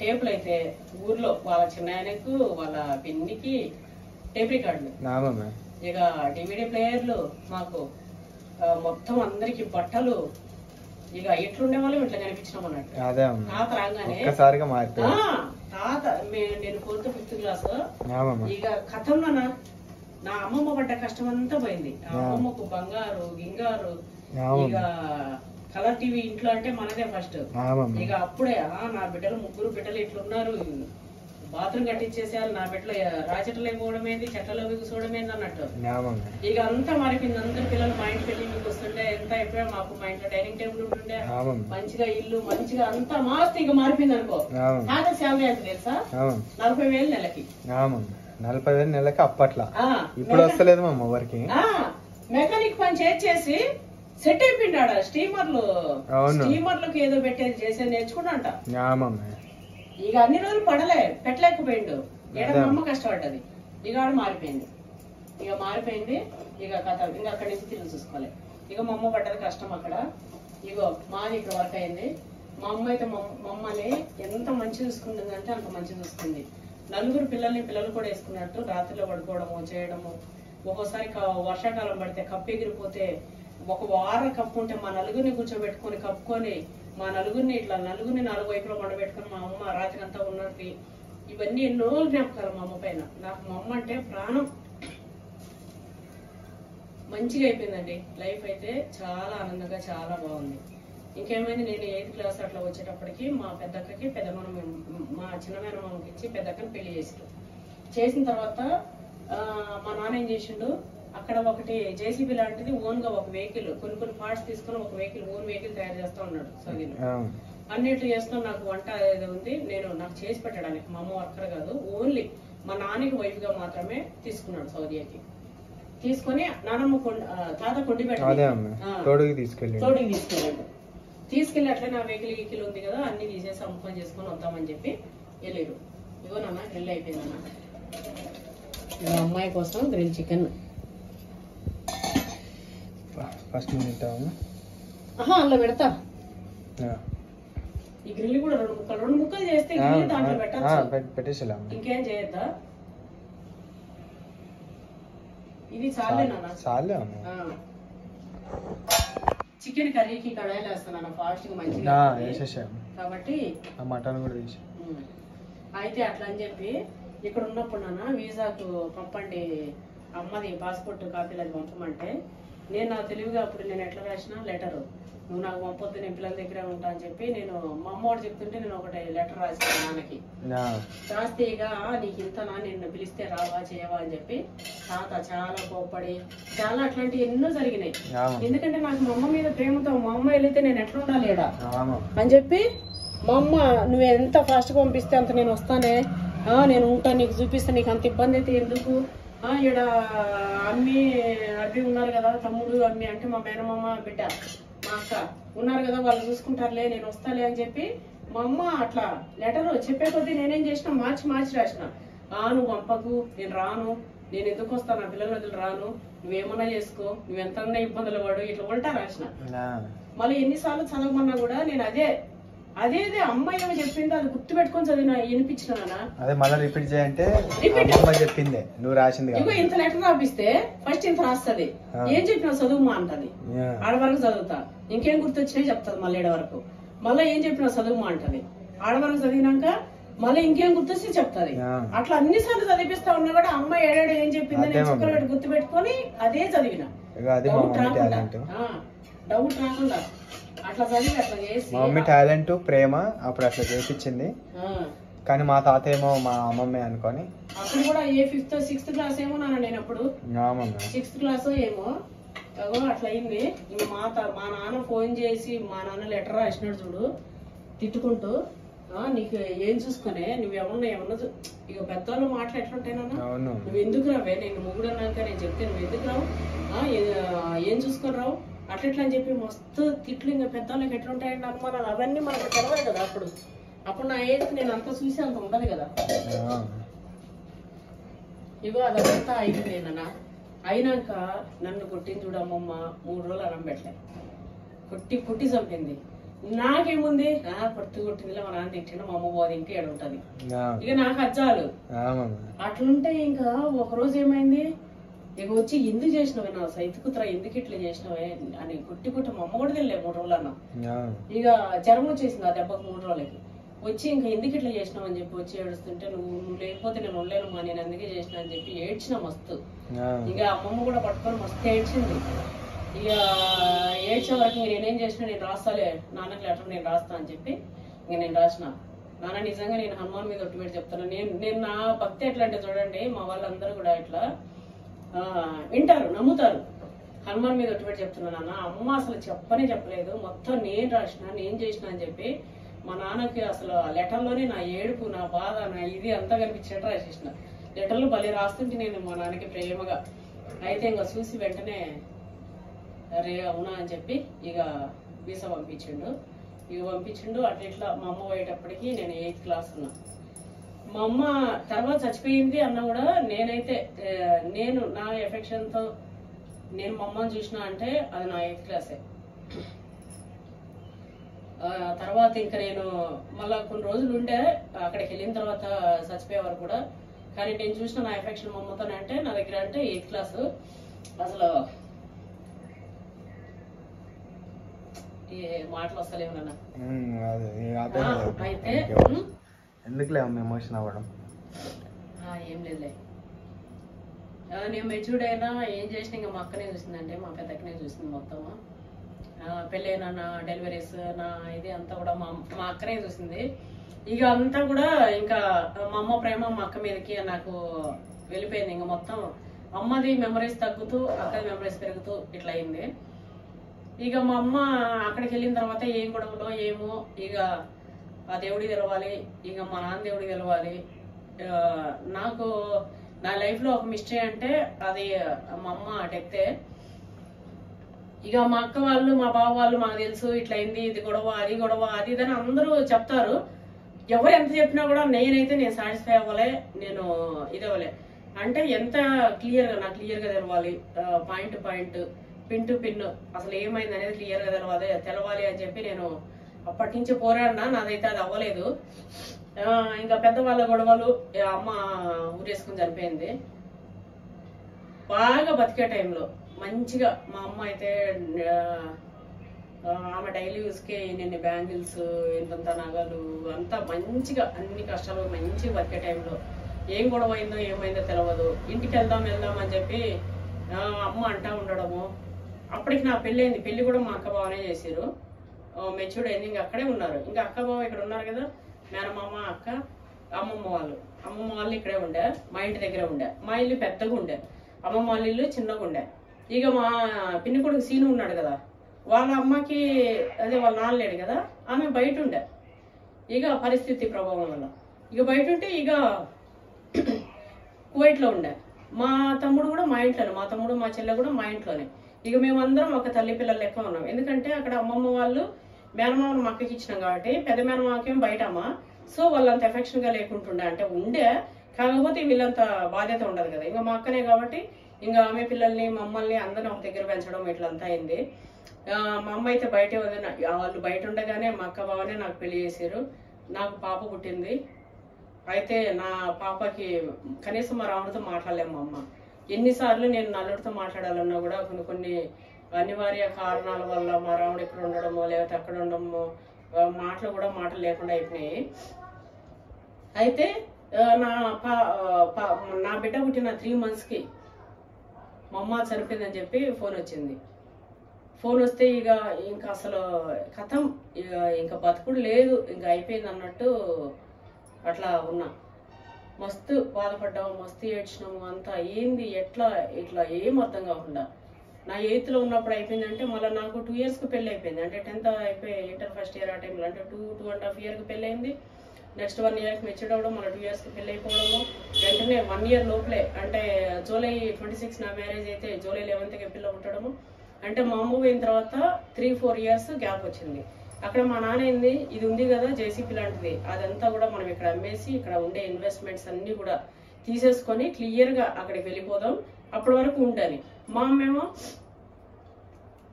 టేపులు అయితే ఊర్లో వాళ్ళ చిన్నాయనకు వాళ్ళ పిన్నికి టేప్ రికార్డులు, ఇక డివిడి ప్లేయర్లు, మాకు మొత్తం అందరికి బట్టలు. ఇక ఎట్లుండే వాళ్ళం ఇట్లా కనిపించినాం అన్నట్టు. తాత రాగానే తాత నేను 4th 5th క్లాస్ ఇక కథంలో నా అమ్మమ్మ పడ్డ కష్టం అంతా పోయింది. ఆ అమ్మమ్మకు బంగారు గింగారు, ఇక కలర్ టీవీ ఇంట్లో అంటే మనదే ఫస్ట్. ఇక అప్పుడే నా బిడ్డలు 3 బిడ్డలు ఇట్లున్నారు, బాత్రూమ్ కట్టించేసేయాలి, నా బిడ్డలు రాచెట్లు అయిపోవడం ఏంది, చెట్లలో కూర్చోవడం ఏంది అన్నట్టు. ఇక అంతా మారిపోయింది. అందరు పిల్లలు మా ఇంటికి వెళ్ళి మీకు వస్తుంటే ఎంత అయిపోయా. మాకు మా ఇంట్లో డైనింగ్ టేబుల్ ఉంటుండే, మంచిగా ఇల్లు మంచిగా అంతా మాస్తు ఇక మారిపోయింది అనుకో. తాత శాలరీ అంటే తెలుసా? 40,000 నెలకి. 40,000 నెలకి అప్పట్లో. ఇప్పుడు వస్తలేదు మా ఎవరికి. మెకానిక్ పని చేసి సెట్ అయిపోయినాడు. స్టీమర్లకు ఏదో పెట్టేది చేసేది నేర్చుకున్నాంట. ఇక అన్ని రోజులు పెట్టలేకపోయిండు. ఏడా మా అమ్మ కష్టపడ్డది. ఇక ఆడ మారిపోయింది. ఇక కథ ఇంకా అక్కడి నుంచి తిరిగి చూసుకోవాలి. ఇక మా అమ్మ పడ్డది కష్టం అక్కడ. ఇగో మాది ఇక్కడ వర్క్ అయింది. మా అమ్మ అయితే మమ్మల్ని ఎంత మంచి చూసుకుంటుంది అంటే అంత మంచి చూసుకుంది. 4 పిల్లలు కూడా వేసుకున్నట్టు రాత్రిలో పడుకోవడము చేయడము. ఒక్కోసారి వర్షాకాలం పడితే కప్పు ఎగిరిపోతే ఒక వారం కప్పు ఉంటే మా నలుగురిని కూర్చోబెట్టుకొని కప్పుకొని మా నలుగురిని 4 వైపులో మండబెట్టుకొని మా అమ్మ రాత్రి అంతా ఉన్నది. ఇవన్నీ ఎన్నో జ్ఞాపకాలు మా అమ్మ పైన. నాకు మా అమ్మ అంటే ప్రాణం. మంచిగా అయిపోయిందండి లైఫ్ అయితే. చాలా ఆనందంగా చాలా బాగుంది. ఇంకేమైంది, నేను 8th క్లాస్ అట్లా వచ్చేటప్పటికి మా పెద్దక్కకి మా చిన్న మేనమామకి ఇచ్చి పెద్దక్కని పెళ్లి చేసిన తర్వాత మా నాన్న ఏం చేసిండు, అక్కడ ఒకటి జేసీబీ లాంటిది ఓన్ గా ఒక వెహికల్ కొన్ని పార్ట్స్ తీసుకుని ఒక ఓన్ వెహికల్ తయారు చేస్తా ఉన్నాడు సౌదీలో. అన్నిట్లు చేస్తున్నాం. నాకు వంట ఏదో ఉంది, నాకు చేసి పెట్టడానికి. మా అమ్మ వర్కర్ కాదు, ఓన్లీ మా నాన్నకి వైఫ్ గా మాత్రమే తీసుకున్నాడు సౌదీకి. తీసుకొని నానమ్మ తాత కొండి తోడుకి తీసుకెళ్ళి అట్లా నా వెహికల్ ఉంది కదా అన్ని తీసేసి అమ్ముకొని చేసుకొని వద్దామని చెప్పి వెళ్ళారు. ఇగో నాన్న గ్రిల్ అయిపోయిందన్న. ఇక అమ్మాయి కోసం గ్రిల్ చికెన్ ఫస్ట్ అందులో పెడతా. ఈ గ్రిల్ కూడా 2 ముక్కలు చేస్తే దాంట్లో పెట్టచ్చు. ఇంకేం చేయొద్దా? ఇది చాలే నాన్న. చికెన్ కర్రీకి కడాయిలు వేస్తాను ఫాస్ట్ గా మంచిగా కాబట్టి మటన్ కూడా తీసి. అయితే అట్లా అని చెప్పి ఇక్కడ ఉన్నప్పుడు నాన్న వీసాకు పంపండి, అమ్మది పాస్పోర్ట్ కాపీలు అది పంపమంటే నేను నా తెలివిగా అప్పుడు నేను ఎట్లా రాసిన లెటరు, నువ్వు నాకు పంపొద్దు నేను పిల్లల దగ్గరే ఉంటా అని చెప్పి నేను మా అమ్మవాడు చెప్తుంటే నేను ఒకటి లెటర్ రాసాను నాన్నకి. రాస్తే ఇక నీకు ఇంతనా నేను పిలిస్తే రావా చేయవా అని చెప్పి తాత చాలా కోప్పడి చాలా అట్లాంటివి ఎన్నో జరిగినాయి. ఎందుకంటే నాకు మా అమ్మ మీద ప్రేమతో మా అమ్మ వెళితే నేను ఎట్లా ఉండాలి ఈడ అని చెప్పి మా అమ్మ నువ్వు ఎంత ఫాస్ట్ గా పంపిస్తే అంత నేను వస్తానే, నేను ఉంటాను నీకు చూపిస్తాను, నీకు అంత ఇబ్బంది అయితే ఎందుకు, ఈడ అబ్బి ఉన్నారు కదా తమ్ముడు అమ్మి అంటే మా మేనమామ బిడ్డ మా అక్క ఉన్నారు కదా వాళ్ళు చూసుకుంటారులే నేను వస్తాలే అని చెప్పి మా అమ్మ అట్లా లెటర్ చెప్పే కొద్దీ నేనేం చేసిన మార్చి రాసిన. నువ్వు పంపకు, నేను రాను, నేను ఎందుకు వస్తాను, నా పిల్లల వదిలి రాను, నువ్వేమన్నా చేసుకో, నువ్వెంత ఇబ్బందులు పడు ఇట్లా ఉల్టా రాసిన. మళ్ళీ ఎన్నిసార్లు చదవమన్నా కూడా నేను అదే అమ్మాయి ఏమో చెప్పింది అది గుర్తు పెట్టుకొని చదివిన వినిపించిన. అదే మళ్ళీ రిపీట్ చేయంటే చెప్పింది నువ్వు రాసింది. ఇగో ఇంత లెటర్ రాపిస్తే ఫస్ట్ ఇంత రాస్తుంది, ఏం చెప్పినా చదువుమా అంటది. ఆడ వరకు చదువుతా, ఇంకేం గుర్తొచ్చినాయి చెప్తాది మళ్ళీ ఏడ వరకు. మళ్ళీ ఏం చెప్పినా చదువుమా అంటది. ఆడ వరకు చదివినాక మళ్ళీ ఇంకేం గుర్తొస్తే చెప్తాది. అట్లా అన్నిసార్లు చదివిస్తా ఉన్నా కూడా అమ్మాయి ఏడాడు ఏం చెప్పిందని చుక్కలు పెట్టి గుర్తు పెట్టుకొని అదే చదివిన. డౌట్ రాకుండా అట్లా చదివి అట్లా చేసి మా మమ్మీ టాలెంట్ ప్రేమ అప్పుడు అట్లా చేపించింది. కానీ మా తాత ఏమో మా అమ్మమ్మే అనుకొని అప్పుడు కూడా ఏ 5th 6th క్లాస్ ఏమో నేను అప్పుడు 6th క్లాస్ ఏమో అట్లా అయింది. మా నాన్న ఫోన్ చేసి మా నాన్న లెటర్ రాసినాడు చూడు తిట్టుకుంటూ, నీకు ఏం చూసుకునే నువ్వేమన్నా ఇక పెద్దవాళ్ళు మాటలు ఎట్లుంటాయినా, నువ్వు ఎందుకు రావే, నేను మొగుడు అన్నాక నేను చెప్తే నువ్వు ఎందుకు రావు, ఏం చూసుకొని రావు అట్లా అని చెప్పి మస్తు తిట్లు. ఇంకా పెద్దవాళ్ళకి ఎట్లుంటాయండి అనుమానాలు అవన్నీ మనకు తెలవాలి కదా. అప్పుడు నా ఏజ్ నేను అంత చూసి అంత ఉండదు కదా. ఇగో అదంతా అయిపోయిందన్న. అయినాక నన్ను కొట్టింది చూడు అమ్మమ్మ, 3 రోజులు అన్నం పెట్టలే, కొట్టి చంపింది. నాకేముంది, కొట్టిందిలే మా నాన్న తింటే మా అమ్మ పోది ఇంటి ఏడు ఉంటది, ఇక నాకు అజ్జాలు. అట్లుంటే ఇంకా ఒకరోజు ఏమైంది, ఇక వచ్చి ఎందుకు చేసినవే నా సైతు కుతురా, ఎందుకు ఇట్లా చేసినవే అని కొట్టి మా అమ్మ కూడా తెలియలే 3 రోజులు అన్న. ఇక జ్వరం వచ్చేసింది ఆ దెబ్బకు 3 రోజులకి. వచ్చి ఇంకా ఎందుకు ఇట్లా చేసినావు అని చెప్పి వచ్చి ఏడుస్తుంటే, నువ్వు లేకపోతే నేను ఉండలేనమ్మా, నేను అందుకే చేసిన అని చెప్పి ఏడ్చిన మస్తు. ఇక అమ్మమ్మ కూడా పట్టుకొని మస్తు ఏడ్చింది. ఇక ఏడ్చే వరకు నేనేం చేసినా, నేను రాస్తాలే నాన్నకి లెటర్ నేను రాస్తా అని చెప్పి ఇంక నేను రాసిన. నాన్న నిజంగా నేను హనుమాన్ మీద ఒట్టు పెట్టి చెప్తాను, నేను నా భక్తి ఎట్లా అంటే చూడండి, మా వాళ్ళందరూ కూడా ఇట్లా వింటారు, నమ్ముతారు. హనుమాన్ మీద ఒట్టు పెట్టి చెప్తున్నా నాన్న, అమ్మ అసలు చెప్పలేదు, మొత్తం నేను రాసిన, నేను చేసిన అని చెప్పి మా నాన్నకి అసలు లెటర్లోనే నా ఏడుపు, నా బాధ, నా ఇది అంతా కనిపించేట రాసేసిన. లెటర్లు భలే రాస్తుంటే నేను మా నాన్నకి ప్రేమగా. అయితే ఇంకా చూసి వెంటనే రే అవునా అని చెప్పి ఇక వీసా పంపించిండు. అట్లా మా అమ్మ పోయేటప్పటికి నేను 8th క్లాస్ ఉన్నా. మా అమ్మ తర్వాత చచ్చిపోయింది అన్న కూడా నేనైతే నేను నా ఎఫెక్షన్తో నేను మా అమ్మని చూసిన అంటే అది నా 8th క్లాసే. తర్వాత ఇంకా నేను మళ్ళా కొన్ని రోజులు ఉండే అక్కడికి వెళ్ళిన తర్వాత చచ్చిపోయేవారు కూడా. కానీ నేను చూసిన నా ఎఫెక్షన్ మా అమ్మతోనే అంటే నా దగ్గర అంటే 8th క్లాస్. అసలు ఏ మాటలు వస్తలేవు నాన్న. అయితే ఎందుకులే ఎమోషన్ అవ్వడం, ఏం లేదులే. నేను మెచ్యూర్డ్ అయినా ఏం చేసినా ఇంకా మా అక్కనే చూసిందంటే, మా పెద్దక్కనే చూసింది మొత్తము. పెళ్ళైనా నా డెలివరీస్ నా ఇది అంతా కూడా మా అక్కనే చూసింది. ఇక అంతా కూడా ఇంకా మా అమ్మ ప్రేమ మా అక్క మీదకి నాకు వెళ్ళిపోయింది. ఇంకా మొత్తం అమ్మది మెమరీస్ తగ్గుతూ అక్కది మెమరీస్ పెరుగుతూ ఇట్లా అయింది. ఇక మా అమ్మ అక్కడికి వెళ్ళిన తర్వాత ఏం గొడవలో ఏమో, ఇక ఆ దేవుడికి తెలవాలి, ఇక మా నాన్న దేవుడికి తెలవాలి. నాకు నా లైఫ్లో ఒక మిస్టరీ అంటే అది మా అమ్మ డెత్తే. ఇక మా అక్క వాళ్ళు మా బావ వాళ్ళు మాకు తెలుసు ఇట్లా అయింది, ఇది గొడవ అది ఇదని అందరూ చెప్తారు. ఎవరు ఎంత చెప్పినా కూడా నేను సాటిస్ఫై అవ్వలే, నేను ఇది అవ్వలే. అంటే ఎంత నాకు క్లియర్గా తెలవాలి, పాయింట్ పిన్ టు పిన్ అసలు ఏమైంది అనేది క్లియర్గా తెలవాలి అని చెప్పి నేను అప్పటి నుంచి పోరాడినా. నాదైతే అది అవ్వలేదు. ఇంకా పెద్దవాళ్ళ గొడవలు, అమ్మ ఊరేసుకుని చనిపోయింది. బాగా బతికే టైంలో మంచిగా మా అమ్మ అయితే ఆమె డైలీ యూస్కే ఇన్ని బ్యాంగిల్స్, ఇంతంత నగలు అంతా మంచిగా అన్ని కష్టాలు మంచిగా బతికే టైంలో ఏం గొడవ అయిందో ఏమైందో తెలియదు. ఇంటికి వెళ్దాం అని చెప్పి అమ్మ అంటా ఉండడము. అప్పటికి నా పెళ్ళి పెళ్లి కూడా మా అక్క బావనే చేసారు. మెచ్యూర్డ్ అయింది, ఇంకా అక్కడే ఉన్నారు. ఇంకా అక్క బావ ఇక్కడ ఉన్నారు కదా, మేనమామ అక్క అమ్మమ్మ వాళ్ళు ఇక్కడే ఉండే, మా ఇంటి దగ్గరే ఉండే. మా ఇల్లు పెద్దగా ఉండే, అమ్మమ్మ వాళ్ళ ఇల్లు చిన్నగా ఉండే. ఇక మా పిన్ని కొడుకు సీను ఉన్నాడు కదా, వాళ్ళ అమ్మకి అదే వాళ్ళ నాన్న లేడు కదా, ఆమె బయట ఉండే. ఇక పరిస్థితి ప్రభావం వల్ల ఇక బయట ఉంటే ఇక కువైట్లో ఉండే. మా తమ్ముడు కూడా మా ఇంట్లోనే, మా తమ్ముడు మా చెల్లె కూడా మా ఇంట్లోనే. ఇక మేమందరం ఒక తల్లి పిల్లలు లెక్క ఉన్నాం. ఎందుకంటే అక్కడ అమ్మమ్మ వాళ్ళు మేనమామను మా అక్కకి ఇచ్చినాం కాబట్టి పెద్ద మేనమామకేం బయట అమ్మ. సో వాళ్ళంత ఎఫెక్షన్ గా లేకుంటుండే, అంటే ఉండే, కాకపోతే వీళ్ళంత బాధ్యత ఉండదు కదా. ఇంకా మా అక్కనే కాబట్టి ఇంకా ఆమె పిల్లల్ని మమ్మల్ని అందరిని ఒక దగ్గర పెంచడం ఇట్లంతా అయింది. మా అమ్మ అయితే బయటే ఉంది. వాళ్ళు బయట ఉండగానే మా అక్క బావనే నాకు పెళ్లి చేశారు. నాకు పాప పుట్టింది. అయితే నా పాపకి కనీసం మా రాముడితో మాట్లాడలేము. మా అమ్మ ఎన్నిసార్లు నేను నల్లుడితో మాట్లాడాలన్నా కూడా కొన్ని అనివార్య కారణాల వల్ల మా రాముడు ఇక్కడ ఉండడమో లేకపోతే అక్కడ ఉండడమో మాటలు లేకుండా అయిపోయినాయి. అయితే నా బిడ్డ పుట్టిన 3 monthsకి మా అమ్మ చనిపోయిందని చెప్పి ఫోన్ వచ్చింది. ఫోన్ వస్తే ఇక ఇంకా అసలు కథం, ఇంకా బతుకుడు లేదు, ఇంకా అయిపోయింది అన్నట్టు అట్లా ఉన్నా. మస్తు బాధపడ్డాము, మస్తు ఏడ్చినాము. అంతా ఏంది ఇట్లా ఏం అర్థం కాకుండా నా 8th లో ఉన్నప్పుడు అయిపోయిందంటే మళ్ళీ నాకు 2 yearsకి పెళ్ళి అయిపోయింది. అంటే 10th అయిపోయి ఇంటర్ ఫస్ట్ ఇయర్ ఆ టైంలో అంటే 2.5 yearకి పెళ్ళి అయింది. నెక్స్ట్ 1 yearకి మెచ్యూర్డ్ అవ్వడం, మళ్ళీ 2 yearsకి పెళ్ళి అయిపోవడము. వెంటనే 1 year లోపలే, అంటే July 26 నా మ్యారేజ్ అయితే July 11కి పిల్ల పుట్టడము. అంటే మా అమ్మ పోయిన తర్వాత 3-4 years గ్యాప్ వచ్చింది. అక్కడ మా నాన్న ఏంది, ఇది ఉంది కదా జేసీపీ లాంటిది, అదంతా కూడా మనం ఇక్కడ అమ్మేసి ఇక్కడ ఉండే ఇన్వెస్ట్మెంట్స్ అన్ని కూడా తీసేసుకొని క్లియర్గా అక్కడికి వెళ్ళిపోదాం, అప్పటి వరకు ఉండాలి. మా అమ్మేమో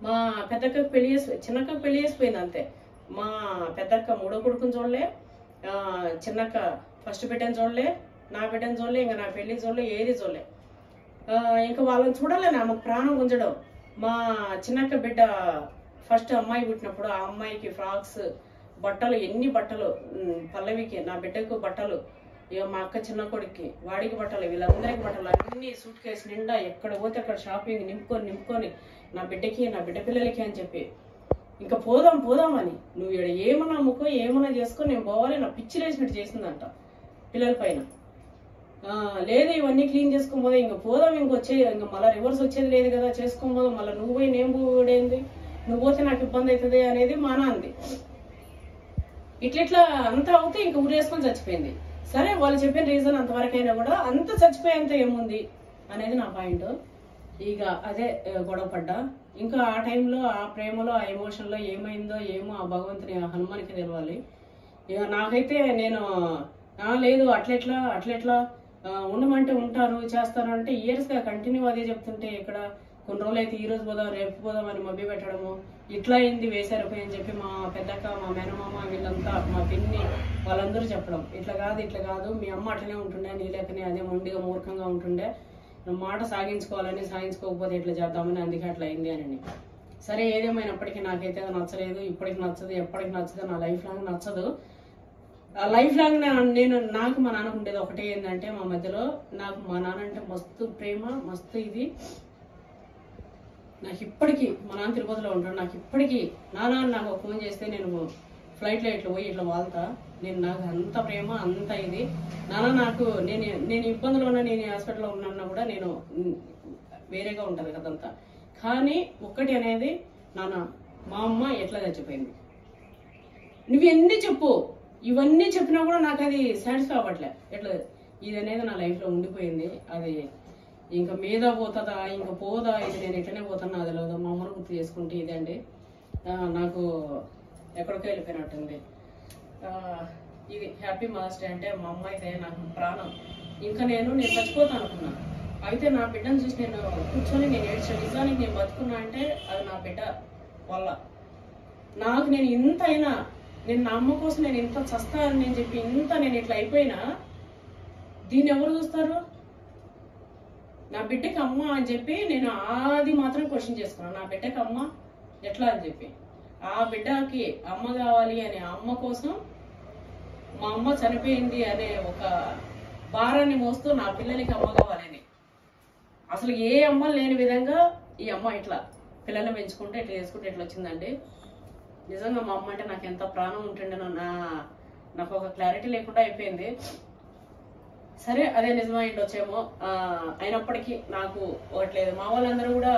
మా పెద్దక్కకు పెళ్లి చేసి చిన్నక్కకు పెళ్లి చేసిపోయింది అంతే. మా పెద్దక్క మూడో కొడుకుని చూడలే, చిన్నక్క ఫస్ట్ బిడ్డని చూడలే, నా బిడ్డని చూడలే, ఇంకా నా పెళ్లి చూడలే, ఏది చూడలే. ఇంకా వాళ్ళని చూడాలని ఆమెకు ప్రాణం గుంజడం. మా చిన్నక్క బిడ్డ ఫస్ట్ అమ్మాయి పుట్టినప్పుడు ఆ అమ్మాయికి ఫ్రాక్స్, బట్టలు, ఎన్ని బట్టలు, పల్లవికి నా బిడ్డకు బట్టలు, ఇక మా అక్క చిన్న కొడుక్కి వాడికి బట్టలు, వీళ్ళందరికీ బట్టలు, అన్ని సూట్ కేసు నిండా ఎక్కడ పోతే అక్కడ షాపింగ్ నింపుకొని నా బిడ్డకి నా బిడ్డ పిల్లలకి అని చెప్పి ఇంకా పోదామని, నువ్వు ఇక్కడ ఏమన్నా అమ్ముకో ఏమన్నా చేసుకో, నేను పోవాలి, నా పిచ్చి లేచినట్టు చేసిందంట పిల్లల పైన. లేదు ఇవన్నీ క్లీన్ చేసుకోబోదే, ఇంకా పోదాం, ఇంకా మళ్ళీ రివర్స్ వచ్చేది లేదు కదా, చేసుకోబోదాం, మళ్ళీ నువ్వు పోయి నేను పోడేంది, నువ్వు పోతే నాకు ఇబ్బంది అవుతుంది అనేది మా నాన్నది. ఇట్లా అంతా అవుతే ఇంకా ఊరేసుకొని చచ్చిపోయింది. సరే వాళ్ళు చెప్పిన రీజన్ అంతవరకైనా కూడా అంత చచ్చిపోయేంత ఏముంది అనేది నా పాయింట్. ఇక అదే గొడవ పడ్డా. ఇంకా ఆ టైంలో ఆ ప్రేమలో ఆ ఎమోషన్లో ఏమైందో ఏమో ఆ భగవంతుని హనుమానికి తెలవాలి. ఇక నాకైతే నేను లేదు అట్లెట్లా ఉండమంటే ఉంటారు చేస్తారు అంటే ఇయర్స్గా కంటిన్యూ అదే చెప్తుంటే ఇక్కడ కొన్ని రోజులు అయితే ఈ రోజు పోదాం రేపు పోదాం అని మభ్య పెట్టడము, ఇట్లా అయింది వేసారిపోయి అని చెప్పి మా పెద్దక్క మా మేనమామ వీళ్ళంతా మా పిన్ని వాళ్ళందరూ చెప్పడం, ఇట్లా కాదు మీ అమ్మ అట్లనే ఉంటుండే, నీ లేకనే అదే మొండిగా మూర్ఖంగా ఉంటుండే, మాట సాగించుకోవాలని, సాగించుకోకపోతే ఇట్లా చేద్దామని, అందుకే అట్లా అయింది అని. సరే ఏదేమైనప్పటికీ నాకైతే నచ్చలేదు, ఇప్పటికి నచ్చదు, ఎప్పటికి నచ్చదు, నా లైఫ్ లాంగ్ నచ్చదు. ఆ లైఫ్ లాంగ్ నాకు మా నాన్నకు ఉండేది ఒకటే ఏంటంటే, మా మధ్యలో నాకు మా నాన్న అంటే మస్తు ప్రేమ, మస్తు ఇది. నాకు ఇప్పటికీ మా నాన్న తిరుపతిలో ఉంటాడు, నాకు ఇప్పటికీ నాకు ఫోన్ చేస్తే నేను ఫ్లైట్లో ఇట్లా పోయి ఇట్లా వాళ్తా, నాకు అంత ప్రేమ అంత ఇది. నాకు నేను ఇబ్బందులు ఉన్నా, నేను హాస్పిటల్లో ఉన్నా కూడా నేను వేరేగా ఉంటుంది కదంతా. కానీ ఒక్కటి అనేది, నాన్న మా అమ్మ ఎట్లా చచ్చిపోయింది, నువ్వు ఎన్ని చెప్పు, ఇవన్నీ చెప్పినా కూడా నాకు అది సాటిస్ఫై అవ్వట్లే. ఎట్లా ఇది అనేది నా లైఫ్లో ఉండిపోయింది. అది ఇంకా మీద పోతుందా ఇంకా పోదా, ఇది నేను ఎట్లనే పోతాను నాకు తెలియదు. మా అమ్మను గుర్తు చేసుకుంటే ఇదే అండి, నాకు ఎక్కడికో వెళ్ళిపోయినట్టుంది. ఇది హ్యాపీ మదర్స్ డే. అంటే మా అమ్మ అయితే నాకు ప్రాణం. ఇంకా నేను చచ్చిపోతాను అనుకున్నా, అయితే నా బిడ్డను చూసి నేను కూర్చొని నేను ఏడ్చాను. నిజానికి నేను బతుకున్నా అంటే అది నా బిడ్డ వల్ల. నాకు నేను ఇంత అయినా, నేను నా అమ్మ కోసం నేను ఇంత చస్తానని నేను చెప్పి ఇంత నేను ఇట్లా అయిపోయినా దీన్ని ఎవరు చూస్తారు? నా బిడ్డకి అమ్మ అని చెప్పి నేను అది మాత్రం క్వశ్చన్ చేసుకున్నాను, నా బిడ్డకి అమ్మ ఎట్లా అని చెప్పి. ఆ బిడ్డకి అమ్మ కావాలి అని, అమ్మ కోసం మా అమ్మ చనిపోయింది అనే ఒక భారాన్ని మోస్తూ నా పిల్లలకి అమ్మ కావాలని, అసలు ఏ అమ్మ లేని విధంగా ఈ అమ్మ ఇట్లా పిల్లల్ని పెంచుకుంటే ఇట్లా చేసుకుంటే ఇట్లా వచ్చిందండి. నిజంగా మా అమ్మ అంటే నాకు ఎంత ప్రాణం ఉంటుండేనో నాకు ఒక క్లారిటీ లేకుండా అయిపోయింది. సరే అదే నిజమైంది వచ్చేమో, అయినప్పటికీ నాకు ఒకట్లేదు. మా వాళ్ళందరూ కూడా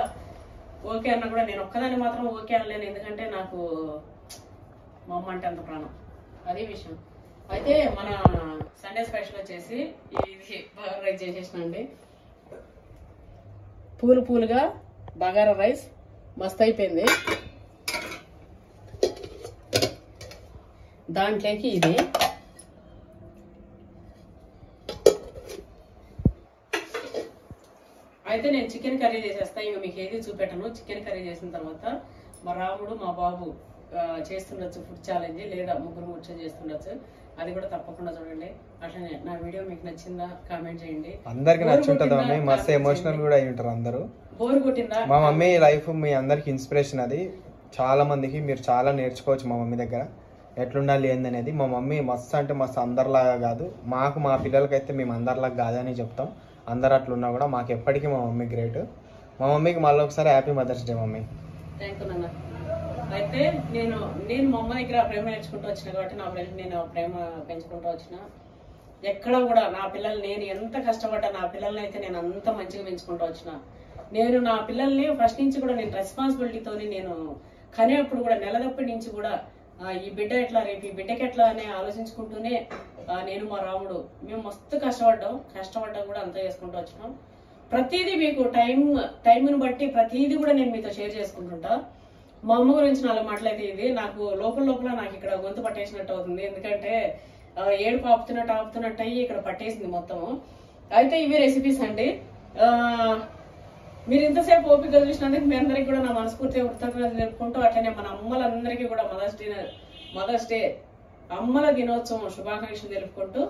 ఓకే అన్న కూడా నేను ఒక్కదాన్ని మాత్రం ఓకే అనలేను, ఎందుకంటే నాకు మా అమ్మ అంటే అంత ప్రాణం. అదే విషయం. అయితే మన సండే స్పెషల్ వచ్చేసి ఇది బగారా రైస్ చేసేసినండి. పూలుగా బగారా రైస్ మస్తు అయిపోయింది. దాంట్లోకి ఇది అయితే నేను చికెన్ కర్రీ చేసేస్తా. ఇక మీకు ఏది చూపెట్టను. చికెన్ కర్రీ చేసిన తర్వాత మా రాముడు మా బాబు చేస్తుండొచ్చు ఫుడ్ ఛాలెంజ్, లేదా ముగ్గురు కూర్చొని చేస్తుండొచ్చు. అది కూడా తప్పకుండా చూడండి. అట్లనే నా వీడియో మీకు నచ్చిందా కామెంట్ చేయండి. అందరికి నచ్చుంటది మమ్మీ, మస్తు ఎమోషనల్ కూడా అయి ఉంటారు అందరూ. బోర్ కొట్టిందా? మా మమ్మీ లైఫ్ మీ అందరికి ఇన్స్పిరేషన్. అది చాలా మందికి మీరు చాలా నేర్చుకోవచ్చు మా మమ్మీ దగ్గర, ఎట్లుండాలి ఏందనేది. మా మమ్మీ మస్తు అంటే మస్తు అందరిలాగా కాదు, మాకు మా పిల్లలకైతే మేము అందరిలాగా కాదని చెప్తాం. అందరు అట్లున్నా కూడా మాకు ఎప్పటికీ మా మమ్మీ గ్రేట్. మా మమ్మీకి మళ్ళీ ఒకసారి happy mother's day mummy. Thank you నాన్న. అయితే నేను మా అమ్మ దగ్గర ప్రేమ నేర్చుకుంటూ వచ్చిన కాబట్టి నా పిల్లలకి నేను ప్రేమ పెంచుకుంటూ వచ్చిన. ఎక్కడ కూడా నా పిల్లలు నేను ఎంత కష్టపడ్డా నా పిల్లల్ని అయితే నేను అంత మంచిగా పెంచుకుంటూ వచ్చిన. నేను నా పిల్లల్ని ఫస్ట్ నుంచి కూడా నేను రెస్పాన్సిబిలిటీతోని నేను కనేప్పుడు కూడా నెలదప్పటి నుంచి కూడా ఈ బిడ్డ ఎట్లా రేపు ఈ బిడ్డకి ఎట్లా అని ఆలోచించుకుంటూనే నేను మా రాముడు మేము మస్తు కష్టపడ్డా కూడా అంతా చేసుకుంటూ వచ్చినాం. ప్రతిదీ మీకు టైంని బట్టి ప్రతిదీ కూడా నేను మీతో షేర్ చేసుకుంటుంటా. మా అమ్మ గురించి 4 మాటలైతే ఇది నాకు లోపల నాకు ఇక్కడ గొంతు పట్టేసినట్టు అవుతుంది. ఎందుకంటే ఏడుపు ఆపుతున్నట్టు అయ్యి ఇక్కడ పట్టేసింది మొత్తము. అయితే ఇవి రెసిపీస్ అండి. మీరు ఇంతసేపు ఓపిక చూసినందుకు మీ అందరికి కూడా నా మనస్ఫూర్తిగా కృతజ్ఞతలు తెలుపుకుంటూ, అట్లనే మన అమ్మలందరికీ కూడా మదర్స్ డే అమ్మల దినోత్సవం శుభాకాంక్షలు తెలుపుకుంటూ